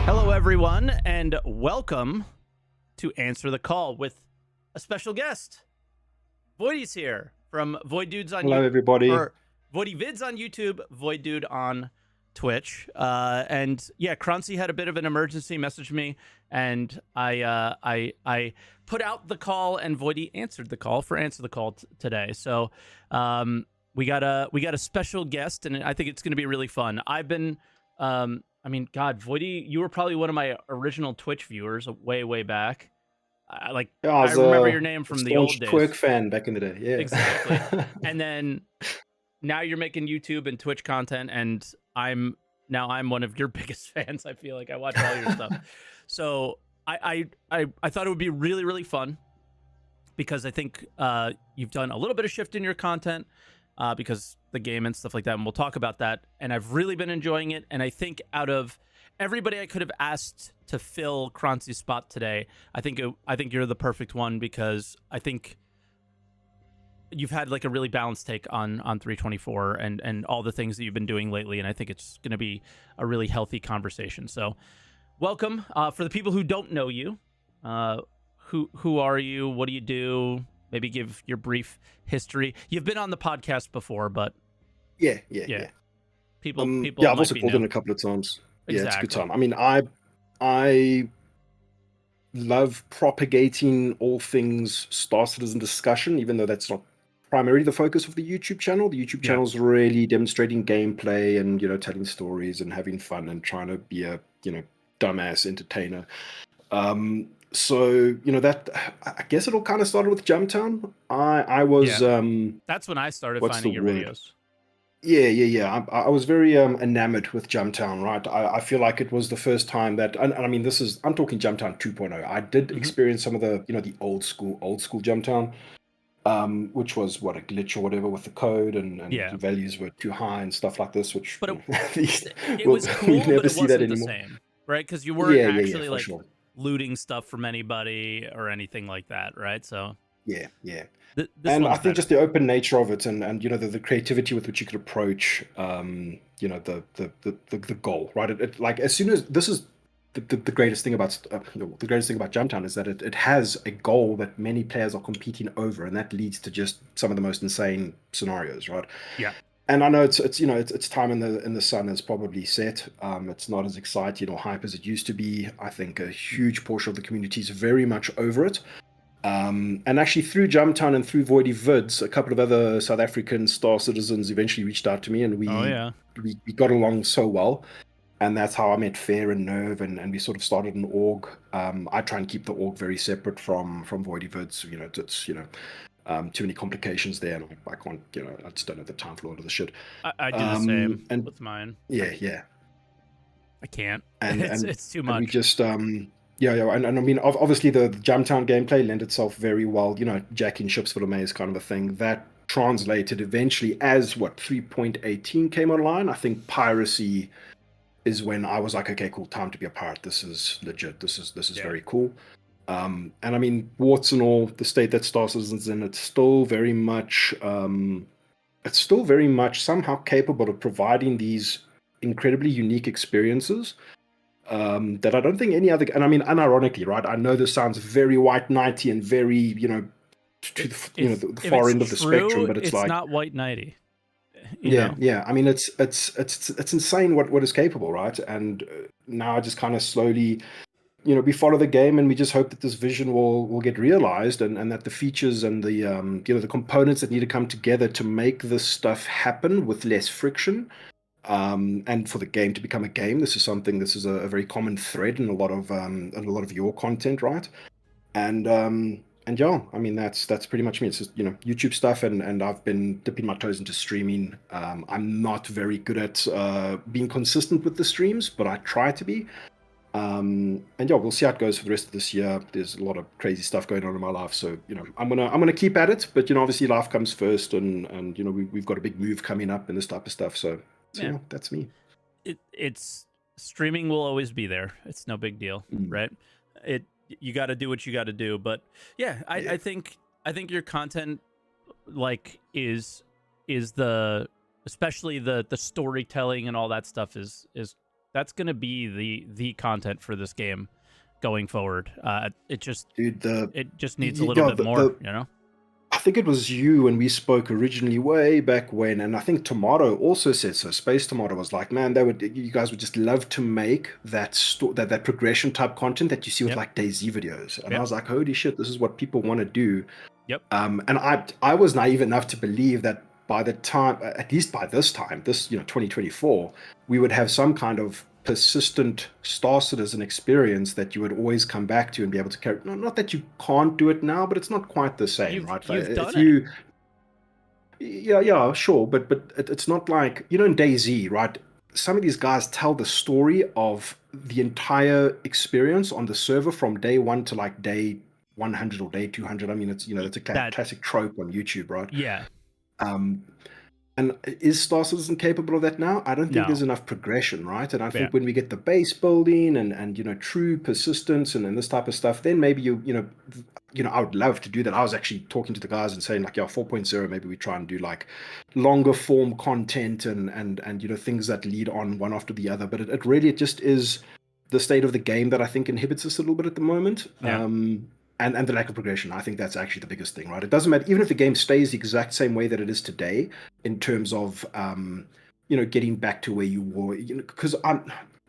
Hello, everyone, and welcome to Answer the Call with a special guest. Voidy's here from Void Dudes on Hello, everybody. or Voidy Vids on YouTube, Void Dude on Twitch. And yeah, Croncy had a bit of an emergency, messaged me, and I put out the call, and Voidy answered the call for Answer the Call today. So we got a special guest, and I think it's going to be really fun. I've been God, Voidy, you were probably one of my original Twitch viewers way back. I remember your name from the old days. Twerk fan back in the day. Yeah, exactly. And then now you're making YouTube and Twitch content, and I'm one of your biggest fans. I feel like I watch all your stuff. So I thought it would be really fun because I think you've done a little bit of shift in your content because the game and stuff like that, and we'll talk about that. And I've really been enjoying it. And I think out of everybody I could have asked to fill Croncy's spot today, I think you're the perfect one, because I think you've had like a really balanced take on 324 and all the things that you've been doing lately, and I think it's going to be a really healthy conversation. So welcome. For the people who don't know you, who are you? What do you do? Maybe give your brief history. You've been on the podcast before, but yeah. People I've also called in a couple of times. Exactly. Yeah, it's a good time. I mean, I love propagating all things Star Citizen discussion, even though that's not primarily the focus of the YouTube channel. The YouTube channel is really demonstrating gameplay and, telling stories and having fun and trying to be a, dumbass entertainer. So, that, I guess it all kind of started with Jumptown. I was... that's when I started finding your videos. Yeah. I was very enamored with Jumptown, right? I feel like it was the first time that, and I mean, I'm talking Jumptown 2.0. I did experience some of the, the old school Jumptown, which was a glitch or whatever with the code, and the values were too high and stuff like this, which but it was cool, but it wasn't the same, right? Because you weren't actually looting stuff from anybody or anything like that, right? So yeah. And I think just the open nature of it, and the creativity with which you could approach the goal, right? It like, as soon as this is the greatest thing about Jumptown is that it has a goal that many players are competing over, and that leads to just some of the most insane scenarios, right? Yeah. And I know it's time in the sun is probably set. It's not as exciting or hype as it used to be. I think a huge portion of the community is very much over it. And actually, through Jumptown and through Voidy Vids, a couple of other South African Star Citizens eventually reached out to me, and we got along so well. And that's how I met Fair and Nerve, and we sort of started an org. I try and keep the org very separate from Voidy Vids. It's too many complications there, and I can't, I just don't have the time for all of the shit. I do the same with mine. Yeah. I can't. And it's too much. And we just and I mean, obviously the Jumptown gameplay lent itself very well. Jacking ships for the maze kind of a thing. That translated eventually as 3.18 came online. I think piracy is when I was like, okay, cool, time to be a pirate. This is legit. This is very cool. And I mean, warts and all, the state that Star Citizen's in, it's still very much somehow capable of providing these incredibly unique experiences that I don't think any other. And I mean, unironically, right? I know this sounds very white knighty and very, to the far end of the spectrum, but it's like not white knighty. Yeah. I mean, it's insane what is capable, right? And now I just kind of slowly, we follow the game, and we just hope that this vision will get realized, and that the features and the the components that need to come together to make this stuff happen with less friction, and for the game to become a game. This is a very common thread in a lot of your content, right? And yeah, I mean, that's pretty much me. It's just, YouTube stuff, and I've been dipping my toes into streaming. I'm not very good at being consistent with the streams, but I try to be. And yeah, we'll see how it goes for the rest of this year. There's a lot of crazy stuff going on in my life, so I'm gonna keep at it. But obviously life comes first, and we've got a big move coming up and this type of stuff. So that's me. It's streaming will always be there. It's no big deal, right? You got to do what you got to do. But I think your content is the, especially the storytelling and all that stuff is that's gonna be the content for this game going forward. It just Dude, needs a little bit more, you know. I think it was you when we spoke originally, way back when, and I think Tomato also said so. Space Tomato was like, "Man, you guys would just love to make that progression type content that you see with Yep. like DayZ videos." And I Yep. was like, "Holy shit, this is what people want to do." Yep. And I was naive enough to believe that by the time, at least by this time, 2024, we would have some kind of persistent Star Citizen experience that you would always come back to and be able to carry. Not that you can't do it now, but it's not quite the same, right? You've If done it. you, yeah, sure, but it's not like, in DayZ, right? Some of these guys tell the story of the entire experience on the server from day one to like day 100 or day 200. I mean, it's a classic trope on YouTube, right? Yeah. Um, and is Star Citizen capable of that now? I don't think No. there's enough progression, right? And I think Yeah. when we get the base building and true persistence and this type of stuff, then maybe I would love to do that. I was actually talking to the guys and saying like, yeah, 4.0, maybe we try and do like longer form content and things that lead on one after the other. But it really just is the state of the game that I think inhibits us a little bit at the moment. Yeah. And the lack of progression. I think that's actually the biggest thing, right? It doesn't matter, even if the game stays the exact same way that it is today, in terms of getting back to where you were. Because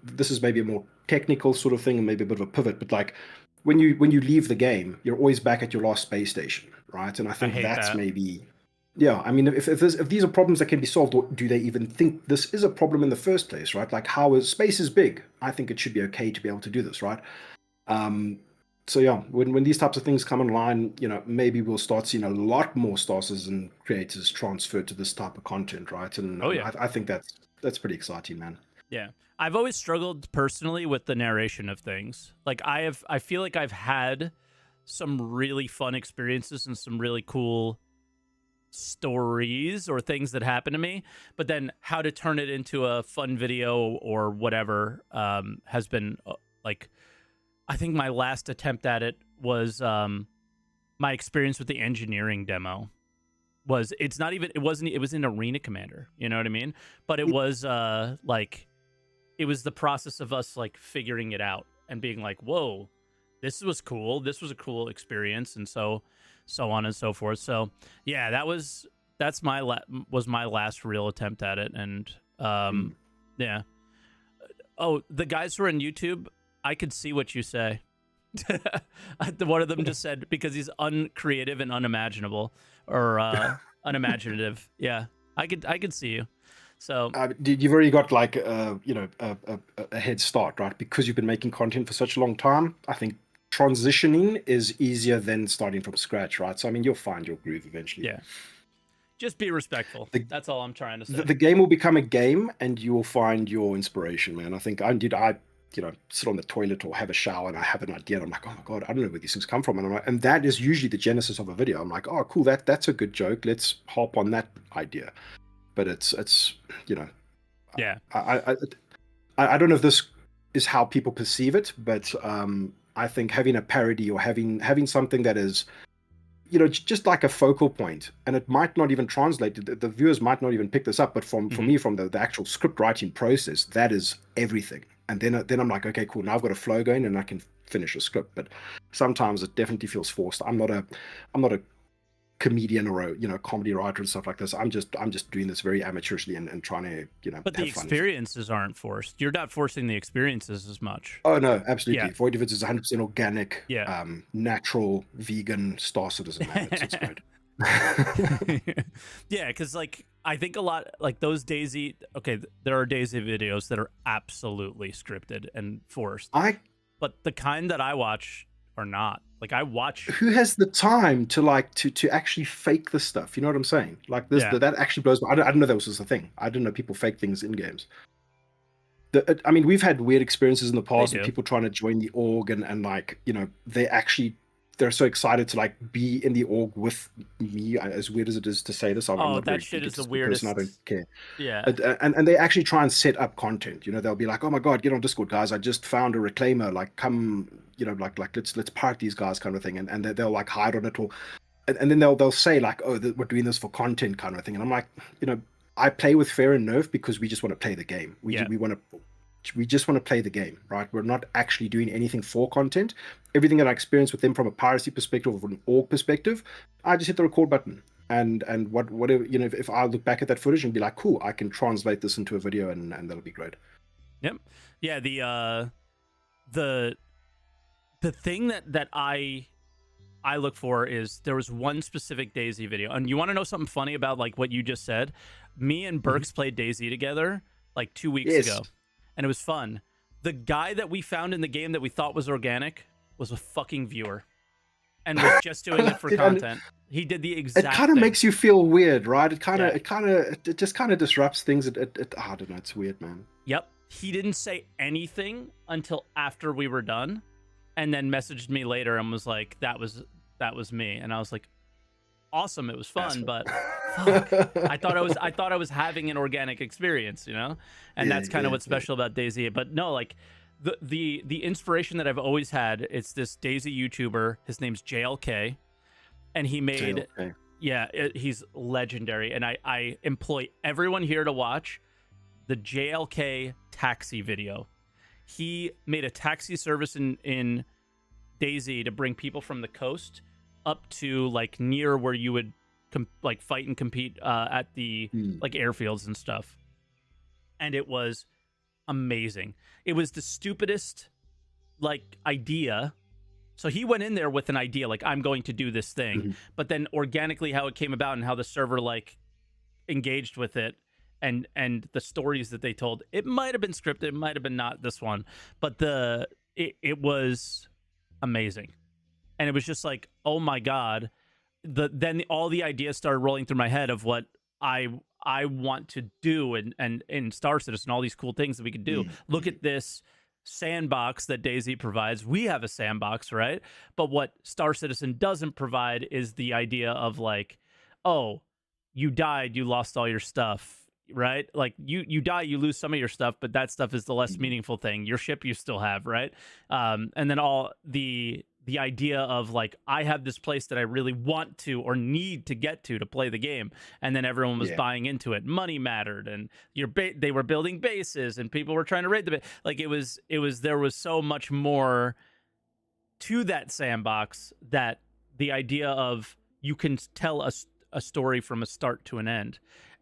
this is maybe a more technical sort of thing and maybe a bit of a pivot, but like when you leave the game, you're always back at your last space station, right? And I think that's maybe. Yeah, I mean, if these are problems that can be solved, or do they even think this is a problem in the first place, right? Like, space is big. I think it should be okay to be able to do this, right? So yeah, when these types of things come online, maybe we'll start seeing a lot more Star Citizen creators transfer to this type of content, right? And I think that's pretty exciting, man. Yeah, I've always struggled personally with the narration of things. Like I feel like I've had some really fun experiences and some really cool stories or things that happen to me, but then how to turn it into a fun video or whatever has been like. I think my last attempt at it was my experience with the engineering demo. It was in Arena Commander, you know what I mean? But it was it was the process of us like figuring it out and being like, whoa, this was cool. This was a cool experience, and so on and so forth. So yeah, was my last real attempt at it, and yeah. Oh, the guys who are on YouTube, I could see what you say. One of them just said because he's uncreative and unimaginable or unimaginative. Yeah, I could see you. So you've already got like a head start, right? Because you've been making content for such a long time. I think transitioning is easier than starting from scratch, right? So I mean, you'll find your groove eventually. Yeah. Just be respectful. That's all I'm trying to say. The game will become a game, and you will find your inspiration, man. I think I sit on the toilet or have a shower and I have an idea and I'm like, oh my God, I don't know where these things come from. And that is usually the genesis of a video. I'm like, oh, cool. That's a good joke. Let's hop on that idea. But it's yeah. I don't know if this is how people perceive it, but I think having a parody or having something that is, just like a focal point, and it might not even translate. The viewers might not even pick this up, but for me, from the actual script writing process, that is everything. And then I'm like, okay, cool. Now I've got a flow going, and I can finish a script. But sometimes it definitely feels forced. I'm not a comedian or a comedy writer and stuff like this. I'm just doing this very amateurishly and trying to But the experiences aren't forced. You're not forcing the experiences as much. Oh no, absolutely. Yeah. Void of It is 100% organic, yeah. Natural, vegan Star Citizen, man. It's great. Yeah, because like I think a lot like those DayZ. Okay, there are DayZ videos that are absolutely scripted and forced. But the kind that I watch are not. Like I watch. Who has the time to actually fake this stuff? You know what I'm saying? Like this, that actually blows me. I didn't know that was a thing. I didn't know people fake things in games. I mean, we've had weird experiences in the past of people trying to join the org and like, they're so excited to like be in the org with me. As weird as it is to say this, I'm not that shit is the weirdest. Person, I don't care. Yeah. And they actually try and set up content. They'll be like, oh my God, get on Discord, guys. I just found a reclaimer. Like, come, like let's park these guys, kind of thing. And they'll like hide on it, or and then they'll say like, oh, we're doing this for content, kind of thing. And I'm like, I play with Fair and Nerf because we just want to play the game. We want to we just want to play the game, right? We're not actually doing anything for content. Everything that I experience with them from a piracy perspective or from an org perspective, I just hit the record button. And whatever, you know, if I look back at that footage and be like, cool, I can translate this into a video, and that'll be great. Yep. Yeah, the thing that I look for is, there was one specific DayZ video, and you want to know something funny about like what you just said? Me and Burks played DayZ together like 2 weeks ago, and it was fun. The guy that we found in the game that we thought was organic was a fucking viewer, and was just doing it for content. He did the exact. It kind of makes you feel weird, right? It kind of, Yeah. it just kind of disrupts things. I don't know. It's weird, man. Yep. He didn't say anything until after we were done, and then messaged me later and was like, that was me. And I was like, awesome, it was fun, but fuck, I thought I was having an organic experience, you know? And that's kind of what's special about DayZ. But no, like the inspiration that I've always had, it's this DayZ YouTuber, his name's JLK, and he made he's legendary, and I employ everyone here to watch the JLK taxi video. He made a taxi service in DayZ to bring people from the coast up to like near where you would like fight and compete at the like airfields and stuff. And it was amazing. It was the stupidest like idea. So he went in there with an idea like, I'm going to do this thing, but then organically how it came about and how the server like engaged with it, and the stories that they told, it might have been scripted, it might have been not this one, but it was amazing. And it was just like, oh my god, then all the ideas started rolling through my head of what I want to do, and in Star Citizen, all these cool things that we could do. Look at this sandbox that DayZ provides. We have a sandbox, right? But what Star Citizen doesn't provide is the idea of like, oh, you died, you lost all your stuff, right? Like you die, you lose some of your stuff, but that stuff is the less meaningful thing. Your ship you still have, right? And then all the idea of like, I have this place that I really want to or need to get to play the game, and then everyone was buying into it. Money mattered, and they were building bases, and people were trying to raid the base. Like it was there was so much more to that sandbox, that the idea of you can tell a story from a start to an end.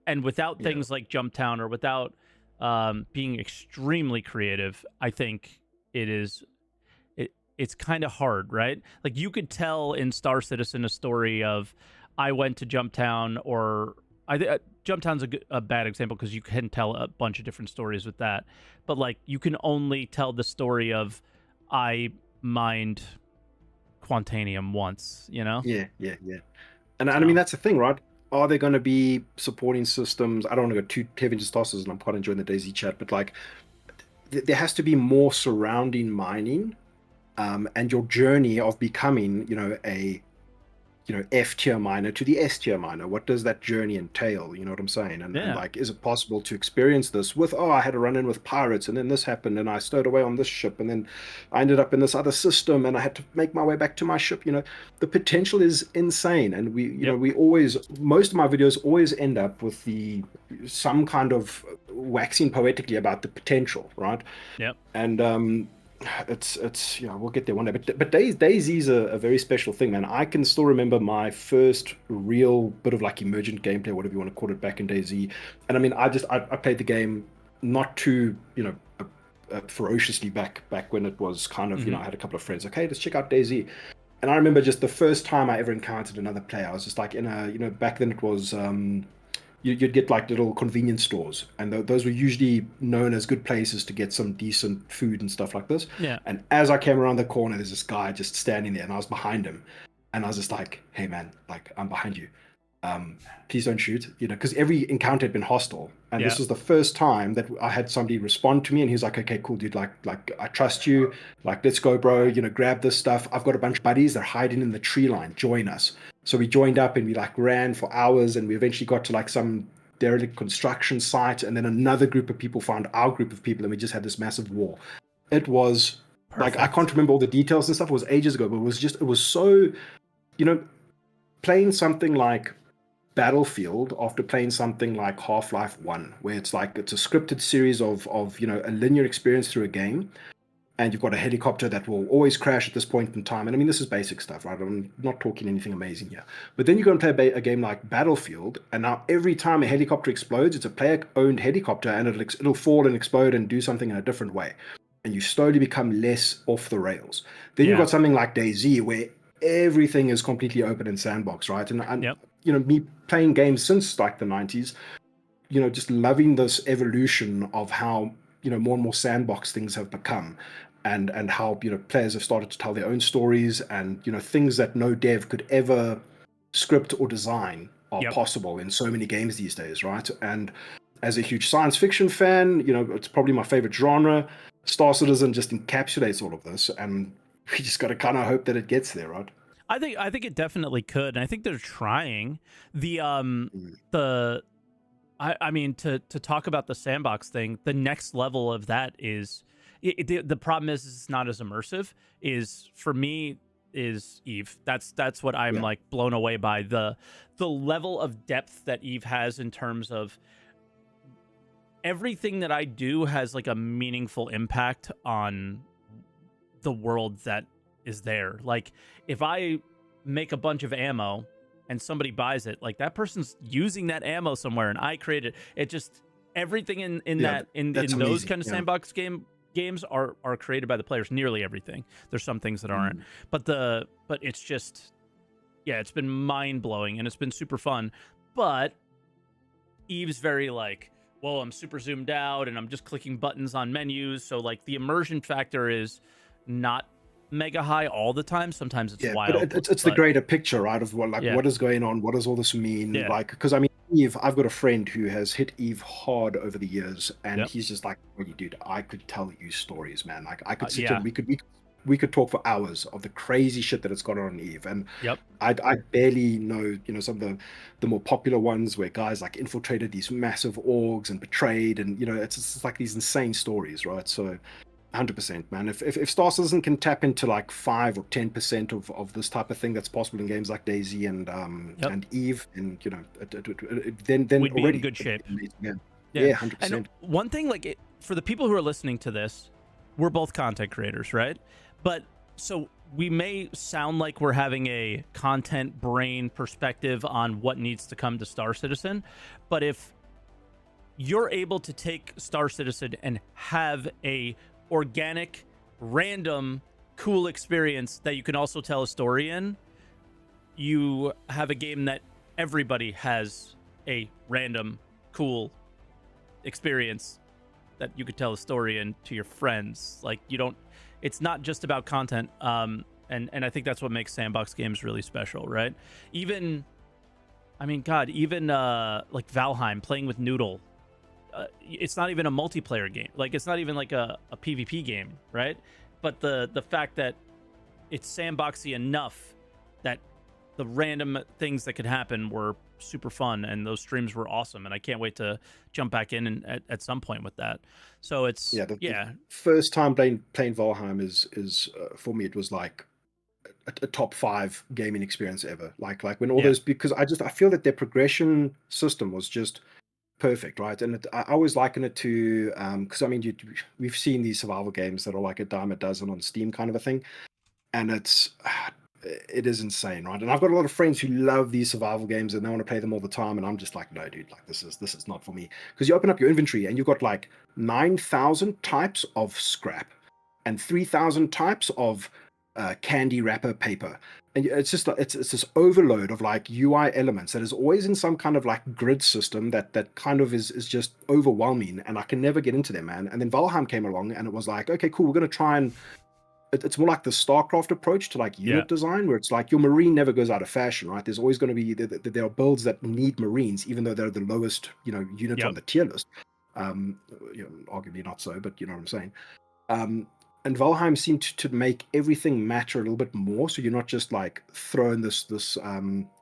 And without things like Jump Town, or without being extremely creative, I think it's kind of hard, right? Like you could tell in Star Citizen a story of, I went to Jump Town, or Jump Town's a bad example because you can tell a bunch of different stories with that. But like you can only tell the story of, I mined Quantanium once, you know? Yeah. And I mean, that's the thing, right? Are there going to be supporting systems? I don't want to go too heavy into Star Citizen, and I'm quite enjoying the DayZ chat, but like there has to be more surrounding mining, and your journey of becoming, a F tier miner to the S tier miner. What does that journey entail? You know what I'm saying? And like, is it possible to experience this with, I had a run in with pirates, and then this happened, and I stowed away on this ship, and then I ended up in this other system, and I had to make my way back to my ship. The potential is insane. And we always, most of my videos always end up with some kind of waxing poetically about the potential, right? Yep. And it's we'll get there one day, but DayZ's a very special thing, man. I can still remember my first real bit of like emergent gameplay, whatever you want to call it, back in DayZ. And I mean, I played the game not too ferociously back when it was kind of I had a couple of friends, okay, let's check out DayZ. And I remember just the first time I ever encountered another player, I was just like in a back then it was you'd get like little convenience stores, and those were usually known as good places to get some decent food and stuff like this. Yeah. And as I came around the corner, there's this guy just standing there, and I was behind him, and I was just like, hey man, like, I'm behind you, please don't shoot, because every encounter had been hostile, and this was the first time that I had somebody respond to me, and he was like, okay, cool, dude, like I trust you, like, let's go, bro, grab this stuff, I've got a bunch of buddies, they're hiding in the tree line, join us. So we joined up, and we like ran for hours, and we eventually got to like some derelict construction site, and then another group of people found our group of people, and we just had this massive war. It was perfect. Like, I can't remember all the details and stuff, it was ages ago, but it was so, playing something like Battlefield after playing something like Half-Life 1, where it's like it's a scripted series of a linear experience through a game, and you've got a helicopter that will always crash at this point in time. And I mean, this is basic stuff, right? I'm not talking anything amazing here. But then you go and play a game like Battlefield, and now every time a helicopter explodes, it's a player-owned helicopter, and it'll fall and explode and do something in a different way. And you slowly become less off the rails. Then you've got something like DayZ, where everything is completely open and sandbox, right? And me playing games since like the 90s, just loving this evolution of how more and more sandbox things have become, and how players have started to tell their own stories, and things that no dev could ever script or design are possible in so many games these days, right? And as a huge science fiction fan, it's probably my favorite genre. Star Citizen just encapsulates all of this, and we just got to kind of hope that it gets there, right? I think it definitely could, and I think they're trying. I mean, to talk about the sandbox thing, the next level of that is the problem is it's not as immersive. Is for me is Eve. That's what I'm like blown away by, the level of depth that Eve has in terms of everything that I do has like a meaningful impact on the world that is there. Like if I make a bunch of ammo and somebody buys it, like that person's using that ammo somewhere and I created it. Just everything in those kind of sandbox games are created by the players. Nearly everything. There's some things that aren't, but it's just, it's been mind blowing and it's been super fun. But Eve's very like, well, I'm super zoomed out and I'm just clicking buttons on menus. So like the immersion factor is not mega high all the time. Sometimes it's wild. But it's the greater picture, right? Of what is going on, what does all this mean? Like, because I mean, Eve, I've got a friend who has hit Eve hard over the years, and he's just like, "Well, dude, I could tell you stories, man. Like, I could sit and we could talk for hours of the crazy shit that it's got on Eve." And I barely know, some of the more popular ones where guys like infiltrated these massive orgs and betrayed, and it's like these insane stories, right? So 100%, man. If Star Citizen can tap into like 5 or 10% of this type of thing that's possible in games like DayZ and Eve, and then we'd be already in good shape. Yeah, 100%. And one thing, like for the people who are listening to this, we're both content creators, right? But so we may sound like we're having a content brain perspective on what needs to come to Star Citizen, but if you're able to take Star Citizen and have a organic, random, cool experience that you can also tell a story in, you have a game that everybody has a random, cool experience that you could tell a story in to your friends. Like it's not just about content. And I think that's what makes sandbox games really special, right? Even like Valheim, playing with Noodle. It's not even a multiplayer game. Like it's not even like a PvP game, right? But the fact that it's sandboxy enough that the random things that could happen were super fun, and those streams were awesome, and I can't wait to jump back in and at some point with that. So it's the first time playing Valheim is for me, it was like a top 5 gaming experience ever. Like when all those, because I feel that their progression system was just perfect, right? And I always liken it to because I mean we've seen these survival games that are like a dime a dozen on Steam kind of a thing, and it is insane, right? And I've got a lot of friends who love these survival games and they want to play them all the time, and I'm just like, no, dude, like this is not for me. Because you open up your inventory and you've got like 9,000 types of scrap and 3,000 types of candy wrapper paper, and it's just it's this overload of like UI elements that is always in some kind of like grid system that kind of is just overwhelming, and I can never get into them, man. And then Valheim came along and it was like, okay, cool, we're going to try and it's more like the StarCraft approach to like unit design, where it's like your Marine never goes out of fashion, right? There's always going to be there are builds that need Marines, even though they're the lowest unit on the tier list. Arguably not so, but you know what I'm saying. And Valheim seemed to make everything matter a little bit more, so you're not just like throwing this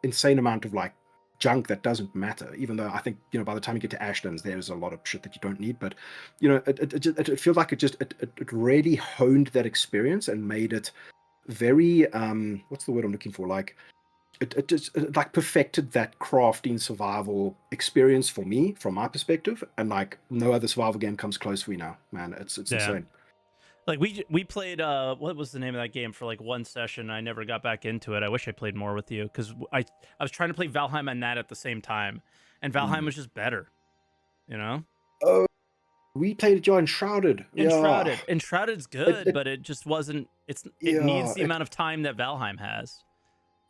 insane amount of like junk that doesn't matter. Even though I think by the time you get to Ashlands, there's a lot of shit that you don't need. But it feels like it really honed that experience and made it very what's the word I'm looking for? Like it just like perfected that crafting survival experience for me from my perspective, and like no other survival game comes close for me now, man. It's Yeah. insane. Like we played what was the name of that game for like one session? I never got back into it. I wish I played more with you because I was trying to play Valheim and that at the same time, and Valheim Mm. was just better, you know. Oh, we played it, John Shrouded. Yeah, Enshrouded's it, good, it but it just wasn't. It yeah needs the amount of time that Valheim has.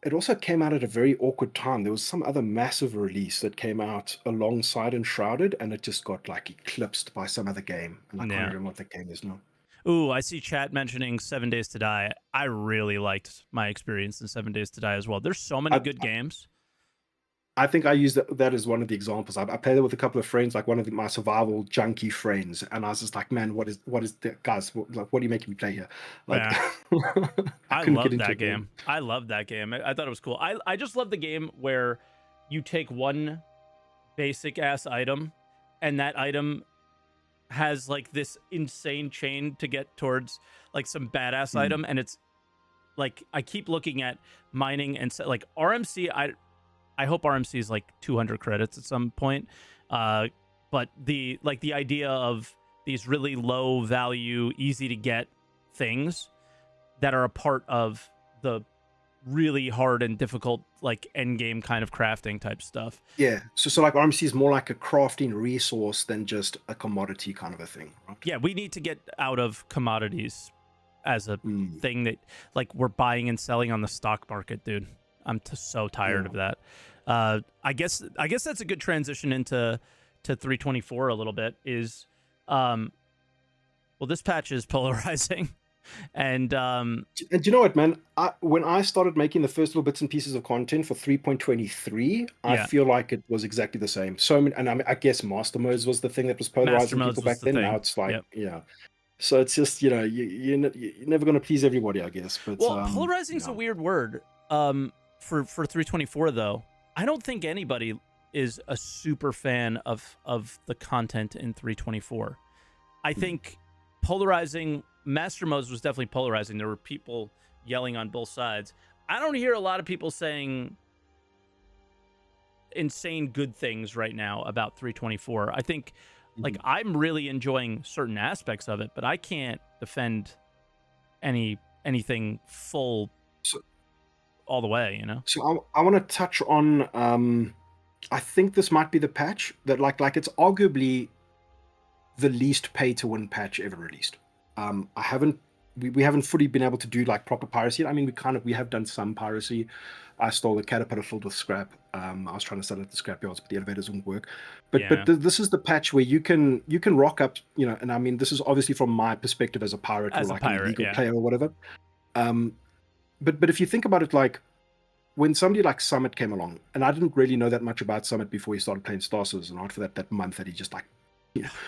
it also came out at a very awkward time. There was some other massive release that came out alongside Enshrouded, and it just got like eclipsed by some other game, and I can't Yeah. remember what that game is now. Ooh, I see chat mentioning 7 Days to Die. I really liked my experience in 7 Days to Die as well. There's so many I, good games. I think I use that as one of the examples. I played it with a couple of friends, like one of my survival junkie friends, and I was just like, "Man, what is the guys? What are you making me play here?" Like, Yeah. I I couldn't get love into that it, man. game. I love that game. I thought it was cool. I just love the game where you take one basic ass item and that item has like this insane chain to get towards like some badass Mm. item, and it's like I keep looking at mining and like RMC. I hope RMC is like 200 credits at some point. But the idea of these really low value, easy to get things that are a part of the really hard and difficult like end game kind of crafting type stuff. Yeah, so like RMC is more like a crafting resource than just a commodity kind of a thing, right? Yeah, we need to get out of commodities as a Mm. thing that like we're buying and selling on the stock market, dude. I'm so tired Yeah. of that. I guess that's a good transition into 324 a little bit. Is well, this patch is polarizing, and And do you know what, man? When I started making the first little bits and pieces of content for 3.23, I yeah, feel like it was exactly the same. So many, and I guess master modes was the thing that was master polarizing modes people was back the then. Now thing. it's like, Yep. yeah. So it's just, you're never going to please everybody, I guess. But Well, polarizing is a yeah. weird word. For 324 though, I don't think anybody is a super fan of the content in 324. I think polarizing master modes was definitely polarizing. There were people yelling on both sides. I don't hear a lot of people saying insane good things right now about 324. I think like I'm really enjoying certain aspects of it, but I can't defend anything full So, all the way, you know? so I want to touch on. I think this might be the patch that like it's arguably the least pay to win patch ever released. I haven't we haven't fully been able to do like proper piracy. I mean, we have done some piracy. I stole a caterpillar filled with scrap. I was trying to sell it at the scrapyards, but the elevators wouldn't work. But Yeah. this is the patch where you can rock up, and I mean this is obviously from my perspective as a pirate As or a like an pirate, illegal yeah. player or whatever. But if you think about it, like when somebody like Summit came along, and I didn't really know that much about Summit before he started playing Star Citizen, right? For that month that he just like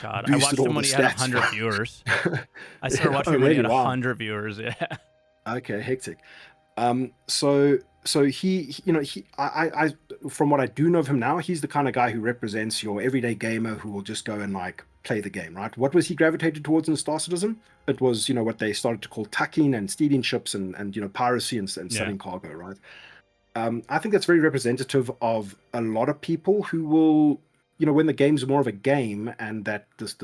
God, I boosted watched all him the when he had stats. 100 viewers. I started watching Oh, him when he really? had Wow. 100 viewers. Yeah. Okay, hectic. So I from what I do know of him now, he's the kind of guy who represents your everyday gamer who will just go and like play the game, right? What was he gravitated towards in Star Citizen? It was, what they started to call tucking and stealing ships and piracy and Yeah. selling cargo, right? I think that's very representative of a lot of people who will, when the game's more of a game and that this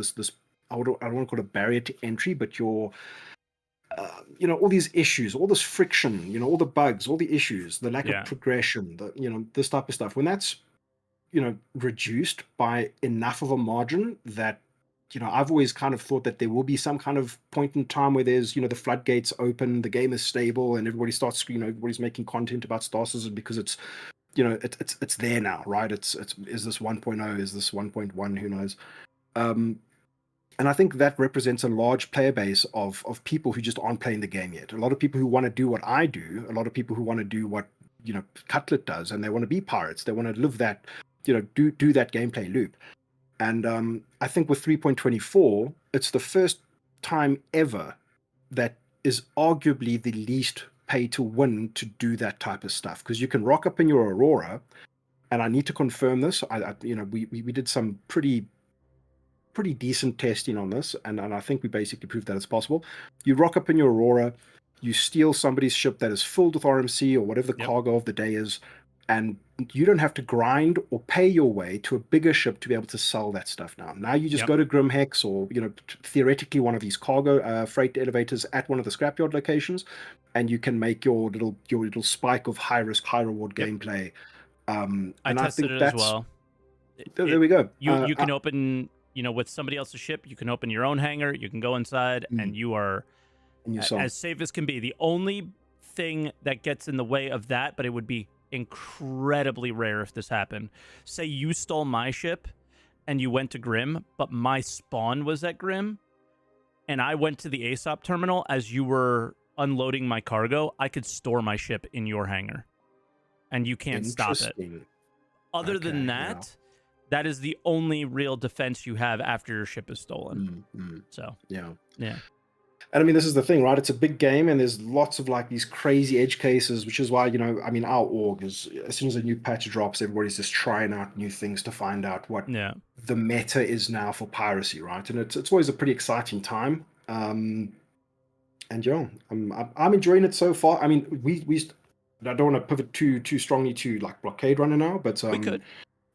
I don't want to call it a barrier to entry, but all these issues, all this friction, all the bugs, all the issues, the lack Yeah. of progression, this type of stuff. When that's, reduced by enough of a margin that, I've always kind of thought that there will be some kind of point in time where there's, the floodgates open, the game is stable, and everybody starts, everybody's making content about Star Citizen because it's, it's there now, right? Is this 1.0? Is this 1.1? Who knows? And I think that represents a large player base of people who just aren't playing the game yet. A lot of people who want to do what I do, a lot of people who want to do what, Cutlet does, and they want to be pirates. They want to live that, do that gameplay loop. And I think with 3.24, it's the first time ever that is arguably the least pay to win to do that type of stuff. Because you can rock up in your Aurora, and I need to confirm this. We did some pretty decent testing on this, and I think we basically proved that it's possible. You rock up in your Aurora, you steal somebody's ship that is filled with RMC or whatever the Yep. cargo of the day is, and you don't have to grind or pay your way to a bigger ship to be able to sell that stuff now. Now you just Yep. go to Grimhex or, theoretically one of these cargo freight elevators at one of the scrapyard locations, and you can make your little spike of high risk, high reward Yep. gameplay. I And I tested think it as that's well. there we go. You can open, with somebody else's ship, you can open your own hangar, you can go inside, and you are and you saw. as safe as can be. The only thing that gets in the way of that, but it would be incredibly rare if this happened. Say you stole my ship and you went to Grim, but my spawn was at Grim, and I went to the ASOP terminal as you were unloading my cargo, I could store my ship in your hangar, and you can't stop it. Other than that, that is the only real defense you have after your ship is stolen. So yeah. And I mean, this is the thing, right? It's a big game, and there's lots of like these crazy edge cases, which is why, our org is, as soon as a new patch drops, everybody's just trying out new things to find out what the meta is now for piracy, right? And it's always a pretty exciting time. And I'm enjoying it so far. I mean, I don't want to pivot too strongly to like Blockade Runner now, but we could.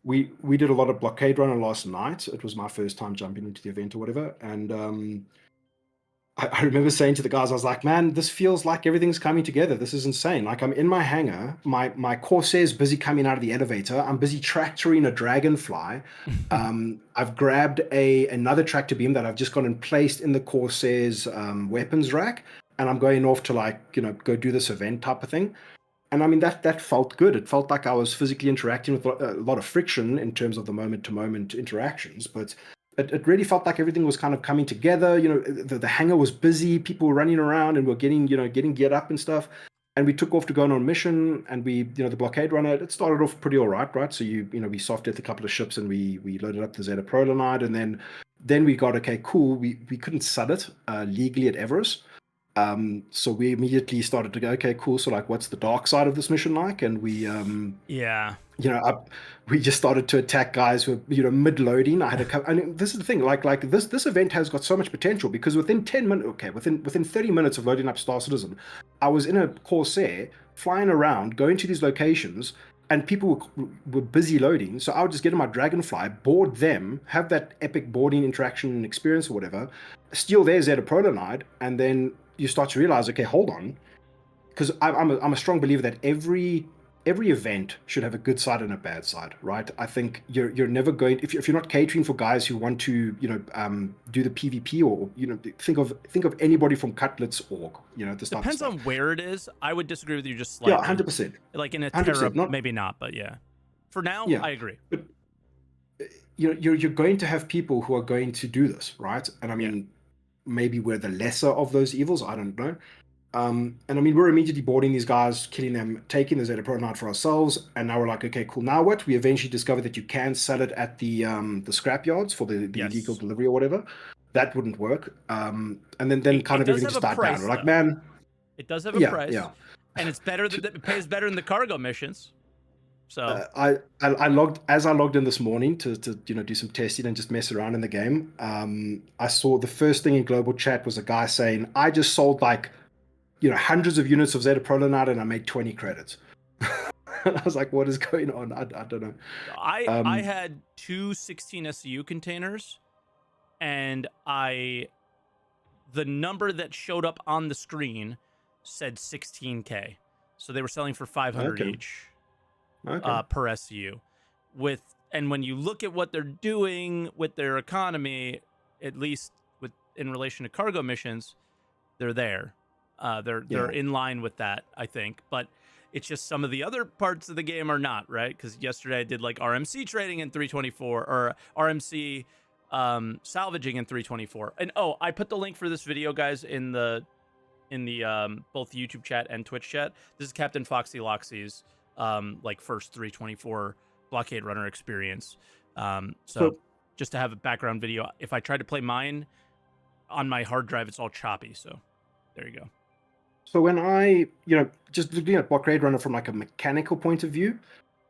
We did a lot of Blockade Runner last night. It was my first time jumping into the event or whatever, and I remember saying to the guys, I was like, man, this feels like everything's coming together. This is insane. Like, I'm in my hangar. My Corsair's busy coming out of the elevator. I'm busy tractoring a Dragonfly. I've grabbed another tractor beam that I've just gone and placed in the Corsair's weapons rack. And I'm going off to go do this event type of thing. And I mean, that felt good. It felt like I was physically interacting with a lot of friction in terms of the moment-to-moment interactions. But it really felt like everything was kind of coming together. The hangar was busy. People were running around and were getting geared up and stuff. And we took off to go on a mission. And the Blockade Runner, it started off pretty all right? So we soft death a couple of ships and we loaded up the Zeta Prolonide. And then we got, okay, cool. We couldn't sell it legally at Everest. So we immediately started to go, okay, cool. So what's the dark side of this mission like? And we, we just started to attack guys who were mid-loading. I had and this is the thing, this event has got so much potential because within 10 minutes, within 30 minutes of loading up Star Citizen, I was in a Corsair flying around, going to these locations, and people were busy loading. So I would just get in my Dragonfly, board them, have that epic boarding interaction experience or whatever, steal their Zeta Prolonide, and then you start to realize, okay, hold on, because I'm a strong believer that every event should have a good side and a bad side, right? I think you're never going, if you're not catering for guys who want to do the PvP or think of anybody from Cutlet's org, this type of Depends stuff. on where it is. I would disagree with you just slightly. Yeah, 100%. Like in a Terra, maybe not, but yeah. For now, I agree. But you're going to have people who are going to do this, right? And I mean, maybe we're the lesser of those evils. I don't know. And I mean, we're immediately boarding these guys, killing them, taking the Zeta Prolonide for ourselves. And now we're like, okay, cool. Now what? We eventually discovered that you can sell it at the scrapyards for the illegal delivery or whatever. That wouldn't work. And then kind of everything just died down. We're like, man, it does have a price. Yeah. And it's better than it pays better than the cargo missions. So I logged in this morning to do some testing and just mess around in the game. I saw the first thing in global chat was a guy saying, I just sold hundreds of units of Zeta Prolonide and I made 20 credits. I was like, what is going on? I don't know. I had 2 16 SCU containers, and the number that showed up on the screen said 16K. So they were selling for 500 each. Per SCU. And when you look at what they're doing with their economy, at least in relation to cargo missions, they're there. They're in line with that, I think. But it's just some of the other parts of the game are not, right? Because yesterday I did RMC trading in 324 or RMC salvaging in 324. And I put the link for this video, guys, in the both YouTube chat and Twitch chat. This is Captain Foxy Loxy's first 324 Blockade Runner experience. So just to have a background video, if I try to play mine on my hard drive, it's all choppy. So there you go. So when I, just looking at Blockade Runner from a mechanical point of view,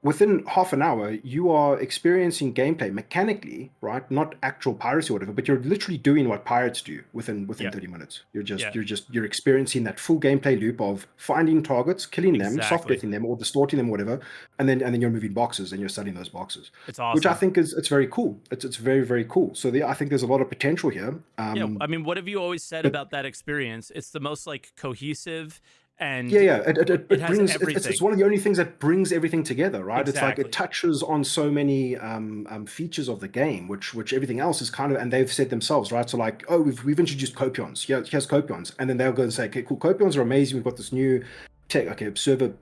within half an hour, you are experiencing gameplay mechanically, right? Not actual piracy or whatever, but you're literally doing what pirates do within Yeah. 30 minutes. You're just Yeah. you're experiencing that full gameplay loop of finding targets, killing them, soft Exactly. deathing them, or distorting them, whatever, and then you're moving boxes and you're studying those boxes, It's which I awesome. think is it's very cool. It's very very cool. So I think there's a lot of potential here. Yeah, I mean, what have you always said But about that experience? It's the most like cohesive, yeah, and yeah. it It has brings it's everything. one of the only things that brings everything together, right? It's like it Exactly. touches on so many features of the game, which everything else is kind of, and they've said themselves, right? So like, oh, we've introduced copions. Yeah, here's copions, and then they'll go and say, okay, cool, copions are amazing. We've got this new tech, okay, server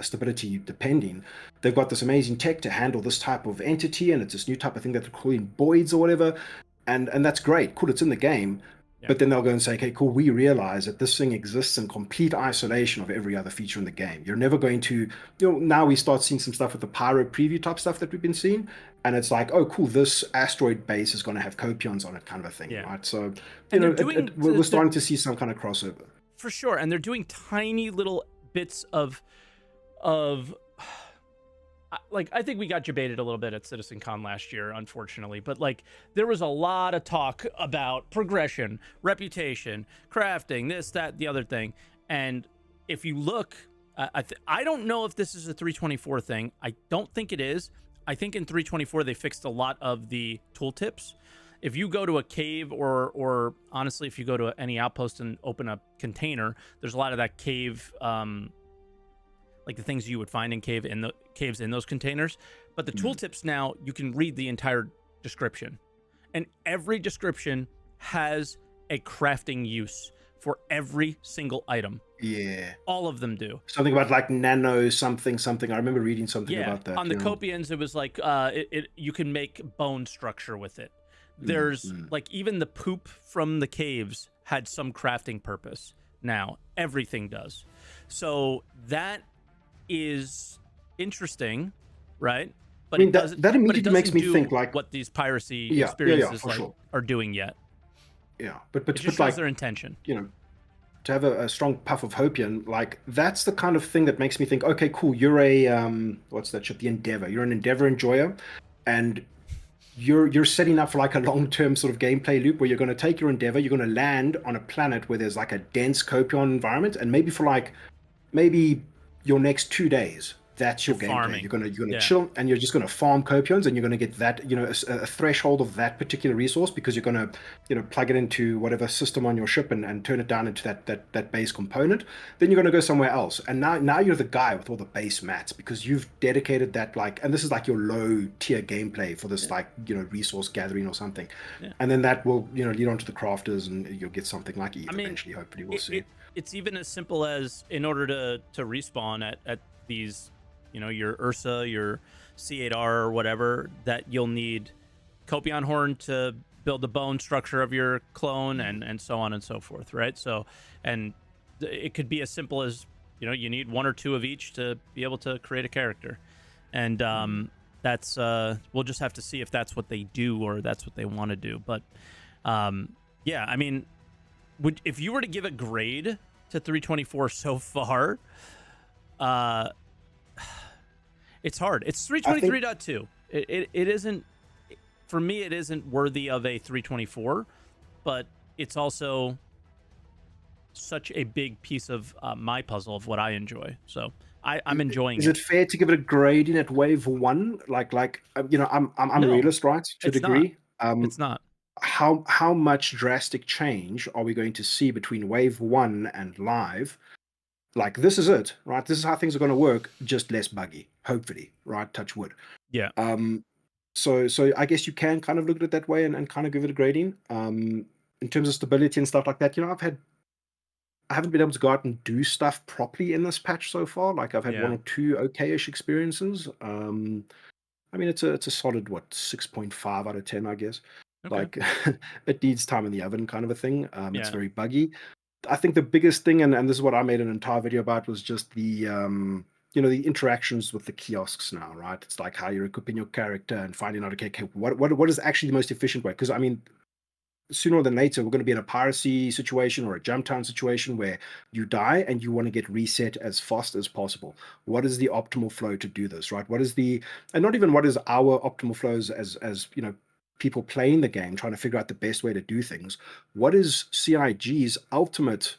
stability depending. They've got this amazing tech to handle this type of entity, and it's this new type of thing that they're calling voids or whatever, and that's great. Cool, it's in the game. Yeah. But then they'll go and say, okay, cool, we realize that this thing exists in complete isolation of every other feature in the game. You're never going to, now we start seeing some stuff with the pyro preview type stuff that we've been seeing. And it's like, oh, cool, this asteroid base is going to have copions on it, kind of a thing, Yeah. right? So, And they're doing we're starting to see some kind of crossover. for sure, and they're doing tiny little bits of like, I think we got debated a little bit at CitizenCon last year, unfortunately, but like there was a lot of talk about progression, reputation, crafting, this, that, the other thing. And if you look, I don't know if this is a 324 thing. I don't think it is. I think in 324 they fixed a lot of the tooltips. If you go to a cave, or honestly, if you go to any outpost and open a container, there's a lot of that cave, like the things you would find in caves in those containers. But the tooltips now, you can read the entire description, and every description has a crafting use for every single item. Yeah. All of them do. Something about like nano something something. I remember reading something Yeah, about that. on the Copians, it was like you can make bone structure with it. There's like even the poop from the caves had some crafting purpose. Now everything does. So that is interesting, right? But I mean, it doesn't. that But it immediately makes doesn't me do think like, what these piracy yeah, experiences for like sure. are doing yet. Yeah, but It just shows like, their intention. To have a strong puff of hopium, like that's the kind of thing that makes me think, okay, cool, you're a what's that ship? The Endeavor. You're an Endeavor enjoyer, and you're setting up for like a long-term sort of gameplay loop where you're going to take your Endeavor, you're going to land on a planet where there's like a dense copion environment, and maybe for like maybe your next 2 days, that's your You're gameplay. farming. You're gonna Yeah. chill, and you're just gonna farm copions, and you're gonna get that, a threshold of that particular resource, because you're gonna, plug it into whatever system on your ship, and turn it down into that base component. Then you're gonna go somewhere else, and now you're the guy with all the base mats, because you've dedicated that, like, and this is like your low tier gameplay for this, like, resource gathering or something. Yeah. And then that will, lead on to the crafters, and you'll get something like Eve eventually. Hopefully, we'll see. It's even as simple as, in order to respawn at these, your Ursa, your C8R or whatever, that you'll need Copion Horn to build the bone structure of your clone, and so on and so forth, right? So, and it could be as simple as, you need one or two of each to be able to create a character. And that's, we'll just have to see if that's what they do or that's what they want to do. But yeah, I mean, if you were to give a grade to 324 so far, it's hard. It's 323.2. It isn't, for me, it isn't worthy of a 324, but it's also such a big piece of my puzzle of what I enjoy. So I'm enjoying it. Is it fair to give it a grading at wave one? I'm No, a realist, right? To a it's not. degree. It's not. How much drastic change are we going to see between wave one and live? Like, this is it, right? This is how things are going to work, just less buggy, hopefully, right? Touch wood. Yeah. So I guess you can kind of look at it that way, and kind of give it a grading. In terms of stability and stuff like that, I haven't been able to go out and do stuff properly in this patch so far. Like, I've had one or two okay-ish experiences. I mean, it's a solid 6.5 out of 10, I guess. Okay. Like, it needs time in the oven, kind of a thing. It's Yeah. very buggy. I think the biggest thing, and this is what I made an entire video about, was just the the interactions with the kiosks now, right? It's like how you're equipping your character and finding out, okay, what is actually the most efficient way? Because I mean, sooner than later we're going to be in a piracy situation or a jump town situation where you die and you want to get reset as fast as possible. What is the optimal flow to do this, right? What is the, and not even what is our optimal flows as you know, people playing the game trying to figure out the best way to do things. What is CIG's ultimate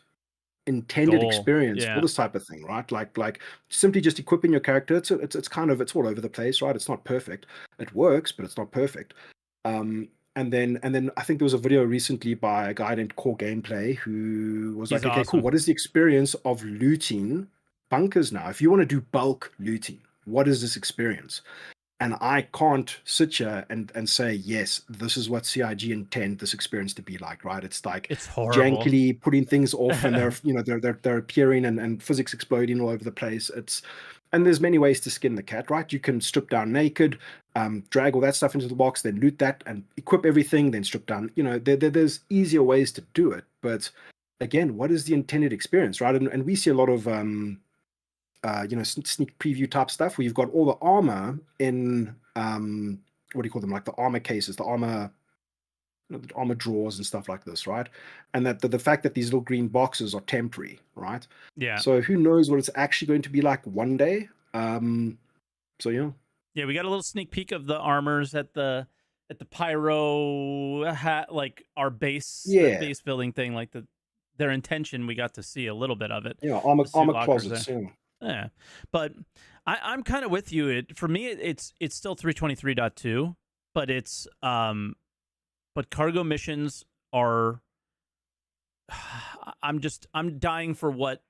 intended Goal. experience for Yeah. this type of thing, right? Like simply just equipping your character. It's kind of, it's all over the place, right? It's not perfect. It works, but it's not perfect. Um, and then I think there was a video recently by a guy named Core Gameplay who was He's like, okay, cool. awesome. What is the experience of looting bunkers now? If you want to do bulk looting, what is this experience? And I can't sit here and say, yes, this is what CIG intend this experience to be like, right? It's like It's horrible. jankily putting things off, and they're, you know, they're appearing and physics exploding all over the place. It's, and there's many ways to skin the cat, right? You can strip down naked, drag all that stuff into the box, then loot that and equip everything, then strip down. You know, there's easier ways to do it, but again, what is the intended experience, right? And we see a lot of you know, sneak preview type stuff where you've got all the armor in what do you call them, like the armor cases, the armor, you know, the armor drawers and stuff like this, right? And that the fact that these little green boxes are temporary, right? Yeah. So who knows what it's actually going to be like one day. So yeah. Yeah, we got a little sneak peek of the armors at the pyro hat, like our base, the Yeah. base building thing, like their intention. We got to see a little bit of it. Yeah, The suit armor lockers closets, there. yeah. Yeah, but I'm kind of with you. For me, it's still 323.2, but it's but cargo missions are. I'm dying for what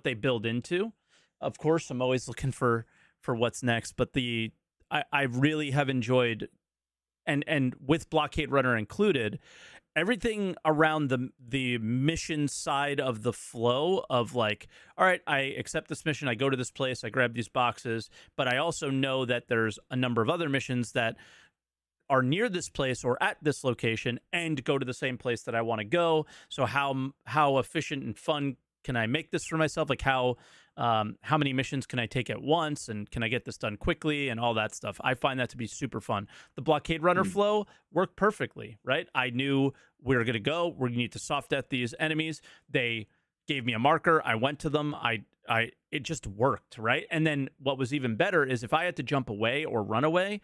they build into. Of course, I'm always looking for what's next, but I really have enjoyed, and with Blockade Runner included, everything around the mission side of the flow of like, all right, I accept this mission, I go to this place, I grab these boxes, but I also know that there's a number of other missions that are near this place or at this location and go to the same place that I want to go. So how efficient and fun can I make this for myself? Like how many missions can I take at once, and can I get this done quickly and all that stuff? I find that to be super fun. The Blockade Runner flow worked perfectly, right? I knew we were going to go. We need to soft death these enemies. They gave me a marker. I went to them. It just worked, right? And then what was even better is if I had to jump away or run away,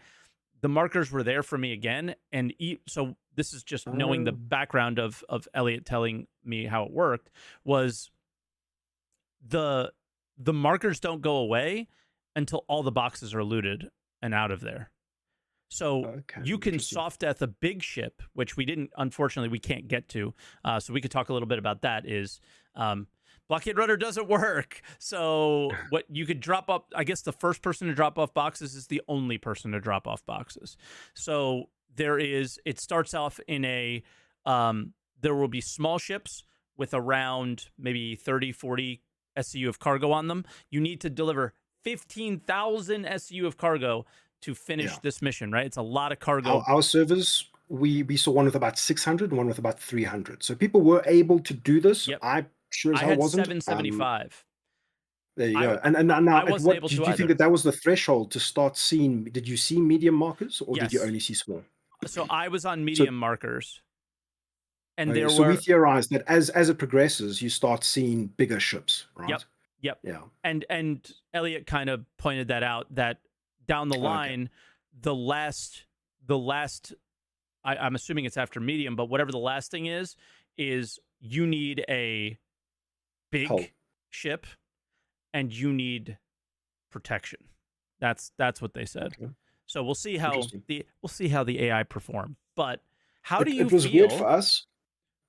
the markers were there for me again. And so this is just knowing the background of Elliot telling me how it worked, was the markers don't go away until all the boxes are looted and out of there. So you can soft death a big ship, which unfortunately we can't get to. So we could talk a little bit about that. Is Blockade Runner doesn't work. So what you could drop up, I guess the first person to drop off boxes is the only person to drop off boxes. So it starts off in there will be small ships with around maybe 30, 40 SCU of cargo on them. You need to deliver 15,000 SCU of cargo to finish this mission, right? It's a lot of cargo. Our servers, we saw one with about 600 and one with about 300. So people were able to do this. Yep. I sure as I hell had wasn't. 775. There you go. And now, I wasn't able did to you think either. that was the threshold to start seeing? Did you see medium markers, or did you Yes. only see small? So I was on medium markers. And Okay, so we theorized that as it progresses, you start seeing bigger ships, right? Yep. Yeah. And Elliot kind of pointed that out, that down the line, the last I'm assuming it's after medium, but whatever the last thing is you need a big ship and you need protection. That's what they said. Okay. So we'll see how the AI perform. But how do you feel? It was weird for us.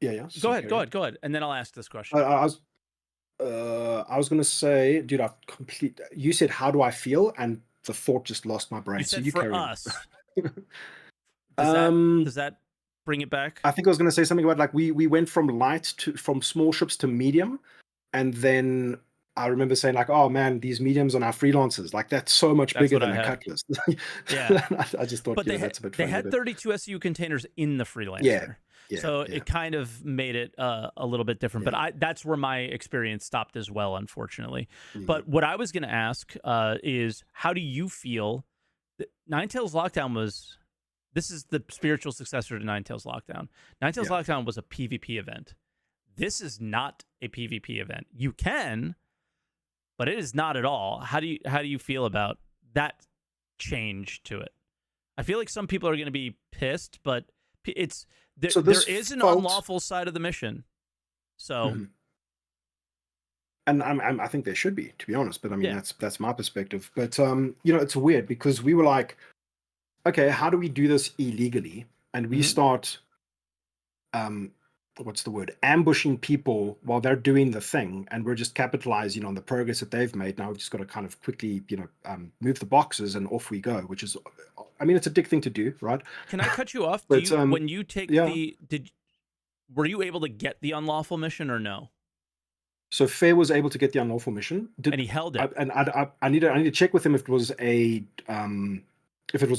Yeah. Go ahead, and then I'll ask this question. I was going to say, dude, you said, how do I feel? And the thought just lost my brain. You said so you for carry us. on. Does that bring it back? I think I was going to say something about like we went from small ships to medium, and then I remember saying like, oh man, these mediums are now freelancers. Like that's so much bigger than a Cutlass. Yeah. I just thought, that's a bit funny. They had 32 SU containers in the Freelancer. So it kind of made it a little bit different. But that's where my experience stopped as well, unfortunately. But what I was going to ask is, how do you feel? Ninetales Lockdown was this is the spiritual successor to Ninetales Lockdown. Ninetales Lockdown was a PvP event. This is not a PvP event. You can, but it is not at all. How do you feel about that change to it? I feel like some people are going to be pissed, but it's there is an unlawful side of the mission. So, and I think there should be, to be honest. But I mean, that's my perspective. But you know, it's weird because we were like, okay, how do we do this illegally? And we start, what's the word? Ambushing people while they're doing the thing, and we're just capitalizing on the progress that they've made. Now we've just got to kind of quickly, you know, move the boxes and off we go. Which is, I mean, it's a dick thing to do, right? Can I cut you off? But, when you take were you able to get the unlawful mission or no? So Fair was able to get the unlawful mission, and he held it. I need to check with him if it was a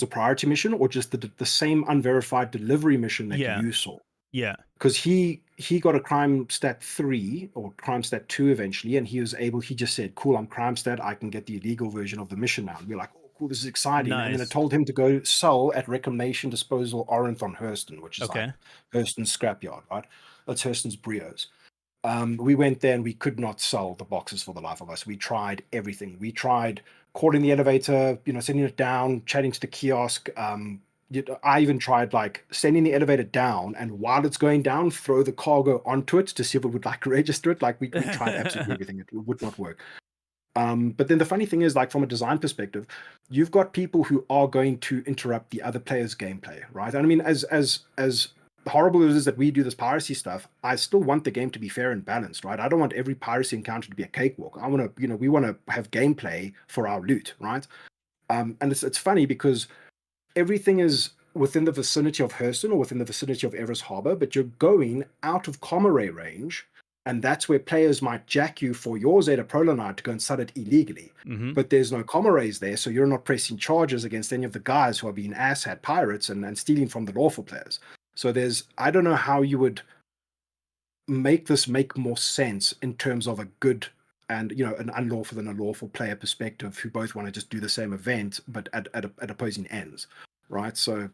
priority mission or just the same unverified delivery mission that you saw. Yeah, because he got a crime stat 3 or crime stat 2 eventually, and he just said, "Cool, I'm crime stat. I can get the illegal version of the mission now." And we're like, "Oh, cool, this is exciting!" Nice. And then it told him to go sell at Reclamation Disposal Orinth on Hurston, which is like Hurston's scrapyard, right? That's Hurston's Brios. We went there and we could not sell the boxes for the life of us. We tried everything. We tried calling the elevator, you know, sending it down, chatting to the kiosk. I even tried like sending the elevator down, and while it's going down, throw the cargo onto it to see if it would like register it. Like we tried absolutely everything. It would not work. But then the funny thing is, like from a design perspective, you've got people who are going to interrupt the other player's gameplay, right? And I mean, as horrible as it is that we do this piracy stuff, I still want the game to be fair and balanced, right? I don't want every piracy encounter to be a cakewalk. I want to, you know, we want to have gameplay for our loot, right? And it's funny because everything is within the vicinity of Hurston or within the vicinity of Everest Harbor, but you're going out of Comaray range, and that's where players might jack you for your Zeta Prolonide to go and sell it illegally. But there's no Comarays there, so you're not pressing charges against any of the guys who are being asshat pirates and stealing from the lawful players. So I don't know how you would make this make more sense in terms of a good and, you know, an unlawful and a lawful player perspective who both want to just do the same event, but at opposing ends. Right, so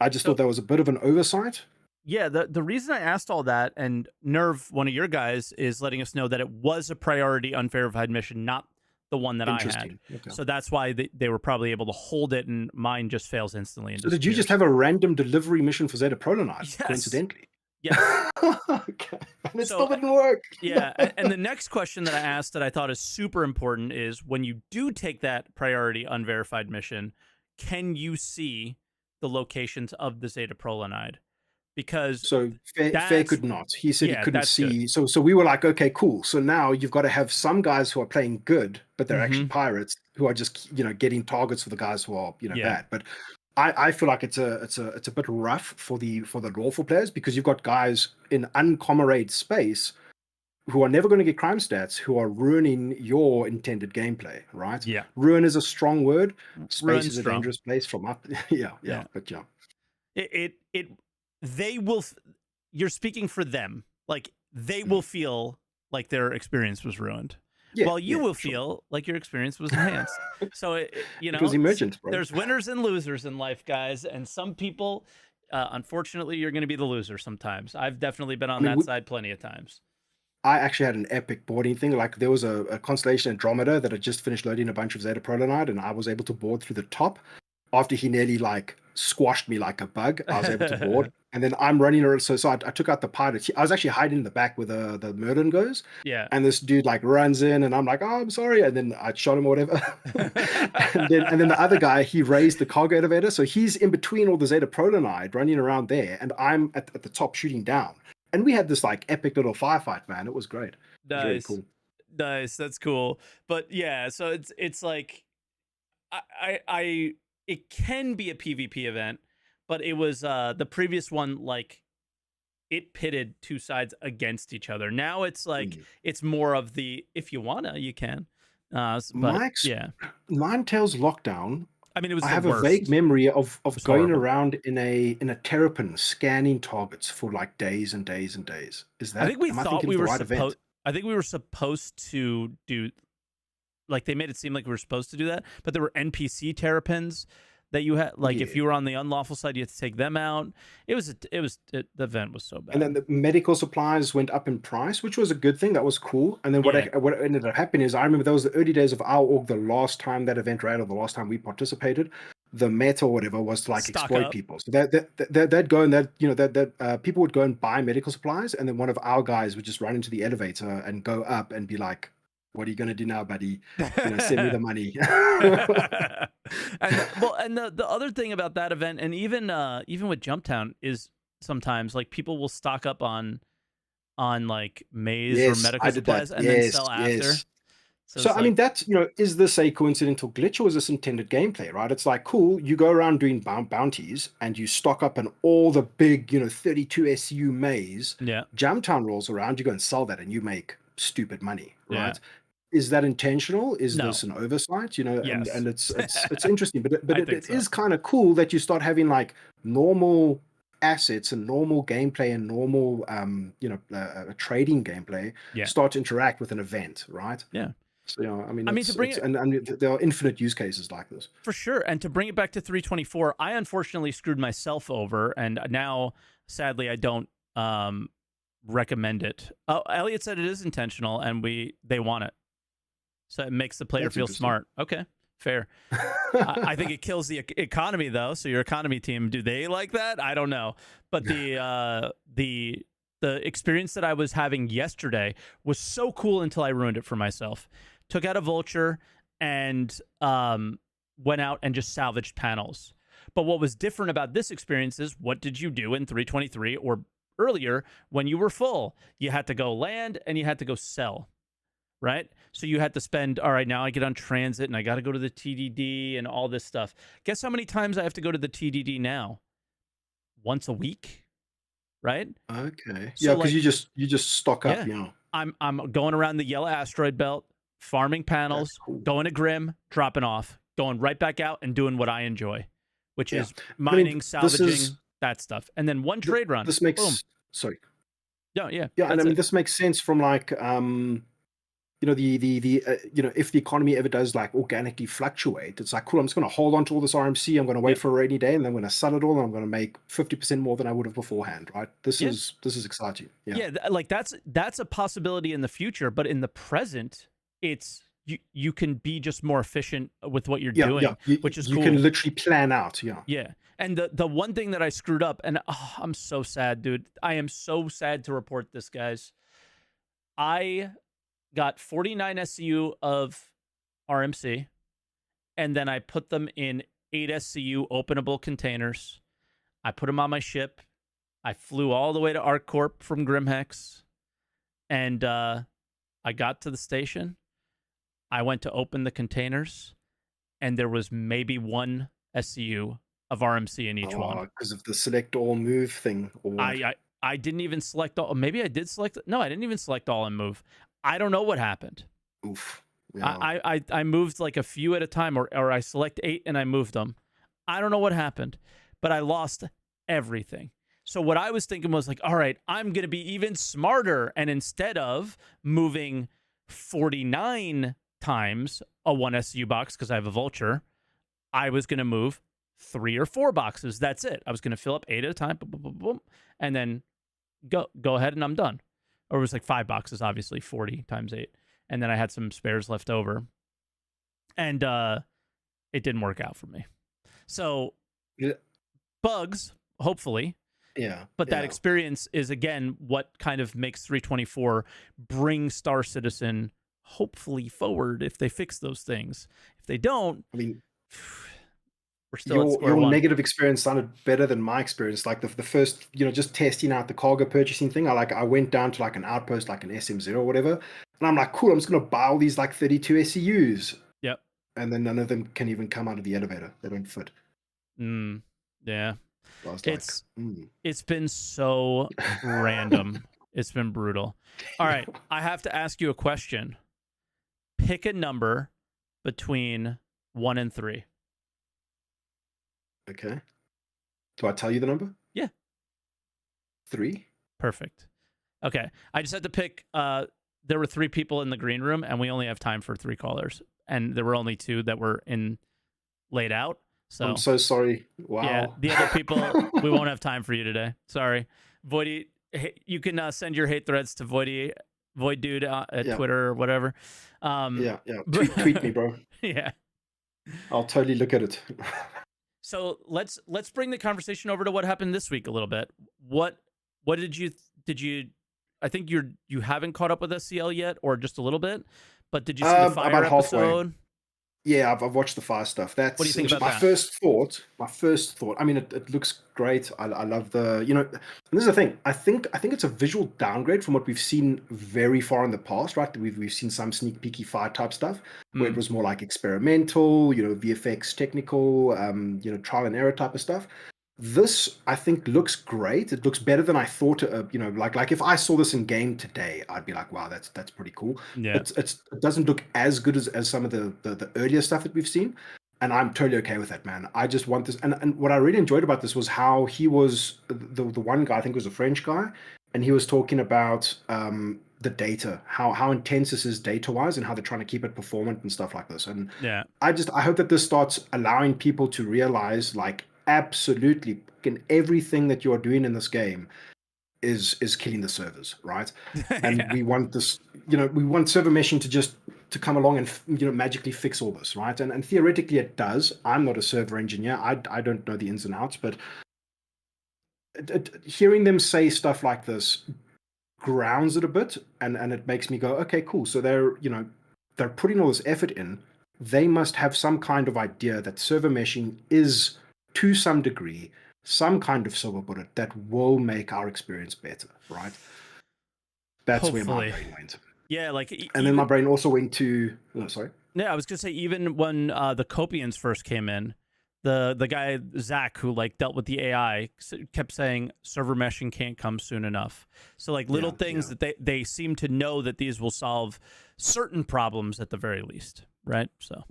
I just thought that was a bit of an oversight. Yeah, the reason I asked all that, and Nerve, one of your guys, is letting us know that it was a priority unverified mission, not the one that I had. Okay. So that's why they were probably able to hold it, and mine just fails instantly. So did you just have a random delivery mission for Zeta Prolonide, coincidentally? Yeah. Okay. And it still didn't work. Yeah, and the next question that I asked that I thought is super important is, when you do take that priority unverified mission, can you see the locations of the Zeta Prolonide? Because Fair could not. He said he couldn't see. Good. So we were like, okay, cool. So now you've got to have some guys who are playing good, but they're actually pirates who are just, you know, getting targets for the guys who are, you know, bad. But I feel like it's a bit rough for the lawful players, because you've got guys in uncommorade space who are never going to get crime stats, who are ruining your intended gameplay, right? Yeah. Ruin is a strong word. Space is a dangerous place from up. Yeah. But they will, you're speaking for them. Like, they will feel like their experience was ruined. Yeah, while you will feel like your experience was enhanced. So, you know, emergent, bro. There's winners and losers in life, guys. And some people, unfortunately, you're going to be the loser sometimes. I've definitely been on that side plenty of times. I actually had an epic boarding thing. Like, there was a Constellation Andromeda that had just finished loading a bunch of Zeta Prolonide, and I was able to board through the top. After he nearly like squashed me like a bug, I was able to board. And then I'm running around. So I took out the pilot. I was actually hiding in the back where the Merlin goes. Yeah. And this dude like runs in, and I'm like, "Oh, I'm sorry." And then I shot him or whatever. and then the other guy, he raised the cargo elevator. So he's in between all the Zeta Prolonide running around there, and I'm at the top shooting down. And we had this like epic little firefight, man. It was great. Nice. It was really cool. Nice. That's cool. But yeah, so it's like it can be a PvP event, but it was the previous one, like, it pitted two sides against each other. Now it's like it's more of the, if you wanna, you can. But Ninetales Lockdown. I mean, it was. I have a vague memory of going around in a terrapin scanning targets for like days and days and days. Is that? I think we thought we were supposed. I think we were supposed to do. Like, they made it seem like we were supposed to do that, but there were NPC terrapins that you had. Like if Yeah. you were on the unlawful side, you had to take them out. The event was so And then bad. the medical supplies went up in price, which was a good thing. That was cool. And then Yeah. what ended up happening is I remember those were the early days of our org, the last time that event ran, or the last time we participated. The meta or whatever was to like Stock exploit up. people. So they'd go and that people would go and buy medical supplies, and then one of our guys would just run into the elevator and go up and be like, "What are you gonna do now, buddy? Send me the money." And the other thing about that event, and even with Jumptown, is sometimes like people will stock up on like maize or Yes, medical I did that. supplies and then Yes, sell after. yes. So So it's I mean, like, that's is this a coincidental glitch or is this intended gameplay? Right? It's like cool. You go around doing bounties and you stock up on all the big 32 SU maize. yeah, Jamtown rolls around, you go and sell that, and you make stupid money. yeah, Right? Is that intentional? Is no, this an oversight? And yes, it's interesting, but I it, think it so. is kind of cool that you start having like normal assets and normal gameplay and normal trading gameplay Yeah, start to interact with an event, right? yeah. So I mean, I mean, to bring it's it and there are infinite use cases like this. for sure, and to bring it back to 324, I unfortunately screwed myself over, and now sadly I don't recommend it. Oh, Elliot said it is intentional, and they want it. So it makes the player That's feel interesting. smart. Okay, fair. I think it kills the economy, though. So your economy team, do they like that? I don't know. But the experience that I was having yesterday was so cool until I ruined it for myself. Took out a vulture and went out and just salvaged panels. But what was different about this experience is, what did you do in 323 or earlier when you were full? You had to go land and you had to go sell. Right? So you had to spend, all right, now I get on transit and I got to go to the TDD and all this stuff. Guess how many times I have to go to the TDD now? Once a week, right? Okay. So Yeah, because like, you just stock up, yeah, I'm going around the yellow asteroid belt, farming That's panels, cool. going to Grim, dropping off, going right back out and doing what I enjoy, which Yeah. is I mean, mining, salvaging, that stuff. And then one trade run. this Boom. makes sorry. Yeah, yeah, Yeah, and I that's mean it. this makes sense from like if the economy ever does like organically fluctuate, it's like cool. I'm just going to hold on to all this RMC. I'm going to wait Yep. for a rainy day, and then I'm going to sell it all, and I'm going to make 50% more than I would have beforehand. Right? This Yeah. is exciting. Yeah. Yeah, like that's a possibility in the future, but in the present, it's you can be just more efficient with what you're doing, which is You cool. can literally plan out. Yeah. Yeah. And the one thing that I screwed up, and I'm so sad, dude. I am so sad to report this, guys. I got 49 SCU of RMC, and then I put them in 8 SCU openable containers. I put them on my ship. I flew all the way to ArcCorp from Grimhex, and I got to the station. I went to open the containers, and there was maybe one SCU of RMC in each one. Because of the select all move thing, or what? I didn't even select all. Maybe I did select. No, I didn't even select all and move. I don't know what happened. Oof. Yeah. I moved like a few at a time, or I select 8 and I moved them. I don't know what happened, but I lost everything. So what I was thinking was like, all right, I'm going to be even smarter. And instead of moving 49 times a 1 SU box, because I have a vulture, I was going to move 3 or 4 boxes. That's it. I was going to fill up 8 at a time, boom, boom, boom, boom, and then go ahead and I'm done. Or it was like 5 boxes, obviously, 40 times 8. And then I had some spares left over. And it didn't work out for me. So Yeah. bugs, hopefully. Yeah. But that experience is, again, what kind of makes 324 bring Star Citizen hopefully forward if they fix those things. If they don't, I mean, we're still at square your one. negative experience sounded better than my experience. Like the first, just testing out the cargo purchasing thing. I went down to like an outpost, like an SM0 or whatever, and I'm like, cool, I'm just gonna buy all these like 32 SCUs. Yep. And then none of them can even come out of the elevator. They don't fit. Yeah. So I was it's been so random. It's been brutal. All right, I have to ask you a question. Pick a number between 1 and 3. Okay. Do I tell you the number? Yeah. 3. Perfect. Okay. I just had to pick. There were 3 people in the green room, and we only have time for 3 callers. And there were only 2 that were laid out. I'm So so sorry. yeah, Wow. the other people, we won't have time for you today. Sorry, Voidy. You can send your hate threads to Voidy, Void Dude at Yeah, Twitter or whatever. yeah. But Tweet me, bro. yeah. I'll totally look at it. So let's bring the conversation over to what happened this week a little bit. What did you? I think you haven't caught up with SCL yet, or just a little bit. But did you see the fire About halfway. episode? Yeah, I've watched the fire stuff. What do you That's think about my that? first thought. My first thought. I mean, it looks great. I love the, and this is the thing. I think it's a visual downgrade from what we've seen very far in the past, right? We've seen some sneak peeky fire type stuff where it Mm, was more like experimental, VFX, technical, trial and error type of stuff. This I think looks great. It looks better than I thought. Like if I saw this in game today, I'd be like, wow, that's pretty cool. yeah. It doesn't look as good as some of the earlier stuff that we've seen, and I'm totally okay with that, man. I just want this, and what I really enjoyed about this was how he was the one guy, I think was a French guy, and he was talking about the data, how intense this is data wise, and how they're trying to keep it performant and stuff like this. And Yeah. I hope that this starts allowing people to realize, like, absolutely everything that you're doing in this game is killing the servers, right? And Yeah. we want this, we want server meshing to come along and magically fix all this, right? And theoretically it does. I'm not a server engineer. I don't know the ins and outs, but hearing them say stuff like this grounds it a bit, and it makes me go, okay, cool. So they're putting all this effort in. They must have some kind of idea that server meshing is, to some degree, some kind of silver bullet that will make our experience better, right? That's where my Hopefully. brain went. Yeah, like And then my brain also went to, oh, sorry. Yeah, I was gonna say even when the Copians first came in, the guy Zach who like dealt with the AI kept saying server meshing can't come soon enough. So like little things that they seem to know that these will solve certain problems at the very least, right? So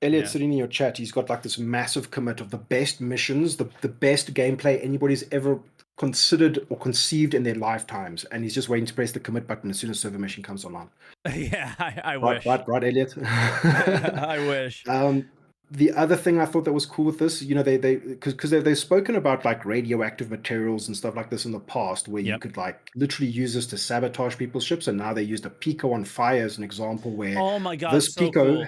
Elliot's sitting in your chat. He's got like this massive commit of the best missions, the best gameplay anybody's ever considered or conceived in their lifetimes, and he's just waiting to press the commit button as soon as server meshing comes online. Yeah, I Right, wish. right, Elliot. I wish. The other thing I thought that was cool with this, because they've spoken about like radioactive materials and stuff like this in the past, where you could like literally use this to sabotage people's ships, and now they used a Pico on fire as an example, where Oh my god, this so Pico, cool.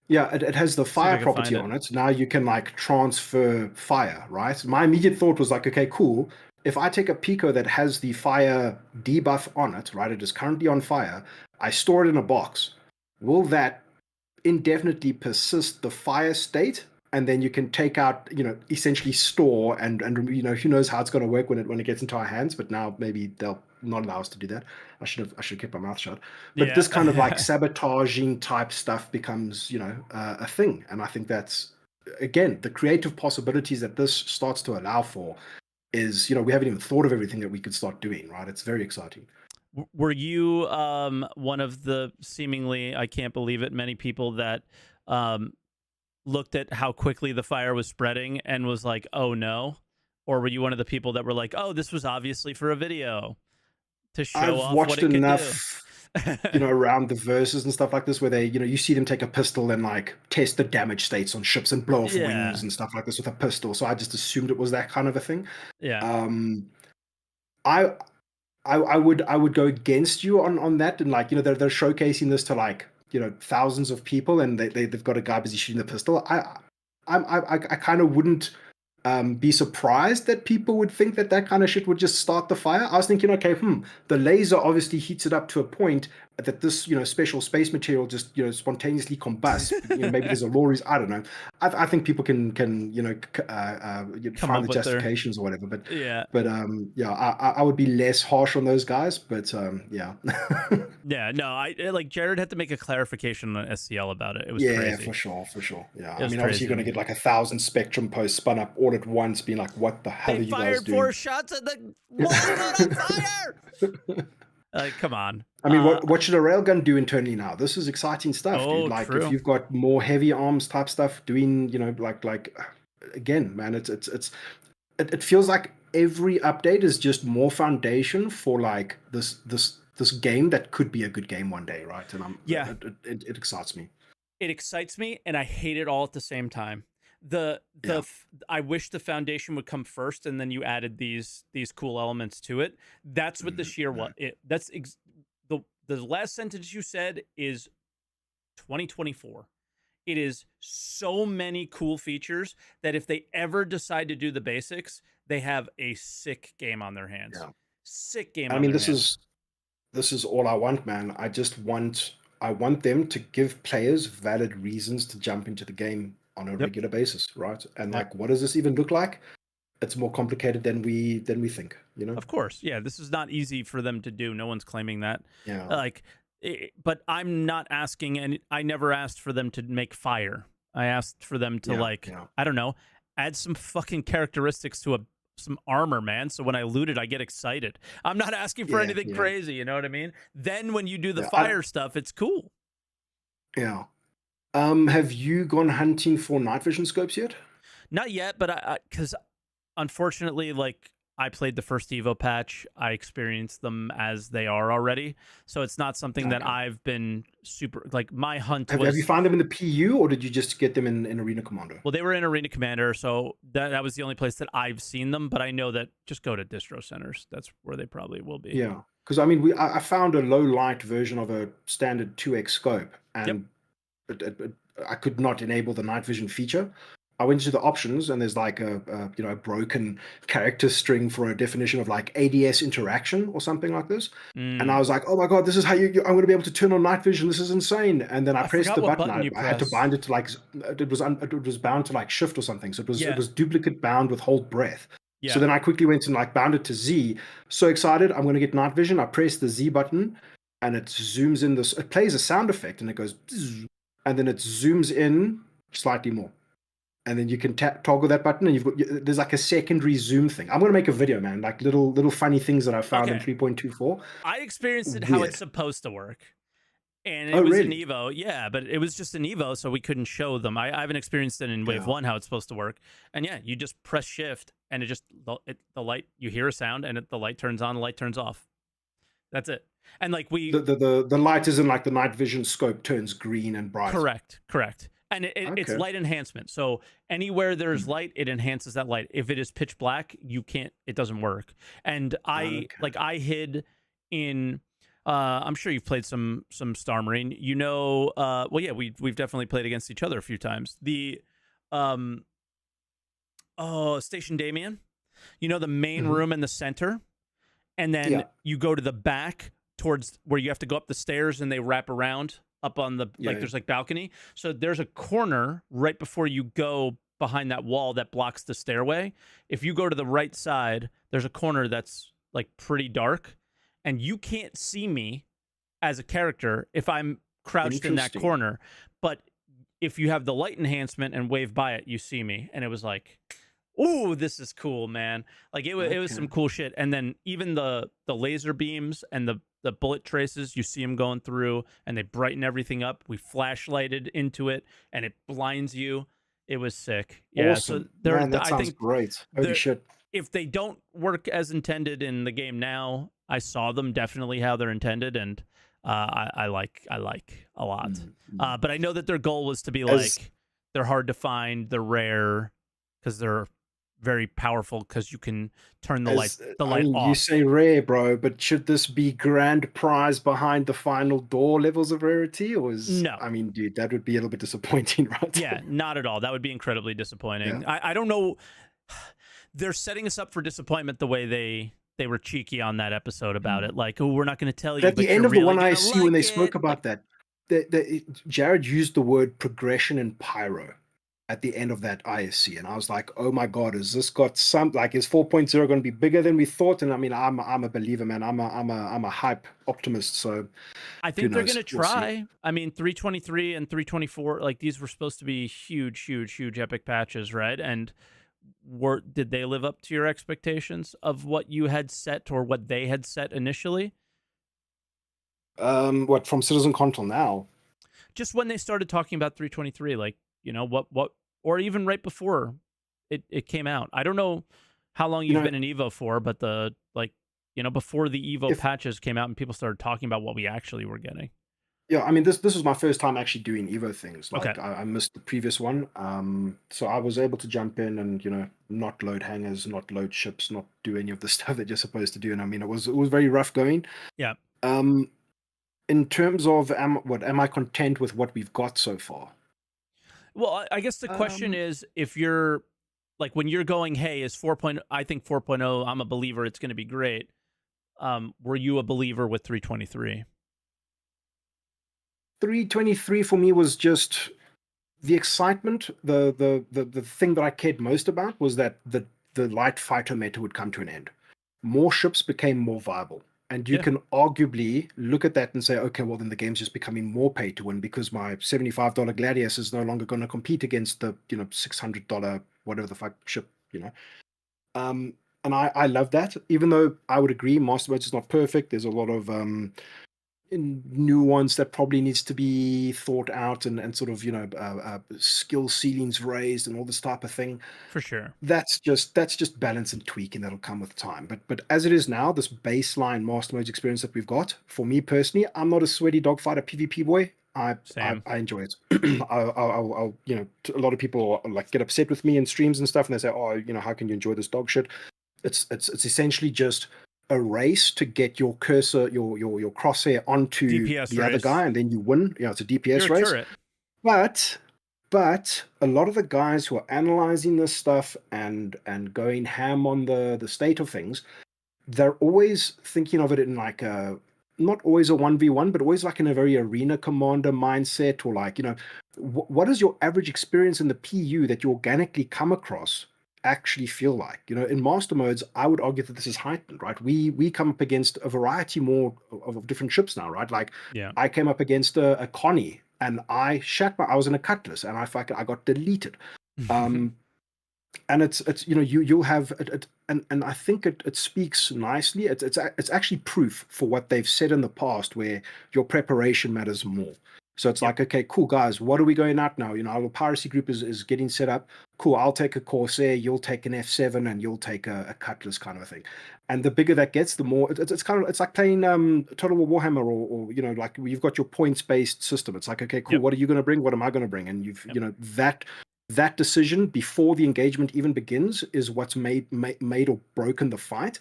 yeah, it has the See if I fire can property find it. on it. Now you can like transfer fire, right? My immediate thought was like, okay, cool. If I take a Pico that has the fire debuff on it, right? It is currently on fire. I store it in a box. Will that indefinitely persist the fire state? And then you can take out, essentially store and who knows how it's going to work when it gets into our hands. But now maybe they'll not allow us to do that. I should have kept my mouth shut. But this kind of like sabotaging type stuff becomes a thing, and I think that's, again, the creative possibilities that this starts to allow for is, we haven't even thought of everything that we could start doing, right? It's very exciting. Were you one of the seemingly, I can't believe it, many people that looked at how quickly the fire was spreading and was like, oh no? Or were you one of the people that were like, oh, this was obviously for a video to show off what it could do? Around the verses and stuff like this, where they, you see them take a pistol and like test the damage states on ships and blow off wings and stuff like this with a pistol. So I just assumed it was that kind of a thing. Yeah. I would go against you on that, and like, they're showcasing this to like, thousands of people, and they've got a guy busy shooting the pistol. I kind of wouldn't be surprised that people would think that kind of shit would just start the fire. I was thinking, okay, the laser obviously heats it up to a point that this, special space material just, spontaneously combusts. Maybe there's a law reason. I don't know. I think people can find the justifications or whatever. But I would be less harsh on those guys. But yeah. Yeah, no, I like Jared had to make a clarification on SCL about it. It was crazy. Yeah, for sure. Yeah, I mean, obviously you're going to get like 1,000 Spectrum posts spun up all at once, being like, "What the hell are you guys doing?" They fired 4 shots and the wall got on fire. Come on. I mean, what should a railgun do internally now? This is exciting stuff, dude. Like, true. if you've got more heavy arms type stuff doing, like again, man, it feels like every update is just more foundation for like this game that could be a good game one day, right? And it excites me. it excites me and I hate it all at the same time. Yeah. I wish the foundation would come first and then you added these cool elements to it. That's what the sheer Mm. what it the last sentence you said is 2024. It is so many cool features that if they ever decide to do the basics, they have a sick game on their hands. Yeah. Sick game I on mean, their hands. this is all I want, man. I want them to give players valid reasons to jump into the game on a Yep. regular basis, right? And Yep. like, what does this even look like? It's more complicated than we think, you know? Of course. Yeah, this is not easy for them to do. No one's claiming that. Yeah. Like but I'm not asking, and I never asked for them to make fire. I asked for them to Yeah. like, Yeah. I don't know, add some fucking characteristics to some armor, man. So when I loot it, I get excited. I'm not asking for Yeah. anything Yeah. crazy, you know what I mean? Then when you do the Yeah. fire stuff, it's cool. Yeah. Have you gone hunting for night vision scopes yet? Not yet, but I because unfortunately, like I played the first Evo patch, I experienced them as they are already, so it's not something that Okay. I've been super like. My hunt Have you was found them in the PU, or did you just get them in Arena Commando? well, they were in Arena Commander, so that was the only place that I've seen them. But I know that just go to distro centers. That's where they probably will be. Yeah, because I mean, I found a low light version of a standard 2x scope, Yep. and I could not enable the night vision feature. I went to the options, and there's like a broken character string for a definition of like ADS interaction or something like this. And I Mm. was like, oh my god, this is how I'm going to be able to turn on night vision. This is insane. And then I I pressed forgot the what button. button you I had to press. bind it to like it was bound to like shift or something. So it Yeah. was duplicate bound with hold breath. So Yeah. then I quickly went and like bound it to Z. So excited, I'm going to get night vision. I press the Z button, and it zooms in this. It plays a sound effect, and it goes, bzz, and then it zooms in slightly more. And then you can toggle that button, and there's like a secondary zoom thing. I'm gonna make a video, man, like little funny things that I found in Okay. 3.24. I experienced it how it's Weird. supposed to work. And Oh, it was an really? Evo, yeah, but it was just an Evo, so we couldn't show them. I haven't experienced it in Wave Yeah. 1 how it's supposed to work. And yeah, you just press shift, and it just the light, you hear a sound, and the light turns on, the light turns off. That's it. And like The light is in like the night vision scope turns green and bright. correct. And it's Okay. light enhancement. So anywhere there's Hmm. light, it enhances that light. If it is pitch black, it doesn't work. And Okay. I hid in I'm sure you've played some Star Marine. You know, well yeah, we've definitely played against each other a few times. The Station Damien. You know the main Mhm. room in the center, and then Yeah. you go to the back towards where you have to go up the stairs and they wrap around up on the Yeah. there's like balcony. So there's a corner right before you go behind that wall that blocks the stairway. If you go to the right side, there's a corner that's like pretty dark, and you can't see me as a character if I'm crouched in that Interesting. corner. But if you have the light enhancement and wave by it, you see me. And it was like, ooh, this is cool, man. Like it was some Okay. cool shit. And then even the laser beams and the bullet traces, you see them going through, and they brighten everything up. We flashlighted into it, and it blinds you. It was sick. Yeah. So Awesome. Man, that I sounds think great. Holy shit. if they don't work as intended in the game now, I saw them definitely how they're intended, and I like a lot. Mm. But I know that their goal was to be As like they're hard to find, they're rare because they're very powerful because you can turn the light I mean, you off. say rare, bro, but should this be grand prize behind the final door levels of rarity, or No. I mean, dude, that would be a little bit disappointing, right? Yeah, not at all. That would be incredibly disappointing. Yeah. I don't know. They're setting us up for disappointment the way they were cheeky on that episode about it. Like, oh, we're not going to tell you. At But the end you're of the really one I gonna see when they like spoke it. about Like, that, Jared used the word progression and pyro at the end of that ISC, and I was like, oh my god, is this got some like is 4.0 going to be bigger than we thought? And I mean, I'm a believer, man. I'm a hype optimist. So I who think they're knows? going to We'll see. try. I mean, 323 and 324, like these were supposed to be huge epic patches, right? And did they live up to your expectations of what you had set or what they had set initially? What from Citizen Control now? Just when they started talking about 323, like, you know, what or even right before it came out. I don't know how long you've been in Evo for, but before the Evo patches came out and people started talking about what we actually were getting. Yeah, I mean, this was my first time actually doing Evo things. Okay. Like I missed the previous one, so I was able to jump in and not load hangers, not load ships, not do any of the stuff that you're supposed to do. And I mean, it was very rough going. Yeah. Um, in terms of am I content with what we've got so far? Well, I guess the question Um, is, if you're like, when you're going, hey, is 4.0, I think 4.0, I'm a believer, it's going to be great. Were you a believer with 323? 323 for me was just the excitement. The thing that I cared most about was that the light fighter meta would come to an end. More ships became more viable. And you Yeah, can arguably look at that and say, okay, well, then the game's just becoming more pay to win because my $75 Gladius is no longer going to compete against the, $600, whatever the fuck ship, Um, and I love that, even though I would agree Master Mode is not perfect. There's a lot of nuance that probably needs to be thought out and sort of, skill ceilings raised and all this type of thing. for sure. That's just balance and tweaking that'll come with time. But as it is now, this baseline Master Modes experience that we've got, for me personally, I'm not a sweaty dogfighter PvP boy. I, Same. I enjoy it. I'll a lot of people like get upset with me in streams and stuff, and they say, "Oh, how can you enjoy this dog shit?" It's essentially just a race to get your cursor, your crosshair onto DPS the other guy, race. and then you win. It's a You're DPS a race. turret. But but a lot of the guys who are analyzing this stuff and going ham on the state of things, they're always thinking of it in like a not always a 1v1, but always like in a very arena commander mindset, or like, what is your average experience in the PU that you organically come across actually feel like? In master modes, I would argue that this is heightened, right? We come up against a variety more of different ships now, right? Like Yeah. I came up against a Connie and I was in a Cutlass and I got deleted. Um, and it's you'll have it, and I think it speaks nicely. It's actually proof for what they've said in the past, where your preparation matters more. So it's Yep. like, okay, cool guys, what are we going out now? Our piracy group is getting set up. Cool, I'll take a Corsair, you'll take an F7, and you'll take a Cutlass kind of a thing. And the bigger that gets, the more it's kind of, it's like playing Total War Warhammer, or like you've got your points based system. It's like, okay, cool, Yep. what are you going to bring? What am I going to bring? And Yep. that decision before the engagement even begins is what's made or broken the fight.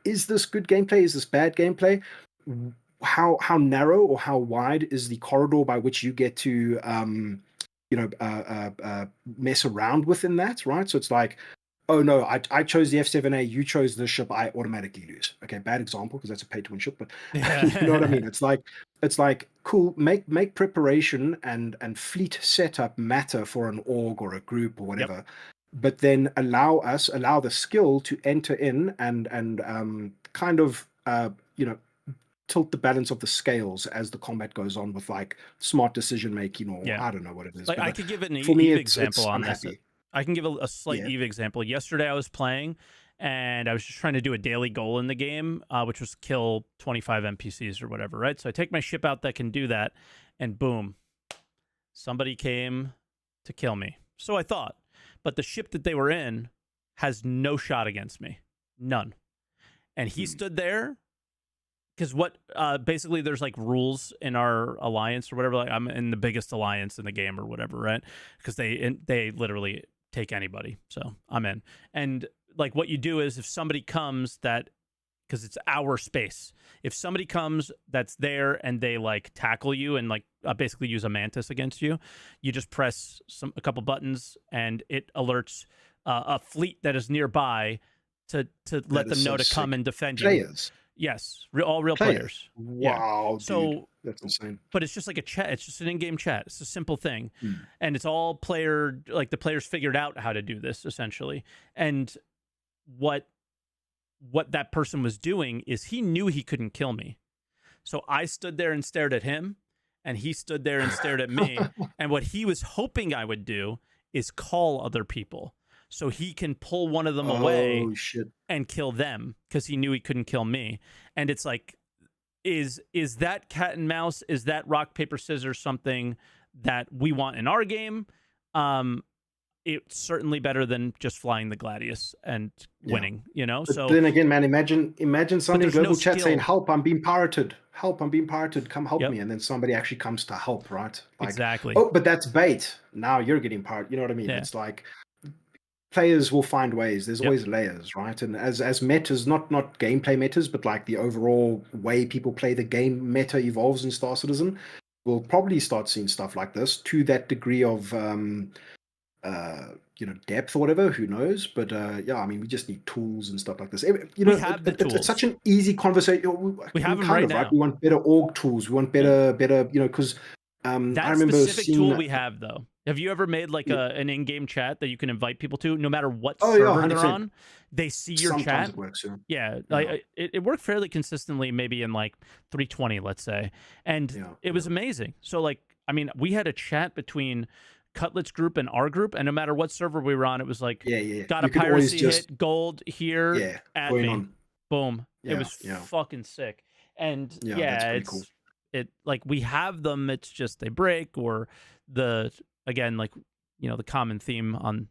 Is this good gameplay? Is this bad gameplay? How narrow or how wide is the corridor by which you get to mess around within that, right? So it's like, oh no, I chose the F7A, you chose this ship, I automatically lose. Okay, bad example because that's a pay to win ship, but you know what I Yeah. mean? It's like cool, make preparation and fleet setup matter for an org or a group or Yep. whatever, but then allow the skill to enter in and kind of tilt the balance of the scales as the combat goes on with like smart decision making, or Yeah. I don't know what it is, Like, but I could give an for me Eve it's example I'm on this. happy. I can give a slight Yeah. Eve example. Yesterday I was playing and I was just trying to do a daily goal in the game, which was kill 25 NPCs or whatever, right? So I take my ship out that can do that, and boom, somebody came to kill me. So I thought, but the ship that they were in has no shot against me. None. And he stood there because basically there's like rules in our alliance or whatever. Like, I'm in the biggest alliance in the game or whatever, right? Because they literally take anybody, so I'm in. And like, what you do is, if somebody comes that, because it's our space, if somebody comes that's there and they like tackle you and like basically use a mantis against you, you just press a couple buttons and it alerts a fleet that is nearby to let That is them know so to come sick. and defend you. Players. Yes, all real Players. players. Yeah. Wow, dude. So, That's insane. but it's just like a chat. It's just an in-game chat. It's a simple thing, Mm. and it's all player. Like, the players figured out how to do this essentially, and what that person was doing is he knew he couldn't kill me. So I stood there and stared at him, and he stood there and stared at me. And what he was hoping I would do is call other people so he can pull one of them away Oh shit. and kill them, because he knew he couldn't kill me. And it's like, is that cat and mouse? Is that rock paper scissors something that we want in our game? it's certainly better than just flying the Gladius and winning, you know? But So then again, man, imagine somebody in there's no global chat saying, skill. "Help, I'm being pirated. Help, I'm being pirated. Come help Yep, me." And then somebody actually comes to help, right? Like, exactly. oh, but that's bait. Now you're getting pirated. You know what I mean? Yeah. It's like players will find ways. There's Yep. always layers, right? And as metas, not gameplay metas, but like the overall way people play the game meta evolves in Star Citizen, we'll probably start seeing stuff like this to that degree of depth or whatever. Who knows? But yeah, I mean, we just need tools and stuff like this. You We know, have the it's such tools. an easy conversation. We I have mean, them kind right of right. now. We want better org tools. We want better, because I That remember specific seeing. tool we have, though. Have you ever made like an in-game chat that you can invite people to, no matter what Oh yeah, server they're 100%. on? They see your Sometimes chat. it works. Yeah, Yeah. it worked fairly consistently, maybe in like 320, let's say, and Yeah. it was amazing. So like, I mean, we had a chat between Cutlet's group and our group, and no matter what server we were on, it was like, Yeah. got a You could always piracy just hit, gold here, add going me, on. boom. It Yeah. was fucking sick, and Yeah, that's yeah, pretty cool. it like we have them. It's just they break, or again, like, you know, the common theme on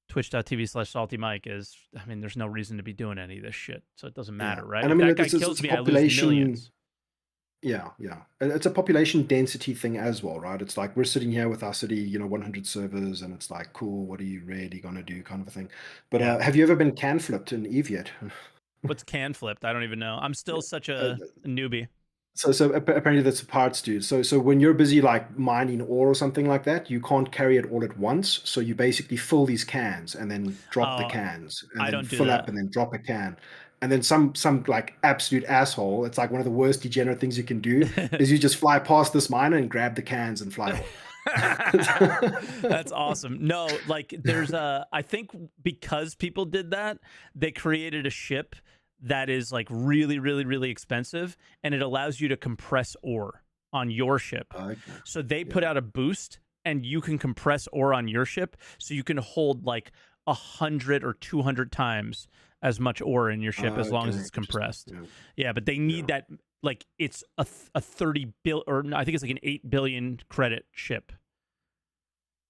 twitch.tv/SaltEMike is, I mean, there's no reason to be doing any of this shit, so it doesn't matter, right? And I If mean, that guy it's kills a me, I lose population. millions. Yeah. And it's a population density thing as well, right? It's like we're sitting here with our city, 100 servers, and it's like, cool, what are you really gonna do, kind of a thing. But Yeah. have you ever been can flipped in Eve yet? What's can flipped? I don't even know. I'm still such a newbie. So apparently that's a parts dude. So when you're busy like mining ore or something like that, you can't carry it all at once. So you basically fill these cans and then drop the Oh, cans and I then don't do fill up that. and then drop a can. And then some like absolute asshole, it's like one of the worst degenerate things you can do is you just fly past this miner and grab the cans and fly off. That's awesome. No, like there's I think because people did that, they created a ship that is like really, really, really expensive, and it allows you to compress ore on your ship. Okay. So they put out a boost, and you can compress ore on your ship, so you can hold like 100 or 200 times as much ore in your ship as long as it's compressed. Yeah, but they need that. Like it's a 30 bill, or I think it's like an 8 billion credit ship.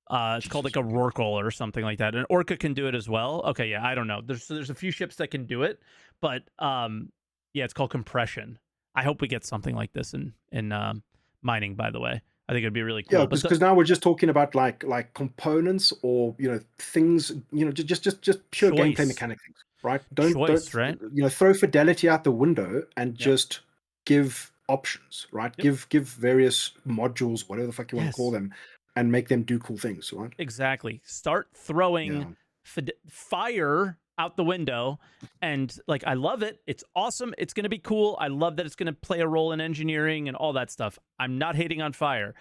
It's called like a Rorqual or something like that. And Orca can do it as well. Okay, yeah, I don't know. There's a few ships that can do it, but yeah, it's called compression. I hope we get something like this in mining. By the way, I think it'd be really cool. Yeah, because now we're just talking about like components or things, just pure gameplay mechanic things, right? Don't right? Throw fidelity out the window and just give options, right? Give various modules, whatever the fuck you want to call them, and make them do cool things, right? Exactly. Start throwing fire out the window, and like, I love it. It's awesome. It's going to be cool. I love that it's going to play a role in engineering and all that stuff. I'm not hating on fire.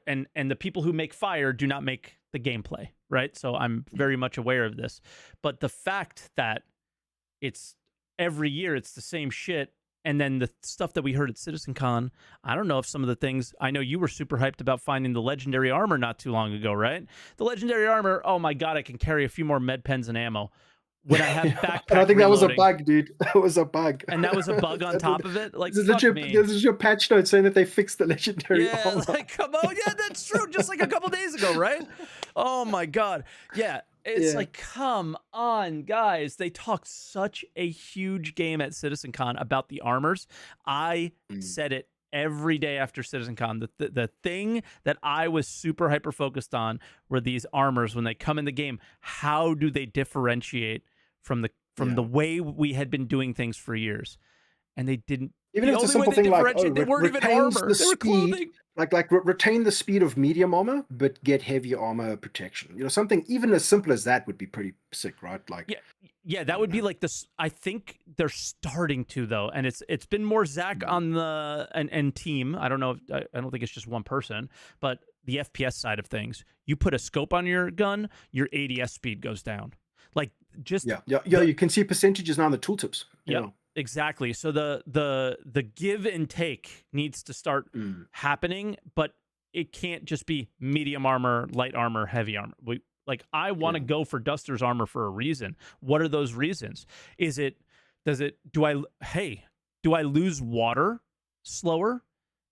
And the people who make fire do not make the gameplay, right? So I'm very much aware of this. But the fact that it's every year it's the same shit, and then the stuff that we heard at CitizenCon, I don't know if some of the things, I know you were super hyped about finding the legendary armor not too long ago, right? The legendary armor, oh my God, I can carry a few more med pens and ammo. When I have backpack and I think reloading, that was a bug, dude. That was a bug. And that was a bug on top of it? Like, this is your patch note saying that they fixed the legendary armor. Like, come on. Yeah, that's true. Just like a couple days ago, right? Oh my God. Yeah. It's like, come on, guys. They talked such a huge game at CitizenCon about the armors. I said it every day after CitizenCon. The thing that I was super hyper focused on were these armors when they come in the game. How do they differentiate from the way we had been doing things for years? And they didn't. Even if it's a simple thing like, they weren't even armor. They were clothing. Like retain the speed of medium armor, but get heavy armor protection. Something even as simple as that would be pretty sick, right? Like, yeah, that would be like this. I think they're starting to, though, and it's been more Zach on the and team. I don't know. I don't think it's just one person, but the FPS side of things. You put a scope on your gun, your ADS speed goes down. Like, just you can see percentages now on the tooltips. Yeah. Exactly. So the give and take needs to start happening, but it can't just be medium armor, light armor, heavy armor. I want to go for Duster's armor for a reason. What are those reasons? Do I lose water slower?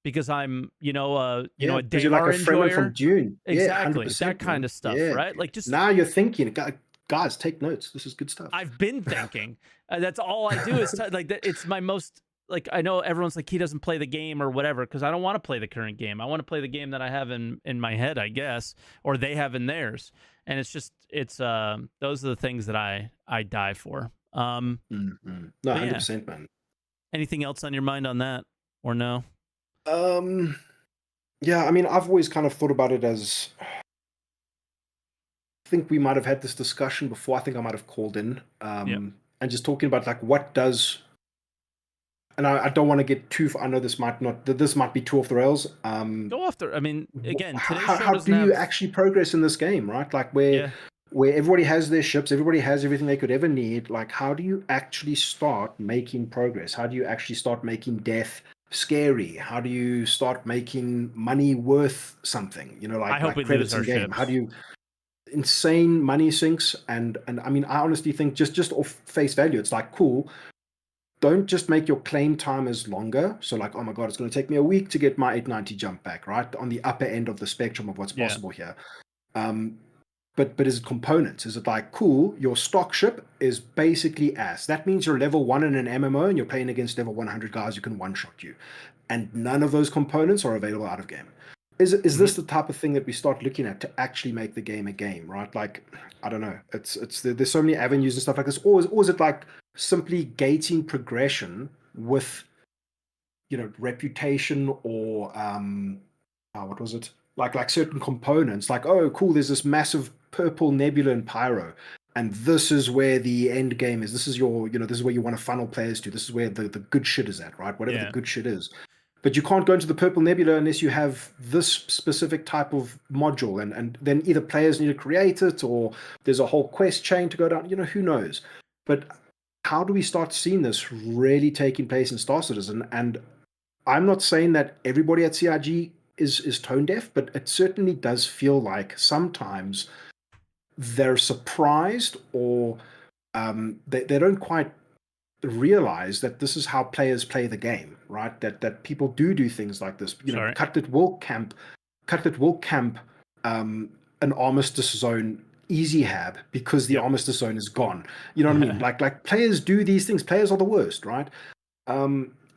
because I'm, Yeah, a because you're like a Daymar Fremen from enjoyer. Dune. Yeah, Exactly, that 100%, kind man. of stuff, Yeah. right? Like, just Now you're thinking, guys, take notes. This is good stuff. I've been thinking. That's all I do is like that. It's my most like I know everyone's like he doesn't play the game or whatever because I don't want to play the current game. I want to play the game that I have in my head, I guess, or they have in theirs. And it's those are the things that I die for. No, But yeah, 100%, man. anything else on your mind on that or no? Um, yeah, I mean, I've always kind of thought about it as I think we might have had this discussion before. I think I might have called in, Yep. and just talking about like what does, and I don't want to get too. I know this might not. This might be too off the rails. Go after. I mean, again, today's show How doesn't do you have. actually progress in this game, right? Like Yeah. where everybody has their ships, everybody has everything they could ever need. Like, how do you actually start making progress? How do you actually start making death scary? How do you start making money worth something? You know, I hope like we lose credits our in game. How do ships. you insane money sinks? And I mean, I honestly think just off face value, it's like cool. Don't just make your claim timers longer. So like, oh my god, it's going to take me a week to get my 890 jump back, right? On the upper end of the spectrum of what's Yeah. possible here. Um, but is it components? Is it like cool? Your stock ship is basically ass. That means you're level 1 in an MMO and you're playing against level 100 guys who can one shot you, and none of those components are available out of game. Is Hmm. this the type of thing that we start looking at to actually make the game a game, right? Like, I don't know. There's so many avenues and stuff like this. Or is it like simply gating progression with reputation or what was it? Like certain components, like, oh cool, there's this massive purple nebula in Pyro, and this is where the end game is. This is this is where you want to funnel players to. This is where the good shit is at, right? Whatever the Yeah. good shit is. But you can't go into the purple nebula unless you have this specific type of module, and then either players need to create it or there's a whole quest chain to go down. Who knows? But how do we start seeing this really taking place in Star Citizen? And I'm not saying that everybody at CIG is tone deaf, but it certainly does feel like sometimes they're surprised or they don't quite realize that this is how players play the game, right? That people do things like this. Sorry. Cutlet will camp an armistice zone easy hab because the Yep. armistice zone is gone. You know what I mean? Like players do these things. Players are the worst, right?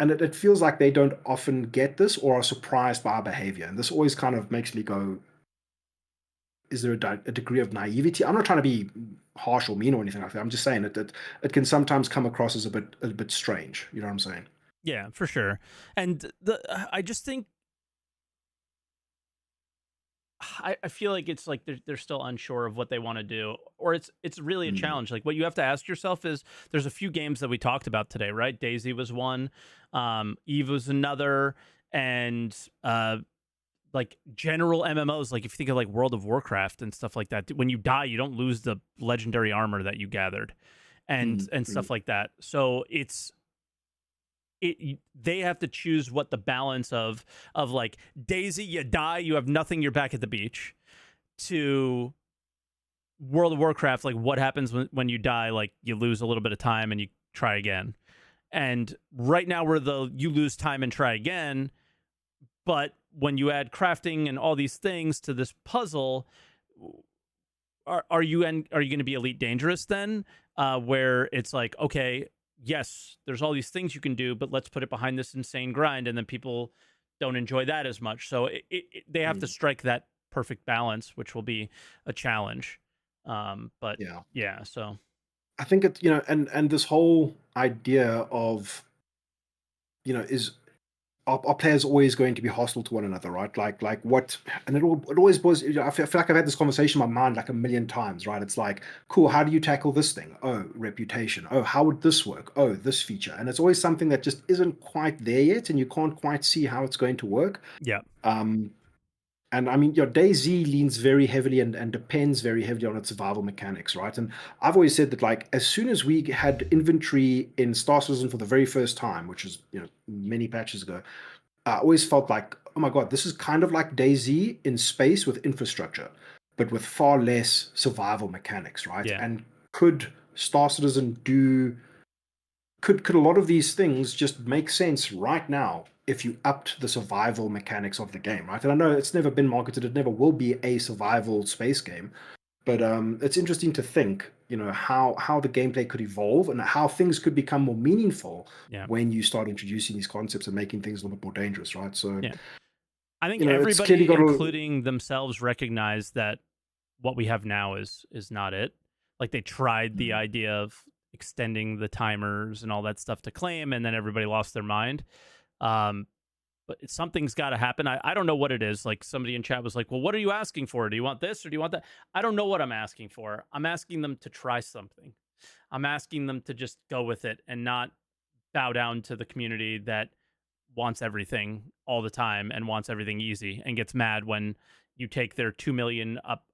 And it feels like they don't often get this or are surprised by our behavior. And this always kind of makes me go, is there a degree of naivety? I'm not trying to be harsh or mean or anything like that. I'm just saying that it can sometimes come across as a bit strange. You know what I'm saying? Yeah, for sure. And I just think I feel like it's like they're still unsure of what they want to do, or it's really a Mm. challenge. Like what you have to ask yourself is, there's a few games that we talked about today, right? Daisy was one, Eve was another, and like general MMOs. Like if you think of like World of Warcraft and stuff like that, when you die, you don't lose the legendary armor that you gathered, and Mm. stuff like that. So they have to choose what the balance of like Daisy, you die, you have nothing, you're back at the beach, to World of Warcraft, like what happens when you die, like you lose a little bit of time and you try again. And right now we're you lose time and try again, but when you add crafting and all these things to this puzzle, are you going to be Elite Dangerous then? Where it's like, okay, yes, there's all these things you can do, but let's put it behind this insane grind, and then people don't enjoy that as much. So they have to Mm. strike that perfect balance, which will be a challenge. But Yeah. yeah, so I think and this whole idea of, is are players always going to be hostile to one another, right? Like what, and it always was. I feel like I've had this conversation in my mind like a million times, right? It's like, cool, how do you tackle this thing? Oh, reputation. Oh, how would this work? Oh, this feature, and it's always something that just isn't quite there yet, and you can't quite see how it's going to work. yeah, Um, and I mean, your DayZ leans very heavily and depends very heavily on its survival mechanics, right? And I've always said that, like, as soon as we had inventory in Star Citizen for the very first time, which was many patches ago, I always felt like, oh my god, this is kind of like DayZ in space with infrastructure, but with far less survival mechanics, right? yeah, And could Star Citizen could a lot of these things just make sense right now if you upped the survival mechanics of the game, right? And I know it's never been marketed, it never will be a survival space game, but it's interesting to think, how the gameplay could evolve and how things could become more meaningful Yeah. when you start introducing these concepts and making things a little bit more dangerous, right? So, Yeah. I think it's clearly everybody, got to. including themselves, recognize that what we have now is not it. Like they tried the idea of extending the timers and all that stuff to claim, and then everybody lost their mind. Um, but something's got to happen. I don't know what it is. Like somebody in chat was like, "Well, what are you asking for? Do you want this or do you want that?" I don't know what I'm asking for. I'm asking them to try something. I'm asking them to just go with it and not bow down to the community that wants everything all the time and wants everything easy and gets mad when you take their 2 million up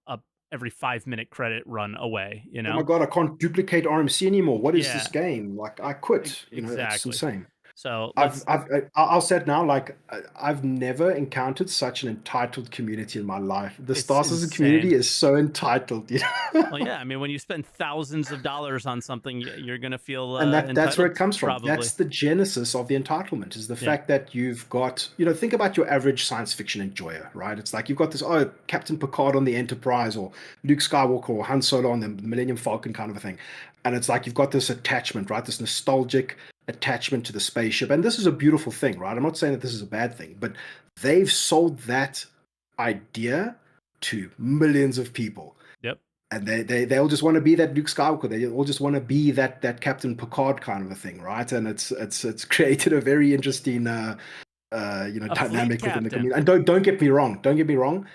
every 5-minute credit run away, you Oh my know? god, I can't duplicate RMC anymore. What is this Yeah, game? Like, I quit. It's exactly. insane. So I've, let's I've, I'll say it now. Like, I've never encountered such an entitled community in my life. The it's Star Citizen community insane. is so entitled, Well, yeah, I mean, when you spend thousands of dollars on something, you're going to feel And that's where it entitled, comes from. probably. That's the genesis of the entitlement, is the Yeah. fact that you've got, think about your average science fiction enjoyer, right? It's like you've got this, Captain Picard on the Enterprise, or Luke Skywalker or Han Solo on the Millennium Falcon kind of a thing. And it's like you've got this attachment, right? This nostalgic attachment to the spaceship. And this is a beautiful thing, right? I'm not saying that this is a bad thing, but they've sold that idea to millions of people, Yep. and they'll just want to be that Luke Skywalker. They all just want to be that Captain Picard kind of a thing, right? And it's created a very interesting A fleet dynamic within the captain. community. And don't get me wrong. Don't get me wrong.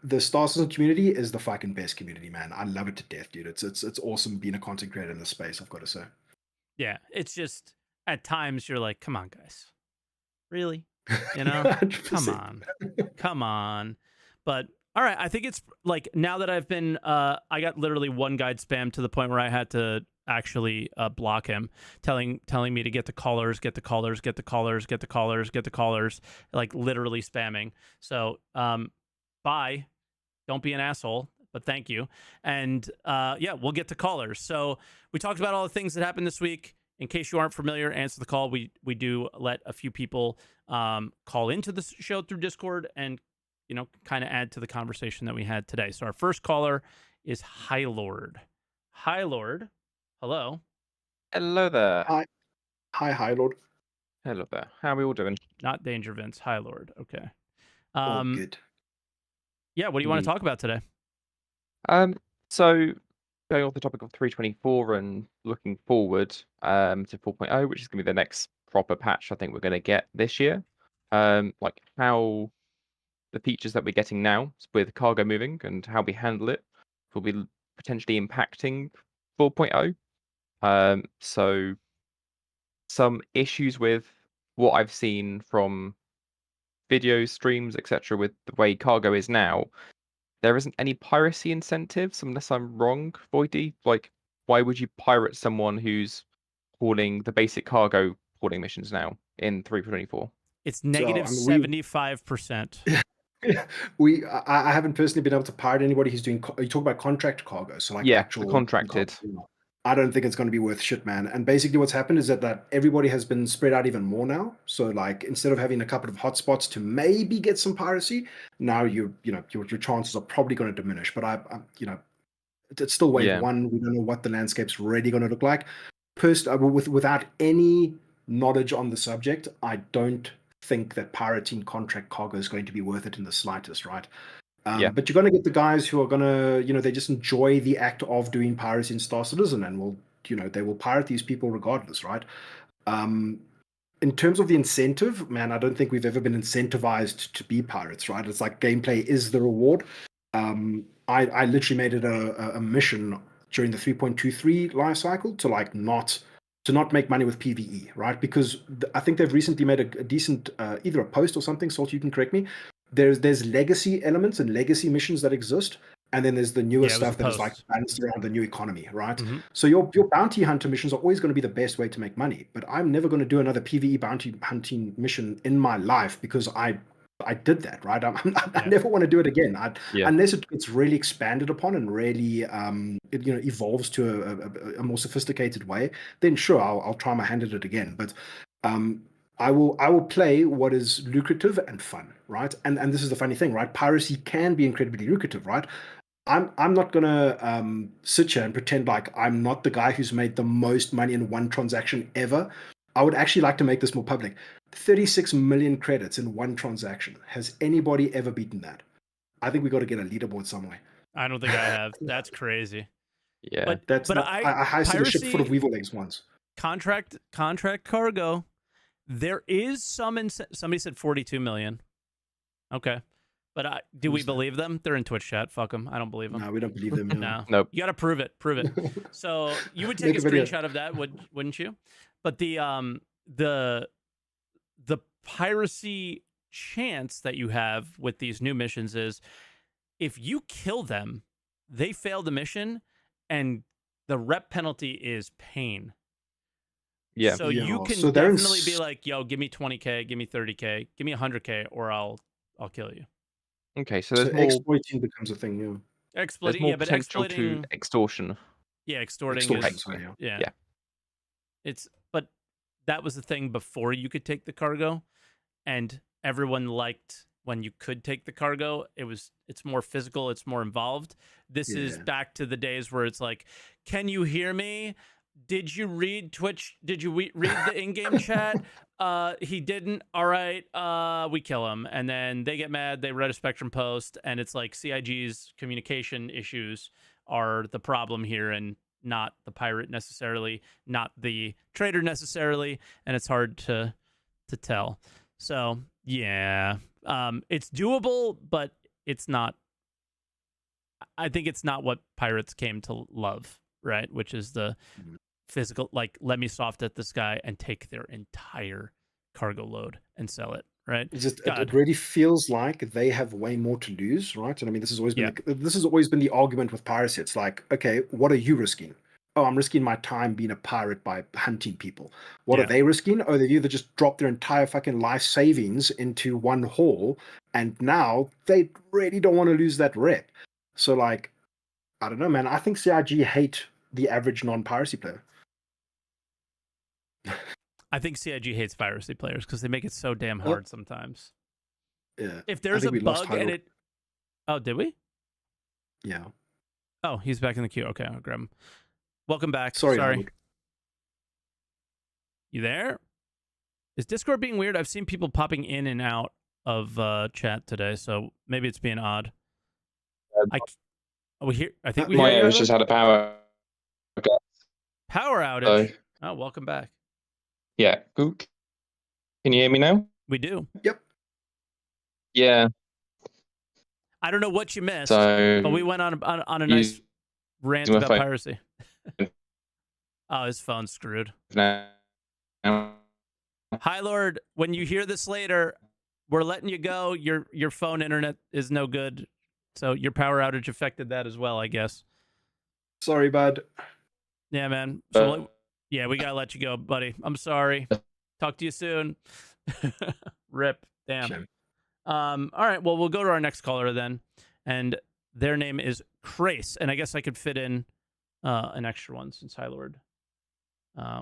The Star Citizen community is the fucking best community, man. I love it to death, dude. It's awesome being a content creator in this space, I've got to say. Yeah, it's just at times you're like, "Come on, guys. Really?" You know? Come 100%. on. Come on. But all right, I think it's like now that I've been I got literally one guide spam to the point where I had to actually block him, telling me to get the callers, get the callers, get the callers, get the callers, get the callers, like literally spamming. So bye. Don't be an asshole, but thank you. And yeah, we'll get to callers. So we talked about all the things that happened this week. In case you aren't familiar, answer the call. We do let a few people call into the show through Discord and kind of add to the conversation that we had today. So our first caller is High Lord. High Lord, hello. Hello there. Hi, Lord. Hello there. How are we all doing? Not Danger Vince. High Lord. Okay. All good. Yeah. What do you want to talk about today? So going off the topic of 324 and looking forward to 4.0, which is going to be the next proper patch I think we're going to get this year. Like how the features that we're getting now with cargo moving and how we handle it will be potentially impacting 4.0. So some issues with what I've seen from videos, streams, etc. with the way cargo is now. There isn't any piracy incentives, unless I'm wrong, Voidy. Like, why would you pirate someone who's hauling the basic cargo hauling missions now in 3.24? It's negative 75%. I haven't personally been able to pirate anybody who's doing. You talk about contract cargo, so like actual the contracted. I don't think it's going to be worth shit, man. And basically, what's happened is that everybody has been spread out even more now. So like, instead of having a couple of hotspots to maybe get some piracy, now your chances are probably going to diminish. But I it's still wave one. We don't know what the landscape's really going to look like. Without any knowledge on the subject, I don't think that pirating contract cargo is going to be worth it in the slightest, right? But you're going to get the guys who are going to, they just enjoy the act of doing piracy in Star Citizen, and they will pirate these people regardless, right? In terms of the incentive, man, I don't think we've ever been incentivized to be pirates, right? It's like gameplay is the reward. I literally made it a mission during the 3.23 life cycle to not make money with PvE, right? Because I think they've recently made a decent either a post or something. Salt, you can correct me. There's legacy elements and legacy missions that exist, and then there's the newer stuff that is like balanced around the new economy, right? Mm-hmm. So your bounty hunter missions are always going to be the best way to make money, but I'm never going to do another PvE bounty hunting mission in my life because I did that, right? I never want to do it again, unless it gets really expanded upon and really evolves to a more sophisticated way. Then sure, I'll try my hand at it again. But I will play what is lucrative and fun, right? And this is the funny thing, right? Piracy can be incredibly lucrative, right? I'm not gonna sit here and pretend like I'm not the guy who's made the most money in one transaction ever. I would actually like to make this more public. 36 million credits in one transaction. Has anybody ever beaten that? I think we got to get a leaderboard somewhere. I don't think I have. That's crazy. Yeah. That's but that. I heisted a ship full of piracy weevil eggs once. contract cargo. There is some. Somebody said 42 million. Okay, but do we believe them? They're in Twitch chat. Fuck them. I don't believe them. No, we don't believe them. No. Nope. You got to prove it. Prove it. So you would take Make a a video. screenshot of that, wouldn't you? But the piracy chance that you have with these new missions is if you kill them, they fail the mission, and the rep penalty is pain. Yeah. So you can So definitely be like, yo, give me 20K, give me 30K, give me 100K, or I'll kill you. Okay, so So there's more exploiting becomes a thing. Yeah. there's Exploiting, more yeah, but potential exploiting, to extortion. yeah, extorting Extortion, is, sorry, yeah. Yeah. It's, but that was the thing before you could take the cargo, and everyone liked when you could take the cargo. It's more physical, it's more involved. This is Yeah. back to the days where it's like, can you hear me? Did you read Twitch? Did you read the in-game chat? He didn't. All right. We kill him, and then they get mad. They read a Spectrum post, and it's like CIG's communication issues are the problem here, and not the pirate necessarily, not the trader necessarily, and it's hard to tell. So yeah, it's doable, but it's not. I think it's not what pirates came to love, right? Which is the physical, like, let me soft at this guy and take their entire cargo load and sell it, right? It's just, it really feels like they have way more to lose, right? And I mean, this has always been the argument with piracy. It's like, okay, what are you risking? Oh, I'm risking my time being a pirate by hunting people. What are they risking? Oh, they've either just dropped their entire fucking life savings into one haul, and now they really don't want to lose that rep. So, like, I don't know, man. I think CIG hate the average non-piracy player. I think CIG hates piracy players because they make it so damn hard sometimes. Yeah. If there's a bug and it... Oh, did we? Yeah. Oh, he's back in the queue. Okay, I'll grab him. Welcome back. Sorry. You there? Is Discord being weird? I've seen people popping in and out of chat today, so maybe it's being odd. I think we my hear you. area's just had a power outage. So, oh, welcome back. yeah. Can you hear me now? We do. Yep. Yeah. I don't know what you missed, So but we went on a nice rant about piracy. Oh, his phone's screwed. now. Hi, Lord. When you hear this later, we're letting you go. Your phone internet is no good, so your power outage affected that as well, I guess. Sorry, bud. Yeah, man. So yeah, we gotta let you go, buddy. I'm sorry. Talk to you soon. Rip. Damn. Shame. All right. Well, we'll go to our next caller then, and their name is Crace, and I guess I could fit in an extra one since High Lord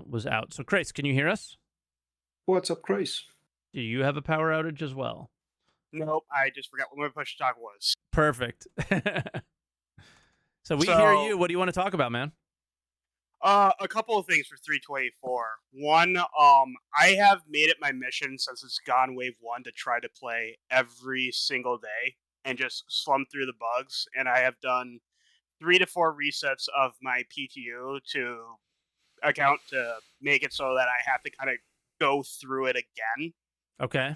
was out. So, Crace, can you hear us? What's up, Crace? Do you have a power outage as well? Nope, I just forgot what my push talk was. Perfect. So we hear you. What do you want to talk about, man? A couple of things for 324. One, I have made it my mission since it's gone wave 1 to try to play every single day and just slum through the bugs. And I have done 3 to 4 resets of my PTU to account to make it so that I have to kind of go through it again. Okay.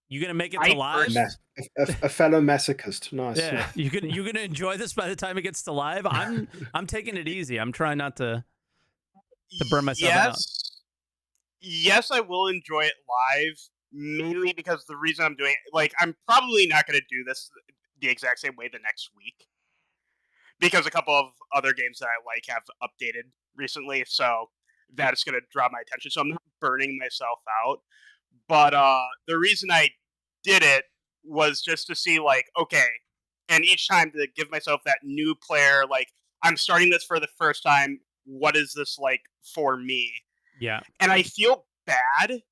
You gonna make it to live? A fellow masochist. Nice. Yeah. You gonna enjoy this by the time it gets to live? I'm taking it easy. I'm trying not to burn myself out. Yes, I will enjoy it live, mainly because the reason I'm doing it, like, I'm probably not going to do this the exact same way the next week, because a couple of other games that I like have updated recently, so that's going to draw my attention, so I'm not burning myself out. But the reason I did it was just to see, like, okay, and each time to give myself that new player, like, I'm starting this for the first time, what is this like for me? Yeah. And I feel bad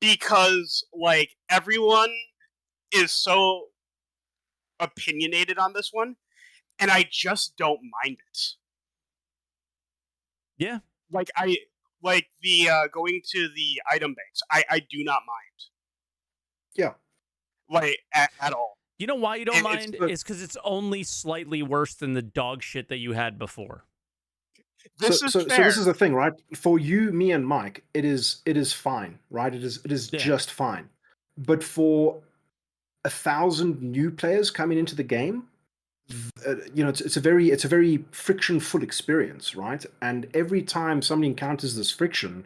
because like everyone is so opinionated on this one, and I just don't mind it. Yeah. Like the going to the item banks, I do not mind. Yeah. Like at all. You know why you don't And mind? It's because it's only slightly worse than the dog shit that you had before. This is so fair. this is the thing, right? For you, me, and Mike, it is fine, right? It is Yeah. just fine. But for 1,000 new players coming into the game, you know, it's a very friction-full experience, right? And every time somebody encounters this friction,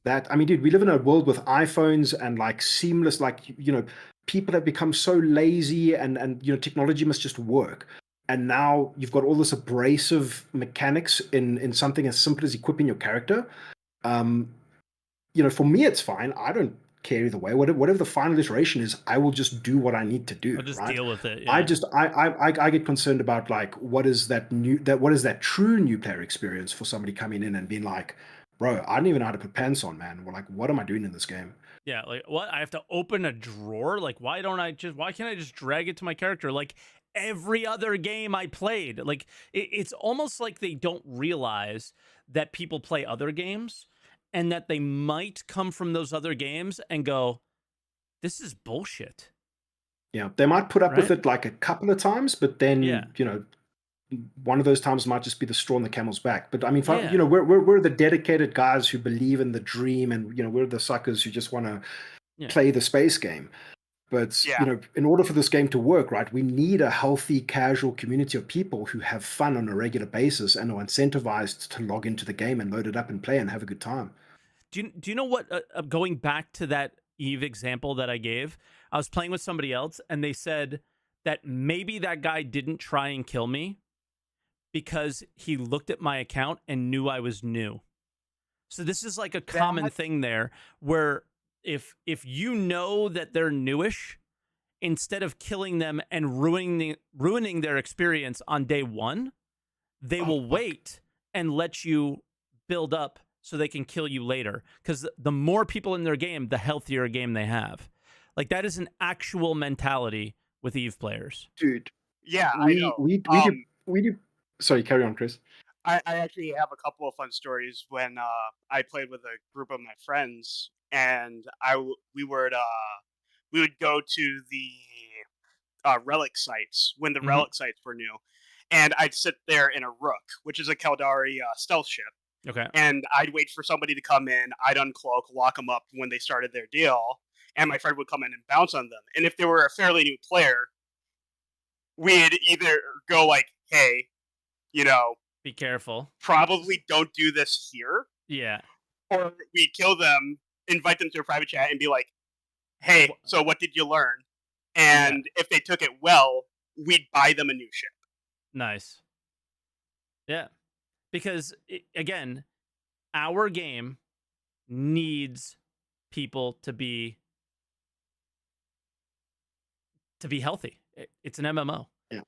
that, I mean, dude, we live in a world with iPhones and like seamless, like, you know, people have become so lazy, and you know, technology must just work. And now you've got all this abrasive mechanics in something as simple as equipping your character. Um, you know, for me, it's fine. I don't care either way. Whatever the final iteration is, I will just do what I need to do. I'll just right? deal with it. Yeah. I get concerned about like what is that true new player experience for somebody coming in and being like, bro, I don't even know how to put pants on, man. We're like, what am I doing in this game? Yeah, like what? I have to open a drawer? Like why can't I just drag it to my character like every other game I played? Like it's almost like they don't realize that people play other games and that they might come from those other games and go, this is bullshit. Yeah, they might put up with Right? it like a couple of times, but then Yeah. you know, one of those times might just be the straw on the camel's back. But I mean, Yeah. you know, we're the dedicated guys who believe in the dream, and you know, we're the suckers who just want to Yeah. play the space game. But Yeah. you know, in order for this game to work, right, we need a healthy, casual community of people who have fun on a regular basis and are incentivized to log into the game and load it up and play and have a good time. Do you know what? Going back to that Eve example that I gave, I was playing with somebody else, and they said that maybe that guy didn't try and kill me because he looked at my account and knew I was new. So this is like a common thing there, where if you know that they're newish, instead of killing them and ruining their experience on day one, they will wait and let you build up so they can kill you later. Because the more people in their game, the healthier a game they have. Like that is an actual mentality with Eve players. Dude, Yeah, I know. We do. Sorry, carry on, Chris. I actually have a couple of fun stories when I played with a group of my friends, and we would go to the relic sites when the relic sites were new, and I'd sit there in a Rook, which is a Caldari stealth ship. Okay. And I'd wait for somebody to come in, I'd uncloak, lock them up when they started their deal, and my friend would come in and bounce on them. And if they were a fairly new player, we'd either go like, hey, you know, be careful. Probably don't do this here. Yeah. Or we'd kill them, invite them to a private chat and be like, hey, so what did you learn? And if they took it well, we'd buy them a new ship. Nice. Yeah. Because, again, our game needs people to be healthy. It's an MMO. Yeah.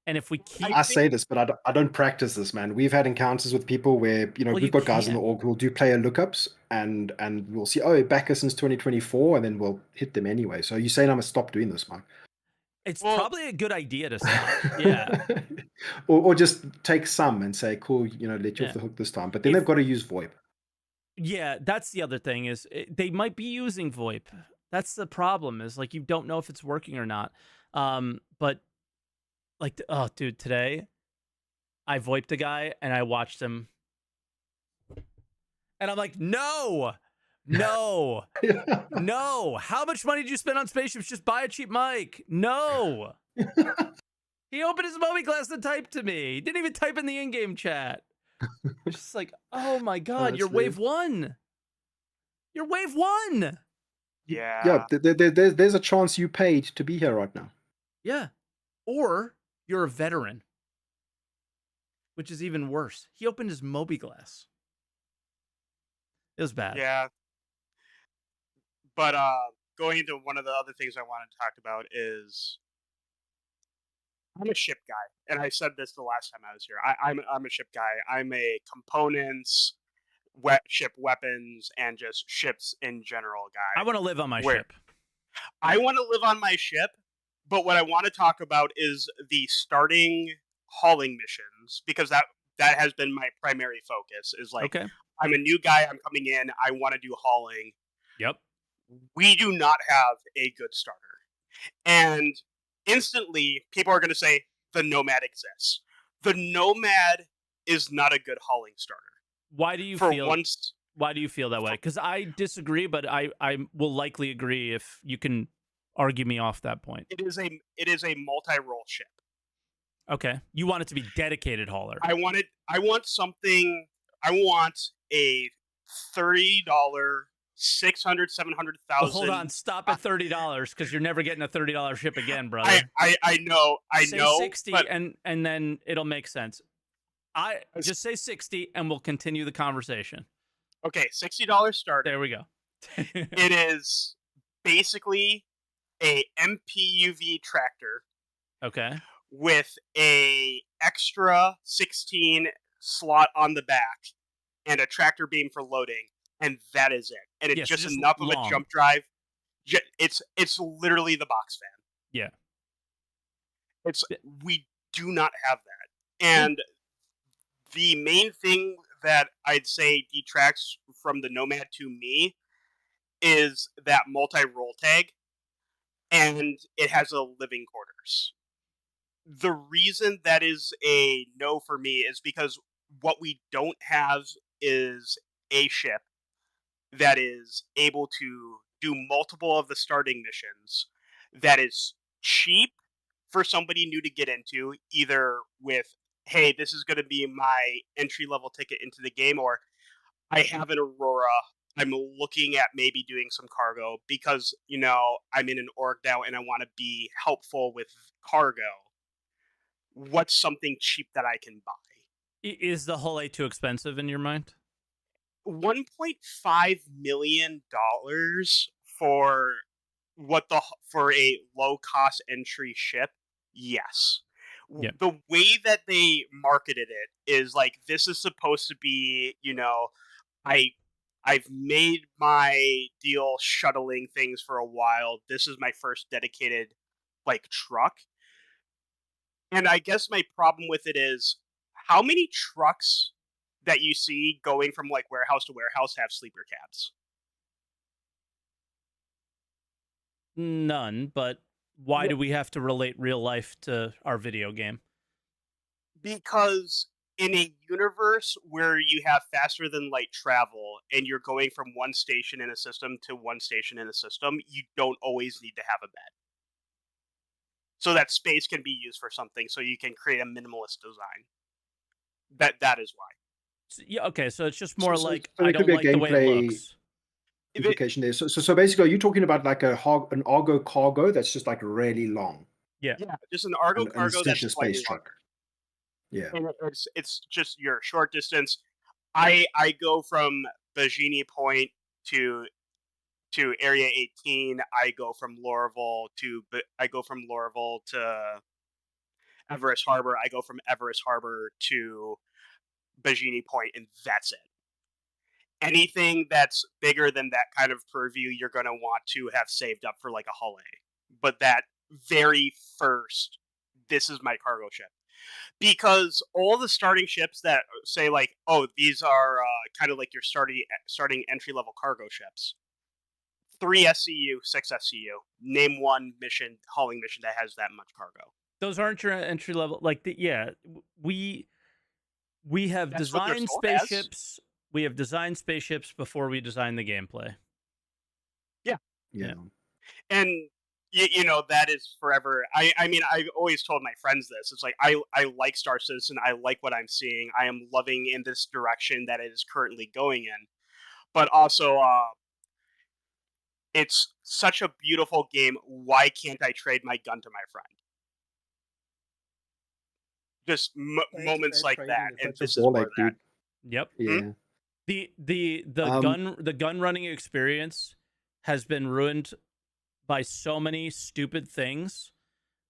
And if we keep... I say this, but I don't practice this, man. We've had encounters with people where, you know, we've got guys in the org who'll do player lookups, and we'll see, oh, backer since 2024, and then we'll hit them anyway. So you're saying I'm going to stop doing this, Mike? It's probably a good idea to stop. Yeah. or just take some and say, cool, you know, let you off the hook this time. But then they've got to use VoIP. Yeah, that's the other thing is they might be using VoIP. That's the problem, is like you don't know if it's working or not. But like, oh, dude, today I VoIPed a guy and I watched him, and I'm like, no. No. How much money did you spend on spaceships? Just buy a cheap mic. No. He opened his Moby Glass and typed to me. He didn't even type in the in-game chat. It's just like, oh my god, you're wave one. You're wave one. Yeah. Yeah, there's a chance you paid to be here right now. Yeah. Or you're a veteran, which is even worse. He opened his Moby Glass. It was bad. Yeah. But going into one of the other things I wanted to talk about is I'm a ship guy, and I said this the last time I was here. I'm a ship guy. I'm a components, ship weapons and just ships in general guy. I want to live on my Where- ship. I want to live on my ship, but what I want to talk about is the starting hauling missions, because that has been my primary focus. Is like, Okay. I'm a new guy, I'm coming in, I want to do hauling. Yep. We do not have a good starter. And instantly, people are going to say, the Nomad exists. The Nomad is not a good hauling starter. Why do you For feel once, Why do you feel that way? Because I disagree, but I will likely agree if you can argue me off that point. it is a multi-role ship. Okay. You want it to be dedicated hauler. I want a $30, 600, 700,000. Well, hold on. Stop at $30 because you're never getting a $30 ship again, brother. I know. Say 60 but and then it'll make sense. I just say 60 and we'll continue the conversation. okay, $60 starter. There we go. It is basically a MPUV tractor Okay. with a extra 16 slot on the back and a tractor beam for loading, and that is it. And it's Yeah, so just just enough long. of a jump drive. It's literally the box fan. Yeah. We do not have that. And the main thing that I'd say detracts from the Nomad to me is that multi-role tag, and it has a living quarters. The reason that is a no for me is because what we don't have is a ship that is able to do multiple of the starting missions, that is cheap for somebody new to get into, either with, hey, this is going to be my entry-level ticket into the game, or I have an Aurora, I'm looking at maybe doing some cargo because, I'm in an org now and I want to be helpful with cargo. What's something cheap that I can buy? Is the hull A too expensive in your mind? $1.5 million for for a low cost entry ship? Yes. Yep. The way that they marketed it is like, this is supposed to be, I've made my deal shuttling things for a while. This is my first dedicated truck. And I guess my problem with it is, how many trucks that you see going from warehouse to warehouse have sleeper cabs? None, but why do we have to relate real life to our video game? Because in a universe where you have faster than light travel and you're going from one station in a system to one station in a system, you don't always need to have a bed. So that space can be used for something, so you can create a minimalist design. That is why. Yeah, okay, so it's just more So I there don't could be a like the way it gameplay looks. implication there. So basically, are you talking about like an Argo cargo that's just like really long? Yeah. Yeah, just an Argo and cargo essentially that's a space slightly truck. longer. Yeah. And it's just your short distance. I go from Bajini Point to Area 18. I go from Lorville to Everest Harbor. I go from Everest Harbor to Bajini Point, and that's it. Anything that's bigger than that kind of purview, you're going to want to have saved up for a hull A. But that very first, this is my cargo ship. Because all the starting ships that say these are kind of like your starting entry-level cargo ships. 3 SCU, 6 SCU. Name one hauling mission that has that much cargo. Those aren't your entry level. We have That's what they're designed sold as. spaceships. We have designed spaceships before we design the gameplay. Yeah. And that is forever. I mean, I've always told my friends this. It's like, I like Star Citizen. I like what I'm seeing. I am loving in this direction that it is currently going in. But also, it's such a beautiful game. Why can't I trade my gun to my friend? Just moments like that, and this is where that. Yep. Yeah. The gun running experience has been ruined by so many stupid things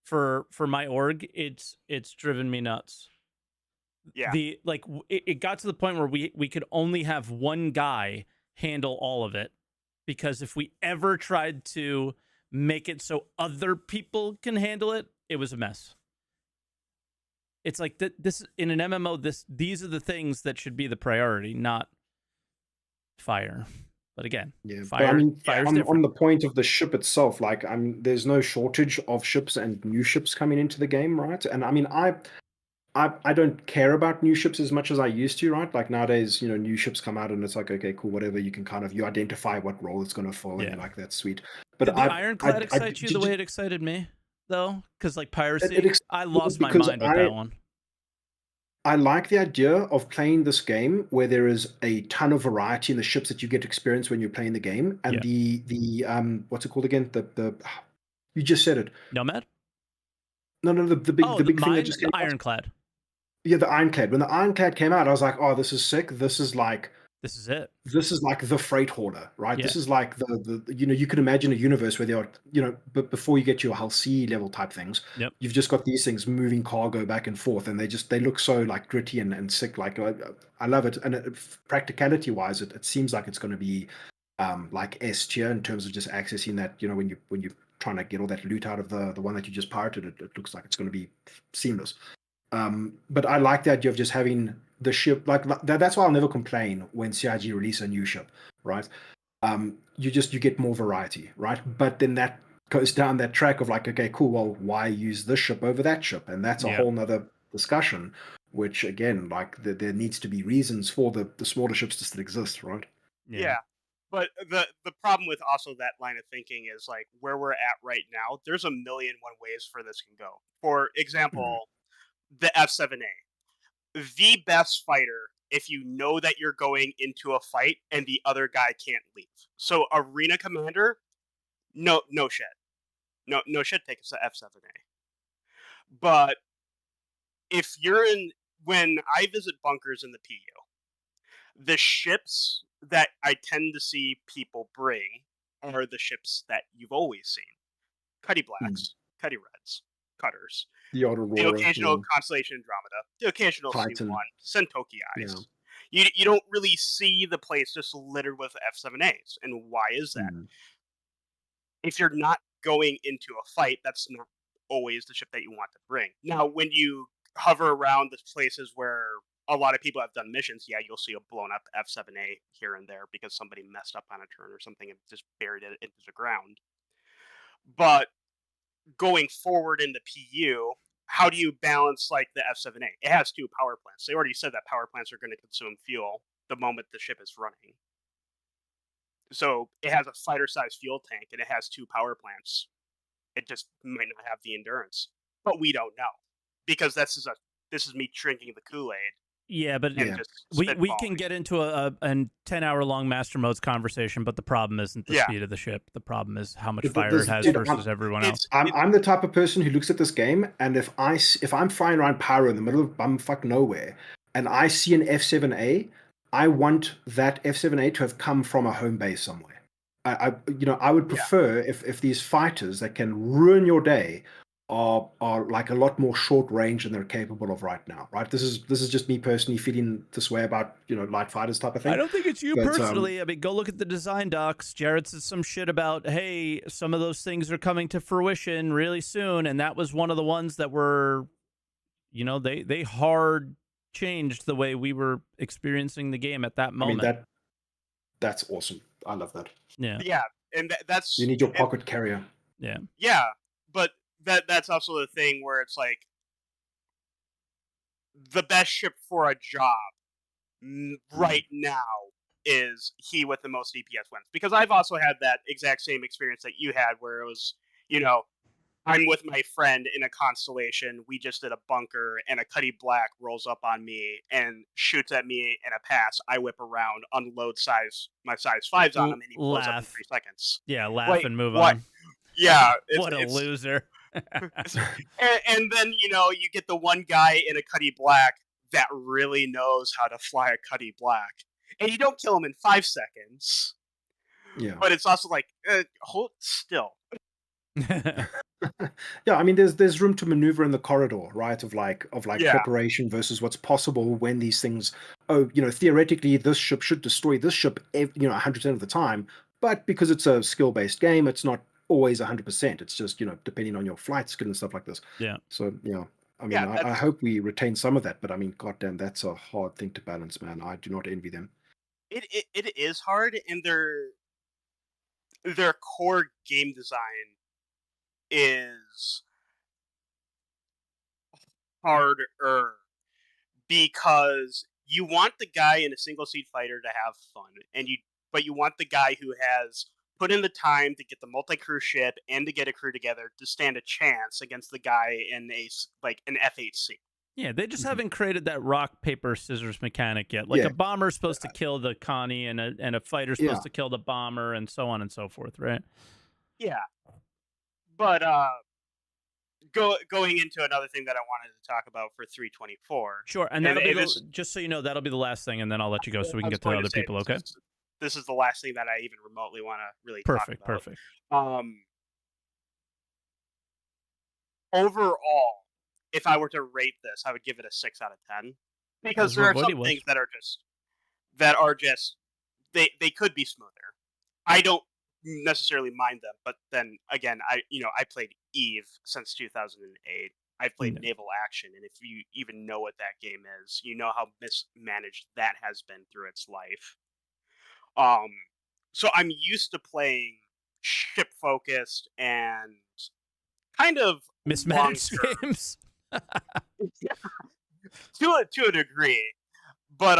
for my org. It's driven me nuts. Yeah. It got to the point where we could only have one guy handle all of it, because if we ever tried to make it so other people can handle it, it was a mess. It's like this in an MMO. These are the things that should be the priority, not fire. But again, Yeah, fire. but I mean, fire's on different. the point of the ship itself, like, there's no shortage of ships and new ships coming into the game, right? And I mean, I don't care about new ships as much as I used to, right? Like nowadays, new ships come out and it's like, okay, cool, whatever. You can you identify what role it's going to fill, and you're like, that's sweet. But Did the Ironclad excite you the way it excited me, though? Because like piracy, I lost my mind with that one. I like the idea of playing this game where there is a ton of variety in the ships that you get to experience when you're playing the game, and the what's it called again? The you just said it. Nomad? No, the big thing that just came out. Ironclad. Yeah, the Ironclad. When the Ironclad came out, I was like, oh, this is sick. This is it. This is like the freight hoarder, right? Yeah. This is like the you could imagine a universe where there are, but before you get to your Hull C level type things, you've just got these things moving cargo back and forth, and they look so like gritty and sick. Like I love it, and practicality wise, it seems like it's going to be like S tier in terms of just accessing that. When you're trying to get all that loot out of the one that you just pirated, it looks like it's going to be seamless. But I like the idea of just having the ship like that. That's why I'll never complain when CIG release a new ship, right? You get more variety, right? But then that goes down that track of like, okay, cool, well, why use this ship over that ship? And that's a whole nother discussion, which again, like there needs to be reasons for the smaller ships to still exist, right? Yeah. But the problem with also that line of thinking is like where we're at right now, there's a million one ways for this can go. For example, the F7A. The best fighter if you know that you're going into a fight and the other guy can't leave. So arena commander, no shit. No shit, take us to F7A. But if you're when I visit bunkers in the PU, the ships that I tend to see people bring are the ships that you've always seen. Cuddy Blacks, Cuddy Reds, Cutters. The Aurora, the occasional Constellation Andromeda, the occasional Titan. C1, Sentoki Eyes. Yeah. You don't really see the place just littered with F7As. And why is that? If you're not going into a fight, that's not always the ship that you want to bring. Now, when you hover around the places where a lot of people have done missions, you'll see a blown up F7A here and there because somebody messed up on a turn or something and just buried it into the ground. But going forward in the PU, how do you balance like the F7A? It has 2 power plants. They already said that power plants are going to consume fuel the moment the ship is running. So it has a fighter-sized fuel tank and it has 2 power plants. It just might not have the endurance, but we don't know because this is me drinking the Kool-Aid. Yeah, but we can get into a 10-hour-long Master Modes conversation, but the problem isn't the speed of the ship. The problem is how much fire it has versus everyone else. I'm the type of person who looks at this game, and if I'm flying around Pyro in the middle of bumfuck nowhere, and I see an F7A, I want that F7A to have come from a home base somewhere. I would prefer if these fighters that can ruin your day are like a lot more short range than they're capable of right now, right? This is just me personally feeling this way about light fighters type of thing. I don't think it's you personally. I mean, go look at the design docs. Jared said some shit about, hey, some of those things are coming to fruition really soon, and that was one of the ones that were, they hard changed the way we were experiencing the game at that moment. I mean, that's awesome. I love that. Yeah, and that's you need your pocket carrier. Yeah, but that's also the thing where it's like the best ship for a job right now is he with the most DPS wins. Because I've also had that exact same experience that you had where it was, I'm with my friend in a constellation, we just did a bunker, and a Cuddy Black rolls up on me and shoots at me in a pass. I whip around, unload my size 5s on him, and he blows up in 3 seconds. Yeah, laugh and move on. Yeah. What a loser. and then, you get the one guy in a Cuddy Black that really knows how to fly a Cuddy Black. And you don't kill him in 5 seconds. Yeah. But it's also like, hold still. Yeah, I mean, there's room to maneuver in the corridor, right? Of like Yeah. preparation versus what's possible when these things. Oh, theoretically, this ship should destroy this ship, 100% of the time. But because it's a skill-based game, it's not always 100%. It's just depending on your flight skill and stuff like this. Yeah. So I mean, Yeah, I hope we retain some of that. But I mean, goddamn, that's a hard thing to balance, man. I do not envy them. it is hard, and their core game design is harder because you want the guy in a single seat fighter to have fun, but you want the guy who has put in the time to get the multi-crew ship and to get a crew together to stand a chance against the guy in an F8C. Yeah, they just haven't created that rock paper scissors mechanic yet. Like a bomber's supposed to kill the Connie, and a fighter's supposed to kill the bomber, and so on and so forth, right? Yeah, but going into another thing that I wanted to talk about for 324. Sure, and that'll be just so you know, that'll be the last thing, and then I'll let you go so we can get to other people. Okay. This is the last thing that I even remotely want to really talk about. Perfect. Overall, if I were to rate this, I would give it a 6 out of 10 because there are some things that are just they could be smoother. I don't necessarily mind them, but then again, I played Eve since 2008. I played Naval Action, and if you even know what that game is, you know how mismanaged that has been through its life. So I'm used to playing ship focused and kind of mismanaged games. to a degree, but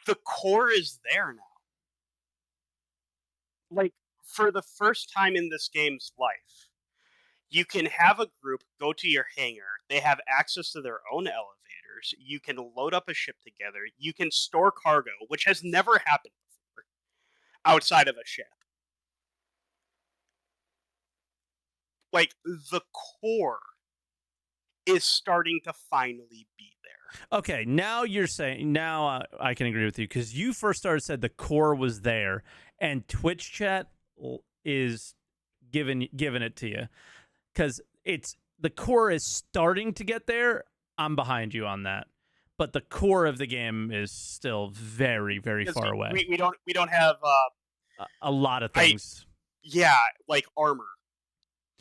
the core is there now. Like, for the first time in this game's life, you can have a group go to your hangar. They have access to their own elevators. You can load up a ship together. You can store cargo, which has never happened before, outside of a ship. Like, the core is starting to finally be there. Okay, now you're saying, I can agree with you, because you first said the core was there, and Twitch chat is giving it to you, because the core is starting to get there. I'm behind you on that, but the core of the game is still very, very far away. We don't have a lot of things. Like armor,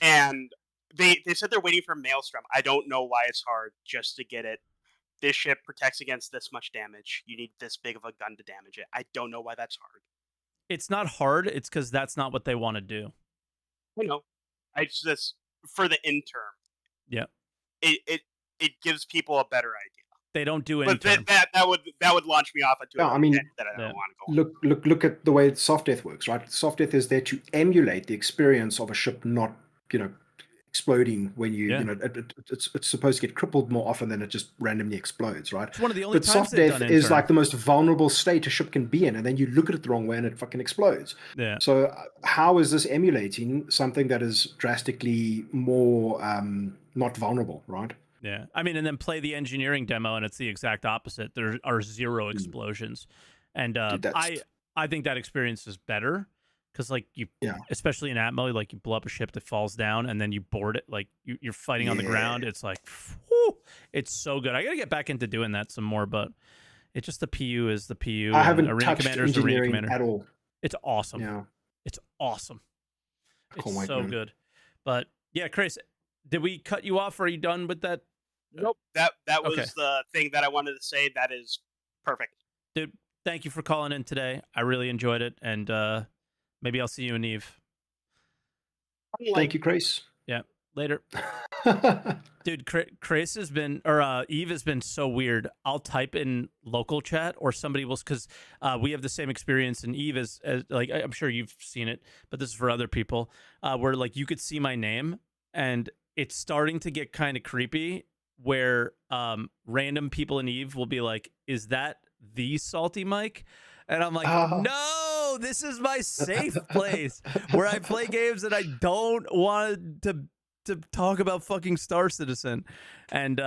and they said they're waiting for Maelstrom. I don't know why it's hard just to get it. This ship protects against this much damage. You need this big of a gun to damage it. I don't know why that's hard. It's not hard. It's because that's not what they want to do. I know. I just for the interim. Yeah. It gives people a better idea. They don't do interim. But that would launch me off into a I that I don't want to go. Look at the way soft death works, right? Soft death is there to emulate the experience of a ship not, exploding when it's supposed to get crippled more often than it just randomly explodes, right? It's one of the only but times soft death is like the most vulnerable state a ship can be in, and then you look at it the wrong way and it fucking explodes. Yeah. So how is this emulating something that is drastically more not vulnerable, right? Yeah, I mean, and then play the engineering demo, and it's the exact opposite. There are 0 explosions, and I think that experience is better. Because, like, especially in Atmo, like, you blow up a ship that falls down, and then you board it. Like, you're fighting on the ground. It's like, whew, it's so good. I got to get back into doing that some more, but it's just the PU is the PU. I haven't Arena touched Commander is the Arena Commander at all. It's awesome. Yeah. It's awesome. It's so man. good. But, yeah, Chris, did we cut you off, or are you done with that? Nope. That was the thing that I wanted to say. That is perfect. Dude, thank you for calling in today. I really enjoyed it, and maybe I'll see you in Eve. Thank you, Chris. Yeah, later. Dude, Chris has been, or Eve has been so weird. I'll type in local chat, or somebody will, because we have the same experience in Eve as like, I'm sure you've seen it, but this is for other people, where, like, you could see my name, and it's starting to get kind of creepy, where random people in Eve will be like, is that the SaltEMike? And I'm like, no, this is my safe place where I play games that I don't want to talk about fucking Star Citizen. And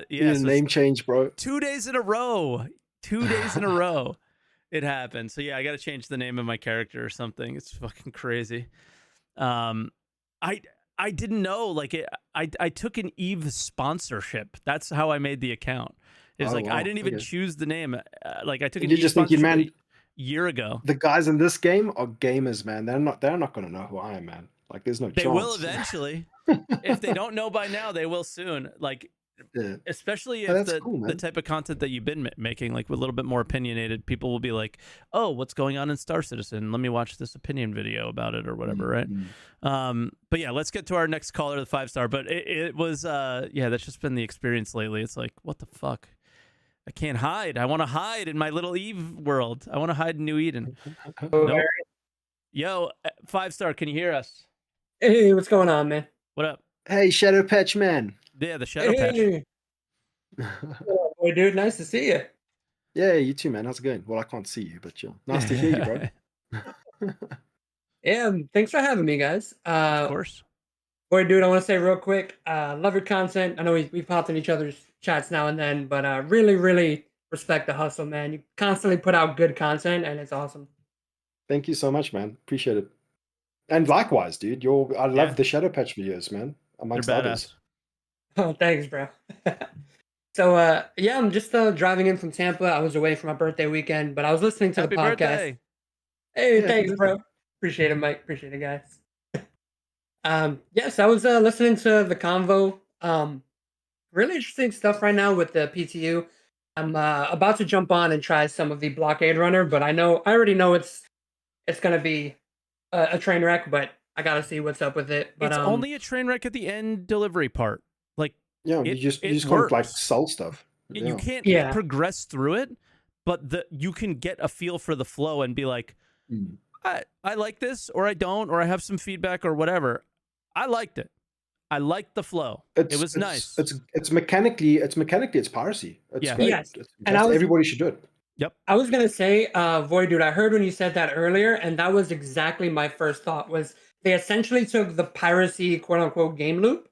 name change, bro. 2 days in a row. 2 days in a row. It happened. So yeah, I got to change the name of my character or something. It's fucking crazy. Um, I I didn't know. Like I took an Eve sponsorship. That's how I made the account. It's Oh like I wow. didn't even Okay. choose the name. Like I took And an you Eve just thinking, sponsorship man, a year ago. the guys in this game are gamers, man. They're not gonna know who I am, man. Like there's no They will chance. eventually. If they don't know by now, they will soon. Like Yeah. especially Oh, if that's cool, the man. type of content that you've been making, like with a little bit more opinionated, people will be like, "Oh, what's going on in Star Citizen? Let me watch this opinion video about it or whatever." Right? But yeah, let's get to our next caller, the 5-star. But it was yeah, that's just been the experience lately. It's like, what the fuck? I can't hide. I want to hide in my little Eve world. I want to hide in New Eden. Nope. Yo, 5-star, can you hear us? Hey, what's going on, man? What up? Hey, Shadow Patch Man. Yeah, the Shadow Patch. Hey, boy, dude, nice to see you. Yeah, you too, man. How's it going? Well, I can't see you, but yeah, nice to hear you, bro. Yeah, thanks for having me, guys. Of course. Boy, dude, I want to say real quick, love your content. I know we've popped in each other's chats now and then, but really, really respect the hustle, man. You constantly put out good content, and it's awesome. Thank you so much, man. Appreciate it. And likewise, dude. I love the Shadow Patch videos, man. Amongst They're others. badass. Oh, thanks, bro. So, yeah, I'm just driving in from Tampa. I was away for my birthday weekend, but I was listening to Happy the podcast. birthday. Hey, Yeah, thanks, happy bro. Appreciate it, Mike. Appreciate it, guys. Yes, I was listening to the convo. Really interesting stuff right now with the PTU. I'm about to jump on and try some of the blockade runner, but I already know it's gonna be a train wreck, but I gotta see what's up with it. But It's only a train wreck at the end delivery part. Like Yeah, it, you just it can't like works. sell stuff. You can't Yeah. progress through it, but you can get a feel for the flow and be like, I like this, or I don't, or I have some feedback or whatever. I liked it. I liked the flow. It was nice. It's mechanically it's piracy. It's Yeah. great. Yes. It's And everybody should do it. Yep. I was gonna say, Void Dude, I heard when you said that earlier, and that was exactly my first thought. Was they essentially took the piracy quote unquote game loop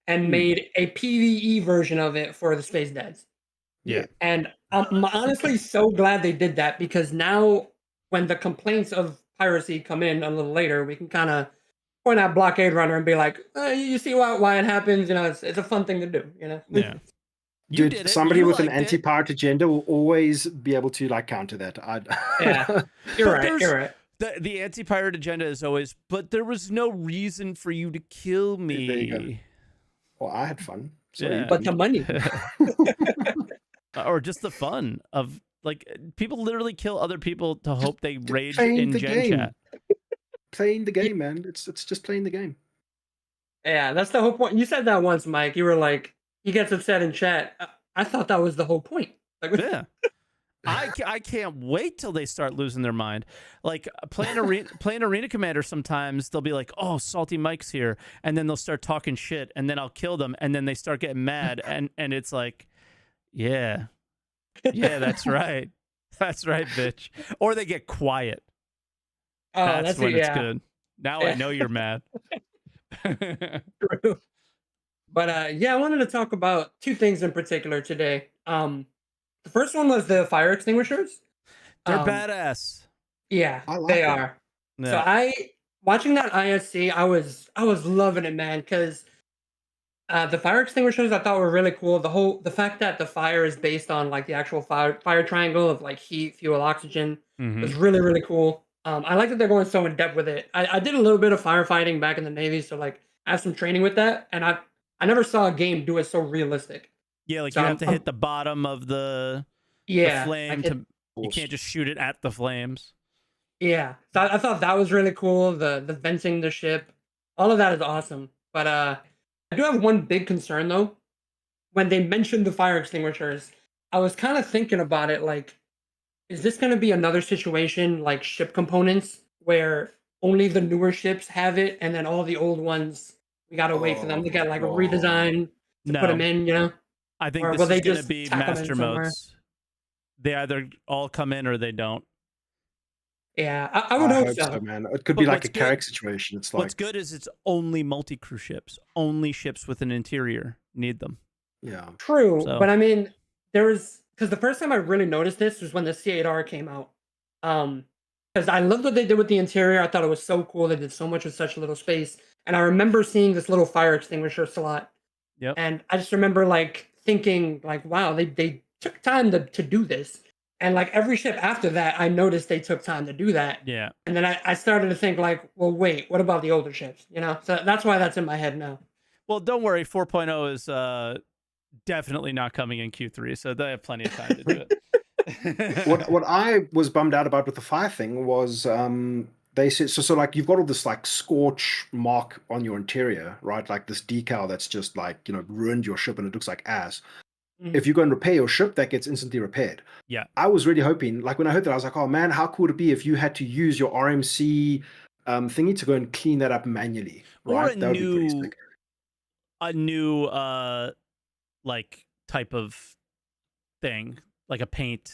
and made a PvE version of it for the Space Deads. Yeah. And I'm honestly so glad they did that, because now when the complaints of piracy come in a little later, we can kind of point out Blockade Runner and be like, you see why it happens. You know, it's a fun thing to do. You know. Yeah. You Dude, did it. somebody You with an liked it. anti-pirate agenda will always be able to like counter that. Yeah. You're right. You're right. The anti-pirate agenda is always, but there was no reason for you to kill me. There you go. Well, I had fun. So Yeah. But the money. Or just the fun of like people literally kill other people to hope they rage playing in the Gen game. Chat. Playing the game, man. It's just playing the game. Yeah, that's the whole point. You said that once, Mike. You were like, he gets upset in chat. I thought that was the whole point. Like, Yeah. I can't wait till they start losing their mind. Like playing Arena Commander, sometimes they'll be like, "Oh, SaltEMike's here," and then they'll start talking shit, and then I'll kill them, and then they start getting mad, and it's like, yeah, that's right, bitch. Or they get quiet. oh, That's when it's yeah. good. Now I know you're mad. True. But yeah, I wanted to talk about two things in particular today. The first one was the fire extinguishers. They're badass. Yeah, I like they them. are. Yeah. So watching that ISC, I was loving it, man, because the fire extinguishers I thought were really cool. The fact that the fire is based on like the actual fire triangle of like heat, fuel, oxygen was really, really cool. I like that they're going so in depth with it. I did a little bit of firefighting back in the Navy, so like I have some training with that, and I never saw a game do it so realistic. Yeah, like So you have to hit the bottom of the flame you can't just shoot it at the flames. Yeah, so I thought that was really cool. The venting the ship, all of that is awesome. But I do have one big concern though. When they mentioned the fire extinguishers, I was kind of thinking about it like, is this going to be another situation like ship components where only the newer ships have it, and then all the old ones we gotta wait for them to get like a redesign to put them in? You know. I think Or this will they is going to just be tack 'em in master somewhere? modes. They either all come in or they don't. Yeah, I would hope so. man. It could be But like a what's Carrick good- situation. It's What's like good is it's only multi-crew ships. Only ships with an interior need them. yeah. True, So- but I mean, there was because the first time I really noticed this was when the C8R came out, Because I loved what they did with the interior. I thought it was so cool. They did so much with such little space. And I remember seeing this little fire extinguisher slot. Yep. And I just remember like thinking like, wow, they took time to do this. And like every ship after that, I noticed they took time to do that. Yeah. And then I started to think like, well, wait, what about the older ships? You know, so that's why that's in my head now. Well, don't worry. 4.0 is definitely not coming in Q3, so they have plenty of time to do it. What I was bummed out about with the fire thing was they said so like you've got all this like scorch mark on your interior, right? Like this decal that's just like, you know, ruined your ship and it looks like ass. If you go and repair your ship, that gets instantly repaired. Yeah. I was really hoping, like when I heard that, I was like, oh man, how cool would it be if you had to use your RMC thingy to go and clean that up manually, right? Or That would be pretty sick. a new like type of thing, like a paint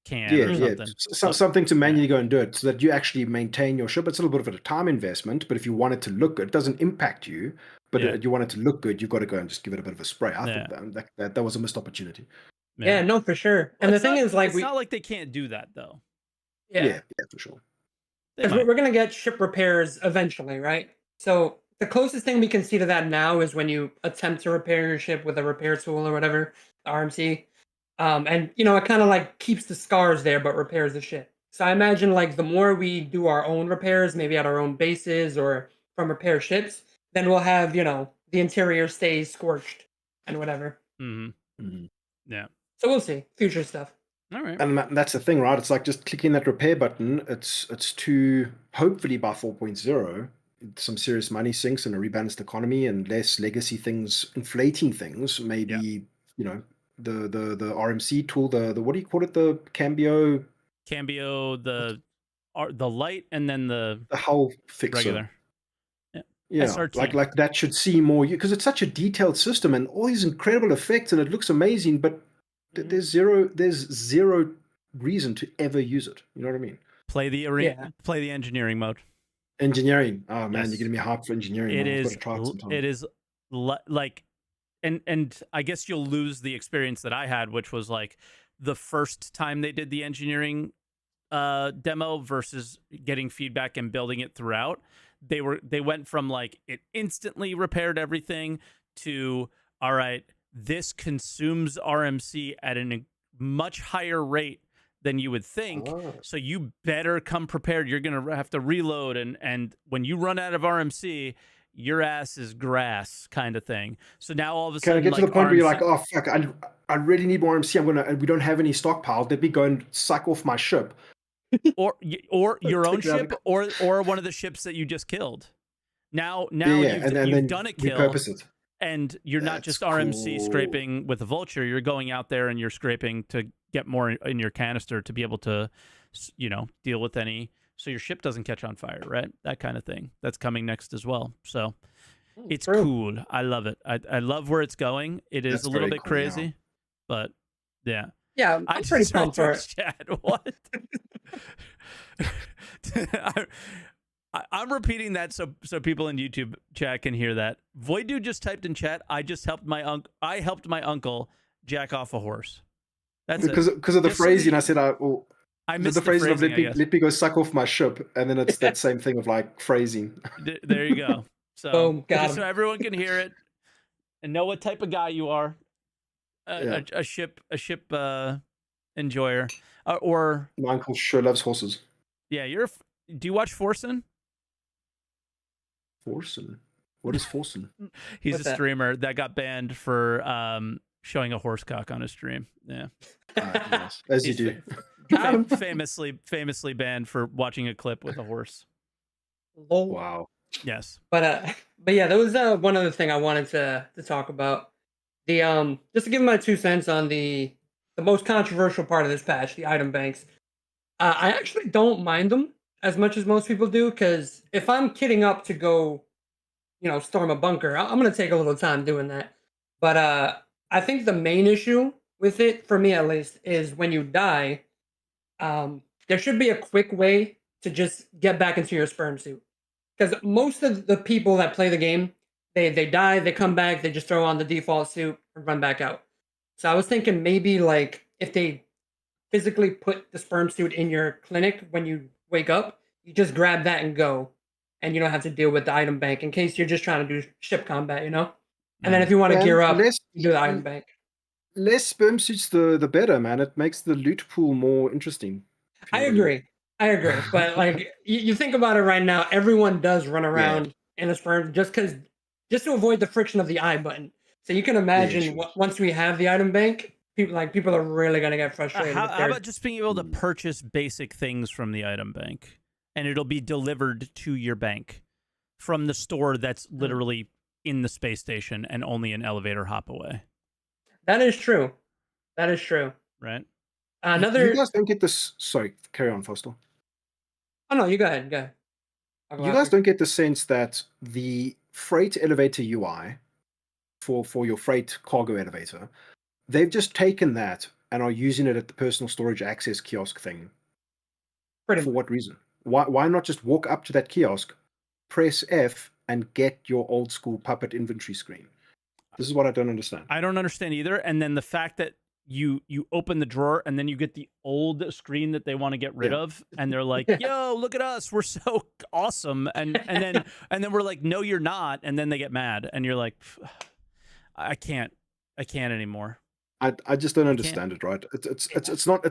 can or something. Something to manually go and do it so that you actually maintain your ship. It's a little bit of a time investment, but if you want it to look good, it doesn't impact you, but you want it to look good, you've got to go and just give it a bit of a spray. I thought that was a missed opportunity. Yeah, no, for sure. And the thing is, like, it's not like they can't do that though. Yeah, for sure. Because we're going to get ship repairs eventually, right? So the closest thing we can see to that now is when you attempt to repair your ship with a repair tool or whatever, the RMC. And, you know, it kind of like keeps the scars there, but repairs the ship. So I imagine like the more we do our own repairs, maybe at our own bases or from repair ships, then we'll have, you know, the interior stays scorched and whatever. Yeah. So we'll see. Future stuff. All right. And that's the thing, right? It's like just clicking that repair button. It's to hopefully by 4.0, some serious money sinks and a rebalanced economy and less legacy things, inflating things. Maybe you know the RMC tool, the what do you call it? The Cambio, the light, and then the hull fixer. Regular. Yeah, SRT. like that should see more because it's such a detailed system and all these incredible effects and it looks amazing, but there's zero reason to ever use it. You know what I mean? Play the engineering mode. Engineering. Oh man, you're getting me hyped for engineering. It is like, and I guess you'll lose the experience that I had, which was like the first time they did the engineering demo versus getting feedback and building it throughout. They went from like it instantly repaired everything to, all right, this consumes RMC at a much higher rate than you would think. So you better come prepared. You're going to have to reload. And when you run out of RMC, your ass is grass kind of thing. So now all of a sudden, can I get to the point where you're like, oh, fuck, I really need more RMC. We don't have any stockpiled. Let me go and suck off my ship. or your own ship or one of the ships that you just killed. Now you've done a kill. Repurpose it. And you're not just RMC scraping with a vulture. You're going out there and you're scraping to get more in your canister to be able to, you know, deal with any. So your ship doesn't catch on fire, right? That kind of thing. That's coming next as well. So it's cool. I love it. I love where it's going. It is a little bit crazy, but yeah. Yeah, I'm pretty pumped for it. Chat. What? I'm repeating that so people in YouTube chat can hear that. Void Dude just typed in chat, I helped my uncle jack off a horse. That's because of the phrasing. I said I missed the phrasing of let me go suck off my ship, and then it's that same thing of like phrasing. There you go. So boom, so everyone can hear it and know what type of guy you are. A ship enjoyer, or my uncle sure loves horses. Yeah, do you watch Forsen? Forsen? What is Forsen? He's a streamer that got banned for showing a horse cock on his stream. Yeah, yes. As you do. famously banned for watching a clip with a horse. Wow. Yes. But yeah, that was one other thing I wanted to talk about. The just to give my 2 cents on the most controversial part of this patch, the item banks. I actually don't mind them as much as most people do, because if I'm kitting up to go, you know, storm a bunker, I'm going to take a little time doing that. But I think the main issue with it, for me at least, is when you die, there should be a quick way to just get back into your sperm suit. Because most of the people that play the game, they die, they come back, they just throw on the default suit and run back out. So I was thinking maybe like if they physically put the sperm suit in your clinic when you wake up. You just grab that and go, and you don't have to deal with the item bank in case you're just trying to do ship combat, And then if you want to gear up, you do the item bank. Less sperm suits, the better, man. It makes the loot pool more interesting. I agree. But like you think about it right now, everyone does run around in a sperm just to avoid the friction of the I button. So you can imagine once we have the item bank, people are really gonna get frustrated. How about just being able to purchase basic things from the item bank, and it'll be delivered to your bank from the store that's literally in the space station and only an elevator hop away. That is true. Right. You guys don't get this. Sorry, carry on, Fostel. Oh no, you go ahead. You guys don't get the sense that the freight elevator UI for your freight cargo elevator, they've just taken that and are using it at the personal storage access kiosk thing. For what reason? Why not just walk up to that kiosk, press F, and get your old school puppet inventory screen? This is what I don't understand. I don't understand either. And then the fact that you open the drawer and then you get the old screen that they want to get rid of, and they're like, "Yo, look at us, we're so awesome," and then we're like, "No, you're not," and then they get mad, and you're like, "I can't anymore." I just don't understand it. Right? It's not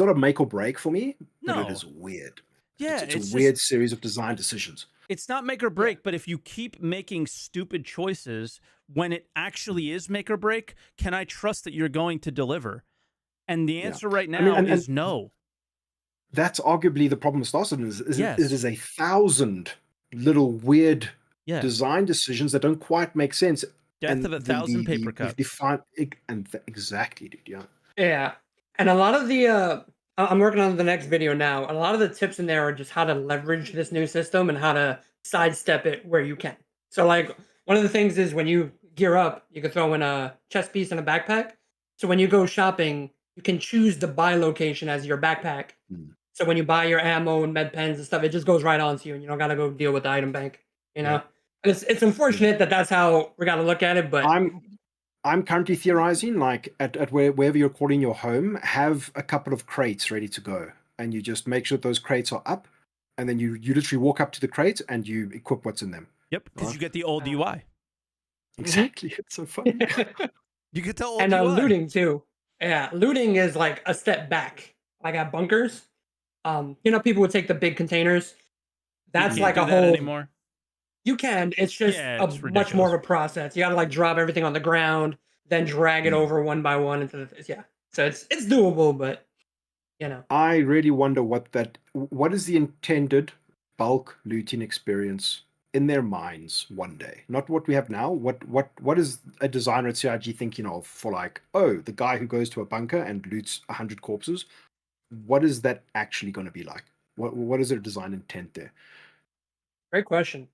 a make or break for me, but it is weird. Yeah, it's a weird series of design decisions. It's not make or break, but if you keep making stupid choices when it actually is make or break, can I trust that you're going to deliver? And the answer right now is no. That's arguably the problem with Starson is it is 1,000 little weird design decisions that don't quite make sense. Death of 1,000 paper cups. Exactly, dude. Yeah. Yeah, and a lot of the I'm working on the next video now. A lot of the tips in there are just how to leverage this new system and how to sidestep it where you can. So like one of the things is when you gear up, you can throw in a chest piece and a backpack. So when you go shopping, you can choose the buy location as your backpack. So when you buy your ammo and med pens and stuff, it just goes right onto you and you don't got to go deal with the item bank, And it's unfortunate that that's how we got to look at it, but I'm currently theorizing, like at wherever you're calling your home, have a couple of crates ready to go, and you just make sure those crates are up, and then you literally walk up to the crate and you equip what's in them. Yep, because you get the old UI. Exactly, it's so funny. You get the old and UI. Looting too. Yeah, looting is like a step back. Like at bunkers, people would take the big containers. That's like a whole. Anymore. You can. It's just much more of a process. You got to like drop everything on the ground, then drag it over one by one into the So it's doable, but I really wonder what is the intended bulk looting experience in their minds one day. Not what we have now. What is a designer at CIG thinking of for like, the guy who goes to a bunker and loots 100 corpses? What is that actually going to be like? What is their design intent there? Great question.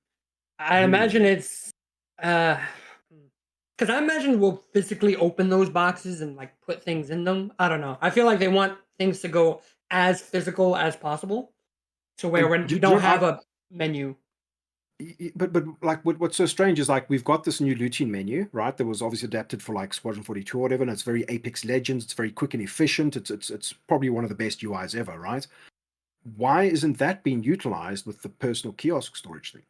I imagine it's because I imagine we'll physically open those boxes and like put things in them. I don't know. I feel like they want things to go as physical as possible, to where when you don't have a menu. But like what's so strange is like we've got this new looting menu, right? That was obviously adapted for like Squadron 42 or whatever, and it's very Apex Legends. It's very quick and efficient. It's probably one of the best UIs ever, right? Why isn't that being utilized with the personal kiosk storage thing?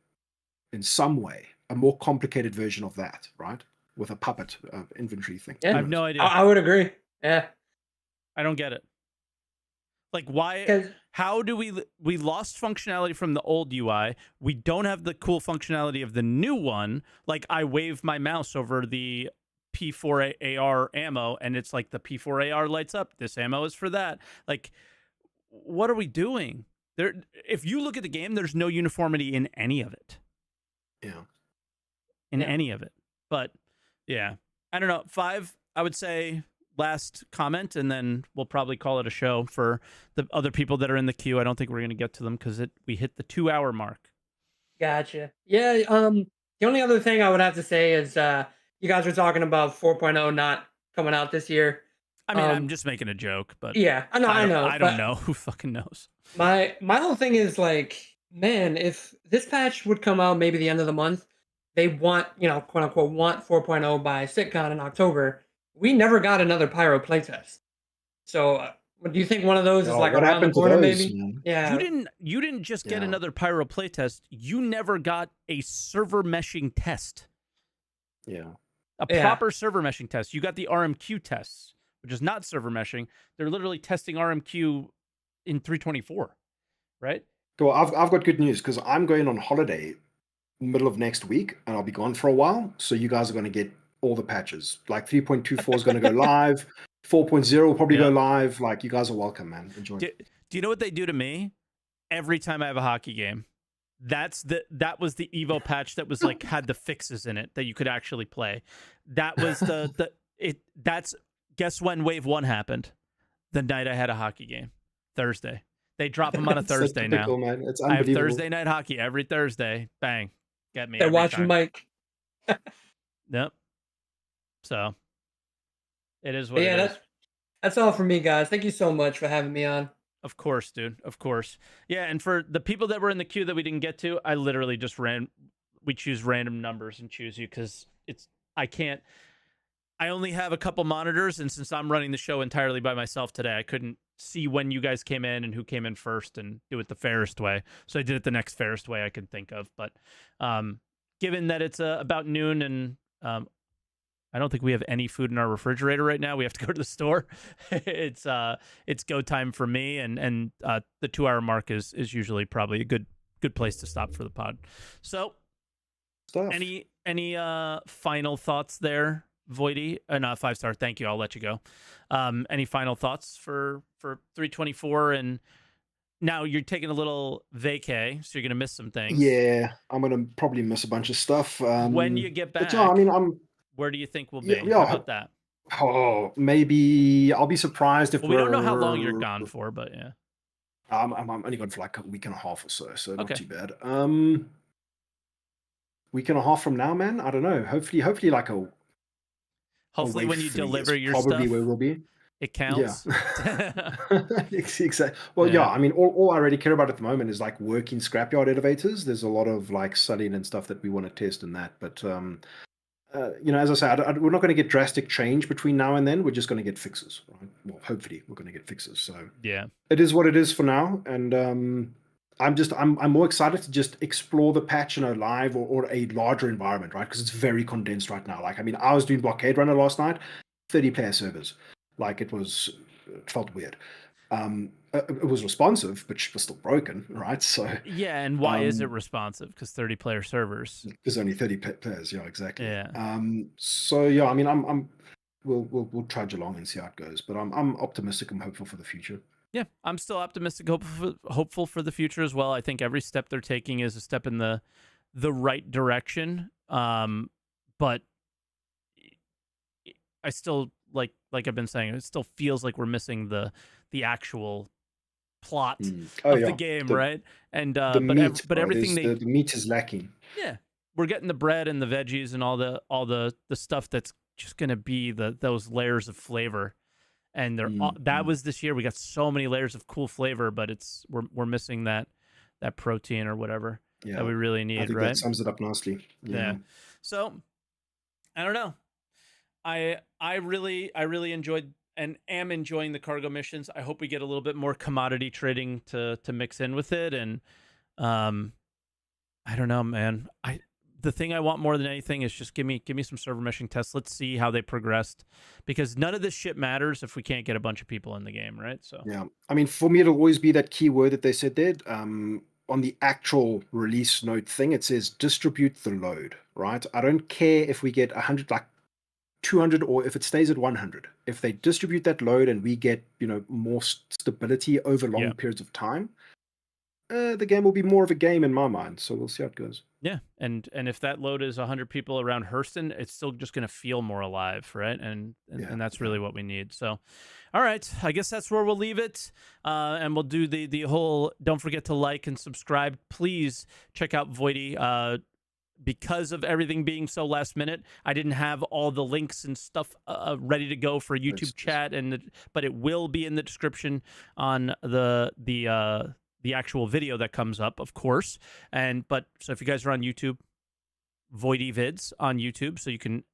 In some way, a more complicated version of that, right? With a puppet inventory thing. Yeah. I have no idea. I would agree. Yeah. I don't get it. Like, why? How do we lost functionality from the old UI? We don't have the cool functionality of the new one. Like, I wave my mouse over the P4AR ammo, and it's like the P4AR lights up. This ammo is for that. Like, what are we doing? If you look at the game, there's no uniformity in any of it. Any of it. But yeah, I don't know. 5, I would say, last comment, and then we'll probably call it a show for the other people that are in the queue. I don't think we're going to get to them because we hit the 2-hour mark. Gotcha. Yeah. The only other thing I would have to say is you guys were talking about 4.0 not coming out this year. I mean, I'm just making a joke, but yeah, I know. I don't know. Who fucking knows? My whole thing is like, man, if this patch would come out maybe the end of the month, they want, quote unquote, want 4.0 by SitCon in October. We never got another Pyro playtest. So, do you think one of those is Oh, like what around the happened to corner, those, maybe? man? Yeah. You didn't just get Yeah. another pyro playtest. You never got a server meshing test. Yeah. A Yeah. proper server meshing test. You got the RMQ tests, which is not server meshing. They're literally testing RMQ in 324, right? Well, I've got good news because I'm going on holiday middle of next week and I'll be gone for a while. So you guys are going to get all the patches. Like 3.24 is going to go live. 4.0 will probably go Yep. live. Like, you guys are welcome, man. Enjoy. Do you know what they do to me every time I have a hockey game? That was the Evo patch that was like had the fixes in it that you could actually play. That was that's guess when wave 1 happened? The night I had a hockey game. Thursday. They drop them on a It's so Thursday typical, now. man. It's I have unbelievable. Thursday night hockey every Thursday. Bang. Get me They're every watching time. Mike. Yep. So it is what But yeah, it is. that's all for me, guys. Thank you so much for having me on. Of course, dude. Of course. Yeah, and for the people that were in the queue that we didn't get to, I literally just we choose random numbers and choose you because I only have a couple monitors, and since I'm running the show entirely by myself today, I couldn't see when you guys came in and who came in first and do it the fairest way. So I did it the next fairest way I could think of. But given that it's about noon and I don't think we have any food in our refrigerator right now. We have to go to the store. It's go time for me, and the 2-hour mark is usually probably a good place to stop for the pod. So, any final thoughts there, Voidy? No, 5-star. Thank you. I'll let you go. Any final thoughts for 324? And now you're taking a little vacay, so you're gonna miss some things. Yeah, I'm gonna probably miss a bunch of stuff. When you get back, but yeah, I mean, where do you think we'll be? Yeah, How about that? Oh, maybe I'll be surprised if we don't know how long you're gone for, but yeah. I'm only gone for like a week and a half or so not too bad. Week and a half from now, man. I don't know. Hopefully, like hopefully when you deliver your probably stuff, where we'll be. It counts. Yeah. Exactly. Well, yeah. I mean, all I really care about at the moment is like working scrapyard elevators. There's a lot of like selling and stuff that we want to test in that, but as I say, we're not going to get drastic change between now and then. We're just going to get fixes, right? Well, hopefully, we're going to get fixes. So yeah, it is what it is for now, and I'm more excited to just explore the patch in a live or a larger environment, right? Because it's very condensed right now. Like, I mean, I was doing Blockade Runner last night, 30-player servers. Like, it felt weird. It was responsive, but it was still broken, right? So yeah, and why is it responsive? Because 30-player servers. There's only 30 players. Yeah, exactly. Yeah. So yeah, I mean, we'll trudge along and see how it goes, but I'm optimistic. I'm hopeful for the future. Yeah, I'm still optimistic, hopeful for the future as well. I think every step they're taking is a step in the right direction. But I still like I've been saying, it still feels like we're missing the actual plot of the game, right? And but everything the meat is lacking. Yeah, we're getting the bread and the veggies and all the stuff that's just gonna be those layers of flavor. And that was this year. We got so many layers of cool flavor, but we're missing that protein or whatever that we really need. I think right? That sums it up nicely. Yeah. So I don't know. I really enjoyed and am enjoying the cargo missions. I hope we get a little bit more commodity trading to mix in with it. And I don't know, man. The thing I want more than anything is just give me some server meshing tests. Let's see how they progressed, because none of this shit matters if we can't get a bunch of people in the game, right? So yeah, I mean, for me, it'll always be that key word that they said there. On the actual release note thing, it says distribute the load, right? I don't care if we get 100, like 200, or if it stays at 100. If they distribute that load and we get more stability over long periods of time, the game will be more of a game in my mind. So we'll see how it goes. Yeah, and if that load is 100 people around Hurston, it's still just going to feel more alive, right? And that's really what we need. So, all right, I guess that's where we'll leave it. And we'll do the whole. Don't forget to like and subscribe. Please check out Voidy. Because of everything being so last minute, I didn't have all the links and stuff ready to go for YouTube chat, but it will be in the description on the actual video that comes up, of course. So if you guys are on YouTube, Voidy Vids on YouTube, so you can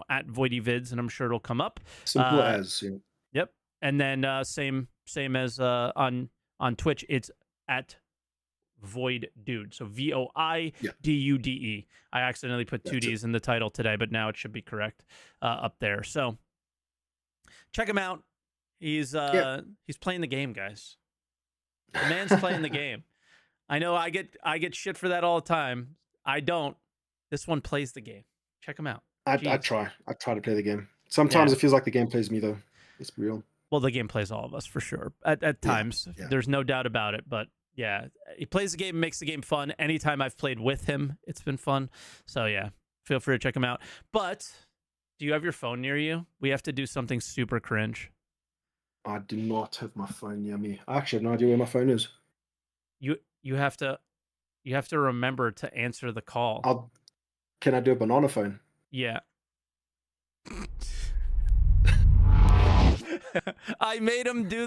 at Voidy Vids, and I'm sure it'll come up. Simple as. Yeah. Yep. And then same as on Twitch, it's at Void Dude. So VOIDUDE. I accidentally put two D's in the title today, but now it should be correct up there. So check him out. He's playing the game, guys. The man's playing the game. I know I get shit for that all the time. I don't. This one plays the game. Check him out. I try to play the game. Sometimes it feels like the game plays me, though. Let's be real. Well, the game plays all of us for sure. At times, there's no doubt about it. But yeah, he plays the game, makes the game fun. Anytime I've played with him, it's been fun. So yeah, feel free to check him out. But do you have your phone near you? We have to do something super cringe. I do not have my phone near me. I actually have no idea where my phone is. You have to remember to answer the call. Can I do a banana phone? Yeah. I made him do